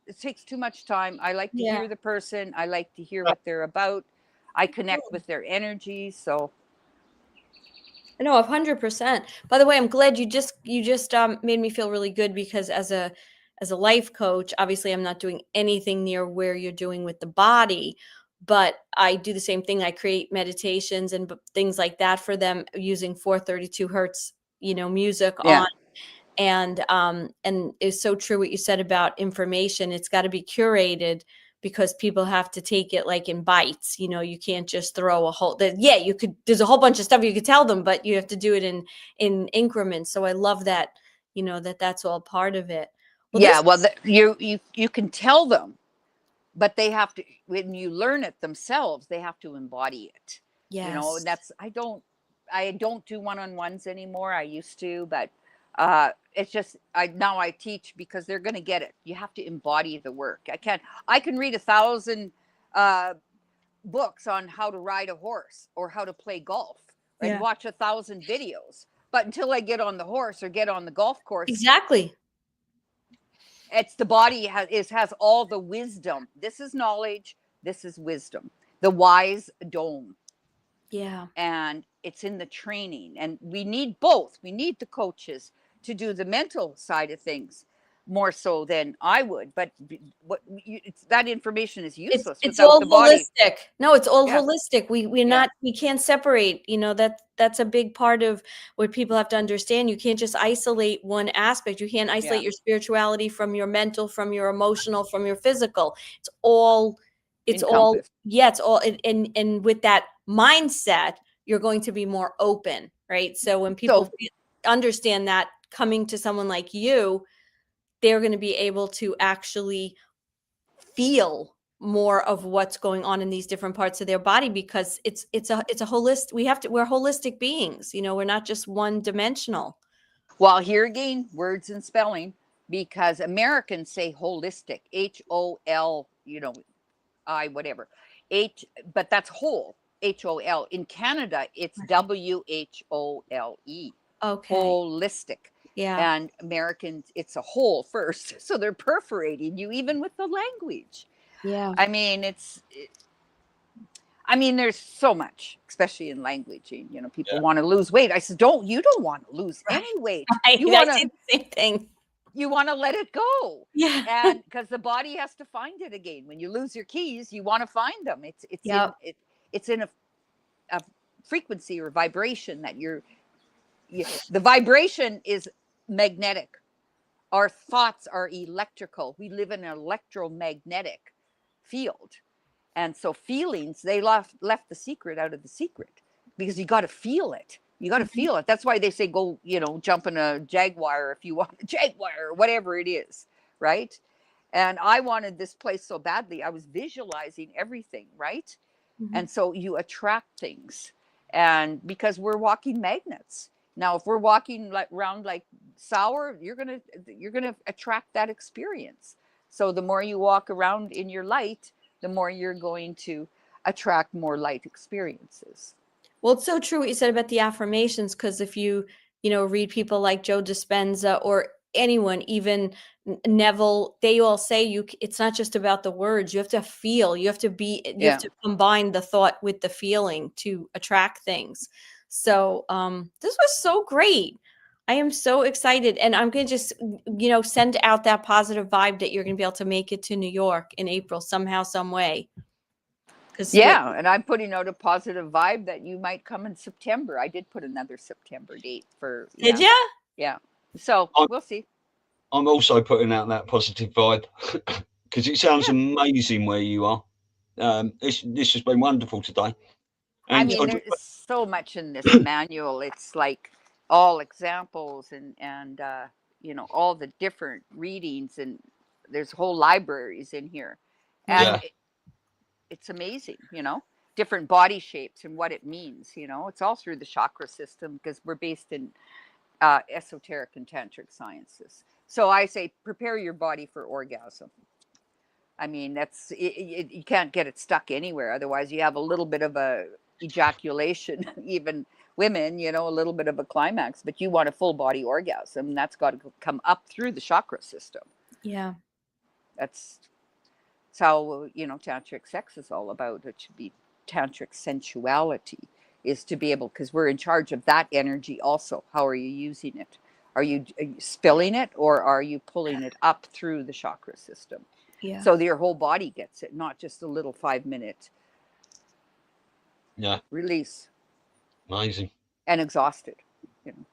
Speaker 4: It takes too much time. I like to
Speaker 3: Yeah.
Speaker 4: hear the person. I like to hear what they're about. I connect with their energy. So
Speaker 3: No, 100%. By the way, I'm glad you just made me feel really good because as a life coach, obviously I'm not doing anything near where you're doing with the body, but I do the same thing. I create meditations and things like that for them using 432 hertz, music
Speaker 4: yeah,
Speaker 3: on. And it's so true what you said about information. It's got to be curated because people have to take it like in bites. You can't just throw a whole yeah, you could, there's a whole bunch of stuff you could tell them, but you have to do it in increments. So I love that, that's all part of it. Well,
Speaker 4: yeah.
Speaker 3: this
Speaker 4: Well, you can tell them, but they have to, when you learn it themselves, they have to embody it. And
Speaker 3: yes.
Speaker 4: that's, I don't do one-on-ones anymore. I used to, but it's just, now I teach because they're going to get it. You have to embody the work. I can read 1,000 books on how to ride a horse or how to play golf and
Speaker 3: Yeah.
Speaker 4: watch 1,000 videos. But until I get on the horse or get on the golf course,
Speaker 3: Exactly.
Speaker 4: it's the body has all the wisdom. This is knowledge. This is wisdom. The wise dome.
Speaker 3: Yeah.
Speaker 4: And it's in the training. And we need both. We need the coaches to do the mental side of things more so than I would. But that information is useless
Speaker 3: It's
Speaker 4: without
Speaker 3: all
Speaker 4: the body.
Speaker 3: holistic. No, it's all
Speaker 4: Yeah.
Speaker 3: holistic. We're
Speaker 4: Yeah.
Speaker 3: not, we can't separate, that's a big part of what people have to understand. You can't just isolate one aspect. You can't isolate
Speaker 4: Yeah.
Speaker 3: your spirituality from your mental, from your emotional, from your physical. It's all,
Speaker 4: Encompassed.
Speaker 3: yeah, it's all, and with that mindset, you're going to be more open, right? So when people
Speaker 4: So
Speaker 3: understand that, coming to someone like you, they're going to be able to actually feel more of what's going on in these different parts of their body, because it's a holistic, we're holistic beings, we're not just one dimensional.
Speaker 4: well, here again, words and spelling, because Americans say holistic, HOL, I whatever. But that's whole, HOL. In Canada, it's WHOLE,
Speaker 3: Okay.
Speaker 4: holistic.
Speaker 3: Yeah.
Speaker 4: And Americans, it's a whole first. So they're perforating you even with the language.
Speaker 3: Yeah.
Speaker 4: I mean, there's so much, especially in language. People want to lose weight. I said, you don't want to lose
Speaker 3: Right.
Speaker 4: any weight.
Speaker 3: I
Speaker 4: You want
Speaker 3: say
Speaker 4: to,
Speaker 3: the same thing.
Speaker 4: you want to let it go.
Speaker 3: Yeah.
Speaker 4: And because the body has to find it again. When you lose your keys, you want to find them.
Speaker 3: Yep.
Speaker 4: It's in a frequency or vibration that the vibration is magnetic. Our thoughts are electrical. We live in an electromagnetic field. And so feelings, they left the secret out of the secret, because you got to feel it. You got to feel it. That's why they say go, jump in a Jaguar if you want a Jaguar or whatever it is, right? And I wanted this place so badly. I was visualizing everything, right?
Speaker 3: Mhm.
Speaker 4: And so you attract things. And because we're walking magnets. Now, if we're walking around like sour, you're going to attract that experience. So the more you walk around in your light, the more you're going to attract more light experiences.
Speaker 3: Well, it's so true what you said about the affirmations, because if you read people like Joe Dispenza or anyone, even Neville, they all say it's not just about the words. You have to feel, you have to combine the thought with the feeling to attract things. So this was so great. I am so excited, and I'm going to just send out that positive vibe that you're going to be able to make it to New York in April somehow, some way.
Speaker 4: Yeah, and I'm putting out a positive vibe that you might come in September. I did put another September date for.
Speaker 3: Did ya?
Speaker 4: Yeah. So we'll see.
Speaker 2: I'm also putting out that positive vibe because it sounds amazing where you are. This has been wonderful today. And
Speaker 4: there's so much in this manual. It's like all examples and all the different readings, and there's whole libraries in here, and it's amazing. Different body shapes and what it means. It's all through the chakra system, because we're based in esoteric and tantric sciences. So I say, prepare your body for orgasm. That's you can't get it stuck anywhere. Otherwise, you have a little bit of a ejaculation, even women, you know, a little bit of a climax, but you want a full body orgasm. That's got to come up through the chakra system.
Speaker 3: Yeah.
Speaker 4: That's how, you know, tantric sex is all about. It should be tantric sensuality, is to be able, because we're in charge of that energy also. How are you using it? Are you spilling it, or are you pulling it up through the chakra system?
Speaker 3: Yeah.
Speaker 4: So that your whole body gets it, not just a little 5-minute release.
Speaker 2: Amazing.
Speaker 4: And exhausted, you know.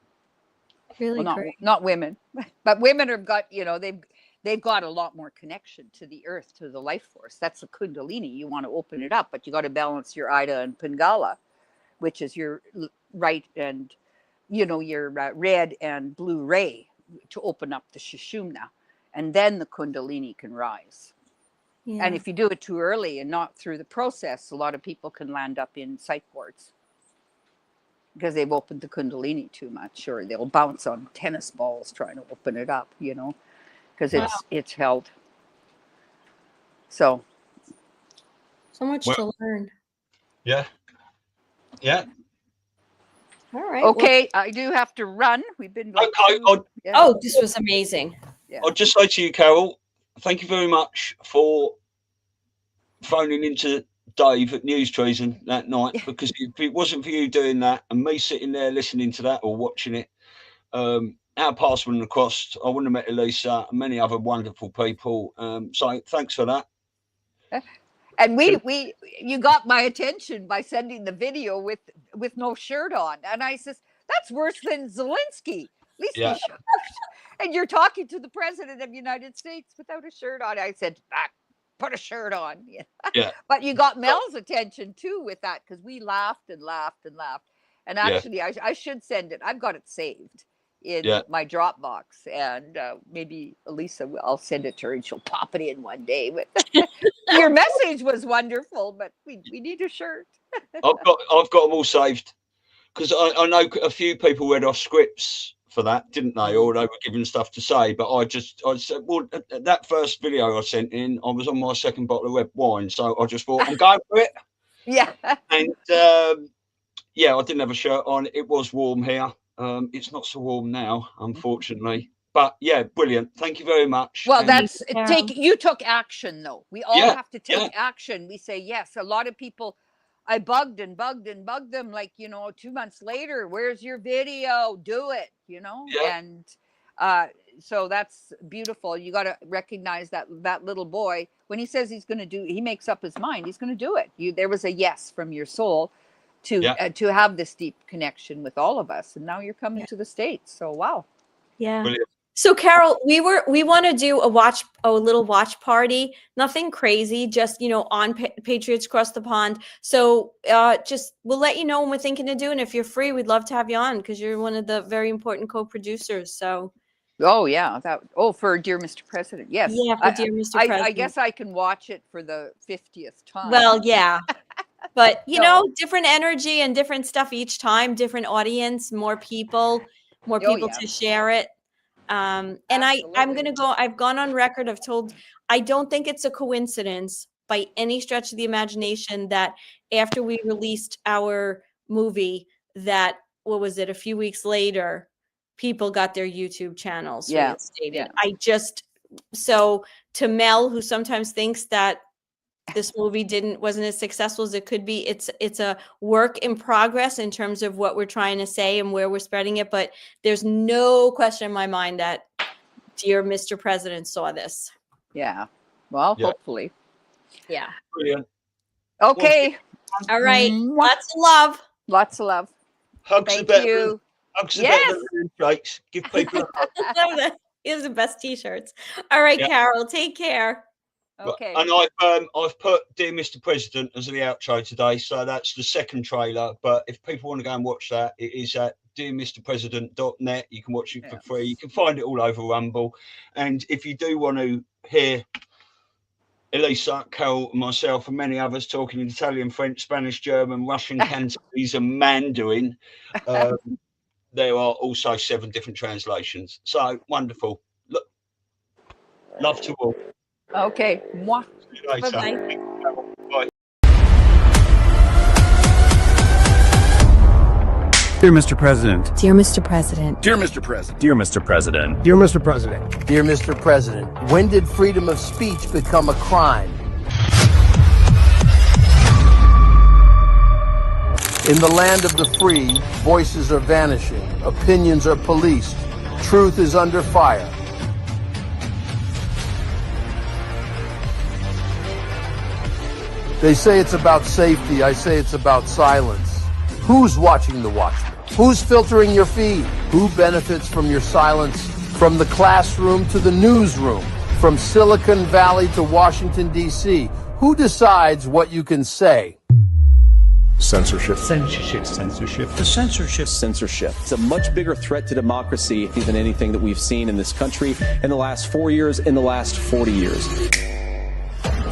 Speaker 3: Really
Speaker 4: Well,
Speaker 3: great.
Speaker 4: not women, but women have got, you know, they've got a lot more connection to the earth, to the life force. That's the Kundalini. You want to open it up, but you got to balance your Ida and Pingala, which is your right and, you know, your red and blue ray, to open up the Sushumna, and then the Kundalini can rise.
Speaker 3: Yeah.
Speaker 4: And if you do it too early and not through the process, a lot of people can land up in psych wards because they've opened the Kundalini too much, or they'll bounce on tennis balls trying to open it up, you know, because it's held. So
Speaker 3: much to learn.
Speaker 2: Yeah.
Speaker 3: All right.
Speaker 4: Okay, I do have to run. We've been like
Speaker 3: oh, this was amazing.
Speaker 4: Yeah.
Speaker 2: I'll just say to you, Carole, thank you very much for phoning into Dave at News Treason that night, because if it wasn't for you doing that and me sitting there listening to that or watching it, our paths wouldn't have crossed. I wouldn't have met Elisa and many other wonderful people. So thanks for that.
Speaker 4: And you got my attention by sending the video with no shirt on, and I says, that's worse than Zelensky. At least he should. And you're talking to the president of the United States without a shirt on. I said, put a shirt on. Yeah. But you got Mel's attention too with that, because we laughed and laughed and laughed. And actually, I should send it. I've got it saved in my Dropbox, and maybe Elisa, I'll send it to her and she'll pop it in one day. But your message was wonderful, but we need a shirt.
Speaker 2: I've got them all saved, because I know a few people read off scripts for that, didn't they? Or they were given stuff to say, but I said, well, that first video I sent in, I was on my second bottle of red wine, so I just thought, I'm going for it.
Speaker 4: Yeah.
Speaker 2: And I didn't have a shirt on. It was warm here. It's not so warm now, unfortunately. But yeah, brilliant. Thank you very much.
Speaker 4: Well, you took action though. We all have to take action. We say yes. A lot of people, I bugged and bugged and bugged them, like, you know, 2 months later, where's your video? Do it, you know? Yeah. And so that's beautiful. You got to recognize that little boy, when he says he makes up his mind, he's going to do it. There was a yes from your soul to have this deep connection with all of us. And now you're coming to the States. So, wow.
Speaker 3: Yeah.
Speaker 2: Brilliant.
Speaker 3: So Carole, we want to do a little watch party, nothing crazy, just, you know, on Patriots Across the Pond. So we'll let you know when we're thinking of doing. If you're free, we'd love to have you on, because you're one of the very important co-producers. So.
Speaker 4: Oh yeah, for Dear Mr. President, yes.
Speaker 3: Yeah, for Dear Mr. President.
Speaker 4: I guess I can watch it for the 50th time.
Speaker 3: Well, yeah. But you know, different energy and different stuff each time, different audience, more people to share it. And I've gone on record. I don't think it's a coincidence by any stretch of the imagination that after we released our movie, that, what was it, a few weeks later, people got their YouTube channels reinstated. So to Mel, who sometimes thinks that this movie wasn't as successful as it could be, it's a work in progress in terms of what we're trying to say and where we're spreading it. But there's no question in my mind that Dear Mr. President saw this.
Speaker 4: Yeah. Well, hopefully.
Speaker 3: Yeah.
Speaker 2: Brilliant.
Speaker 4: Okay.
Speaker 3: All right. Lots of love.
Speaker 4: Lots of love.
Speaker 2: Hugs
Speaker 4: Thank
Speaker 2: are better.
Speaker 4: you.
Speaker 2: Hugs are better than handshakes. Give people a hug.
Speaker 3: He has the best t-shirts. All right, Carole, take care.
Speaker 4: Okay.
Speaker 2: And I've put Dear Mr. President as the outro today, so that's the second trailer. But if people want to go and watch that, it is at dearmrpresident.net. You can watch it for free. You can find it all over Rumble. And if you do want to hear Elisa, Carole, myself, and many others talking in Italian, French, Spanish, German, Russian, Cantonese, and Mandarin, there are also 7 different translations. So wonderful. Look, love to all.
Speaker 4: Okay. Mwah.
Speaker 2: See you later.
Speaker 3: Bye-bye.
Speaker 2: Bye.
Speaker 5: Dear Mr. President.
Speaker 6: Dear Mr. President.
Speaker 7: Dear Mr. President.
Speaker 5: Dear Mr. President.
Speaker 8: Dear Mr. President.
Speaker 9: Dear Mr. President, when did freedom of speech become a crime? In the land of the free, voices are vanishing, opinions are policed, truth is under fire. They say it's about safety, I say it's about silence. Who's watching the watchmen? Who's filtering your feed? Who benefits from your silence? From the classroom to the newsroom, from Silicon Valley to Washington, D.C., who decides what you can say?
Speaker 1: Censorship.
Speaker 5: Censorship. Censorship.
Speaker 8: The censorship.
Speaker 10: Censorship. It's a much bigger threat to democracy than anything that we've seen in this country in the last 4 years, in the last 40 years.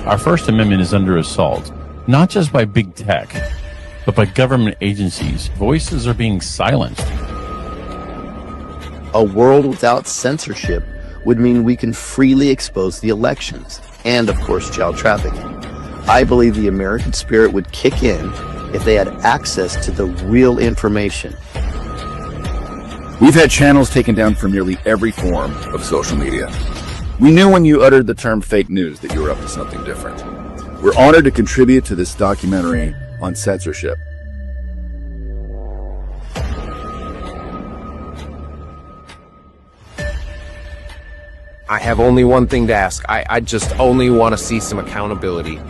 Speaker 11: Our First Amendment is under assault, not just by big tech, but by government agencies. Voices are being silenced.
Speaker 12: A world without censorship would mean we can freely expose the elections and, of course, child trafficking. I believe the American spirit would kick in if they had access to the real information.
Speaker 7: We've had channels taken down from nearly every form of social media. We knew when you uttered the term fake news that you were up to something different. We're honored to contribute to this documentary on censorship.
Speaker 13: I have only one thing to ask. I just only want to see some accountability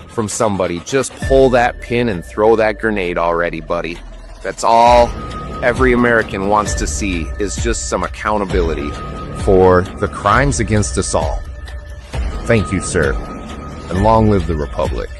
Speaker 13: from somebody. Just pull that pin and throw that grenade already, buddy. That's all every American wants to see, is just some accountability for the crimes against us all. Thank you, sir, and long live the Republic.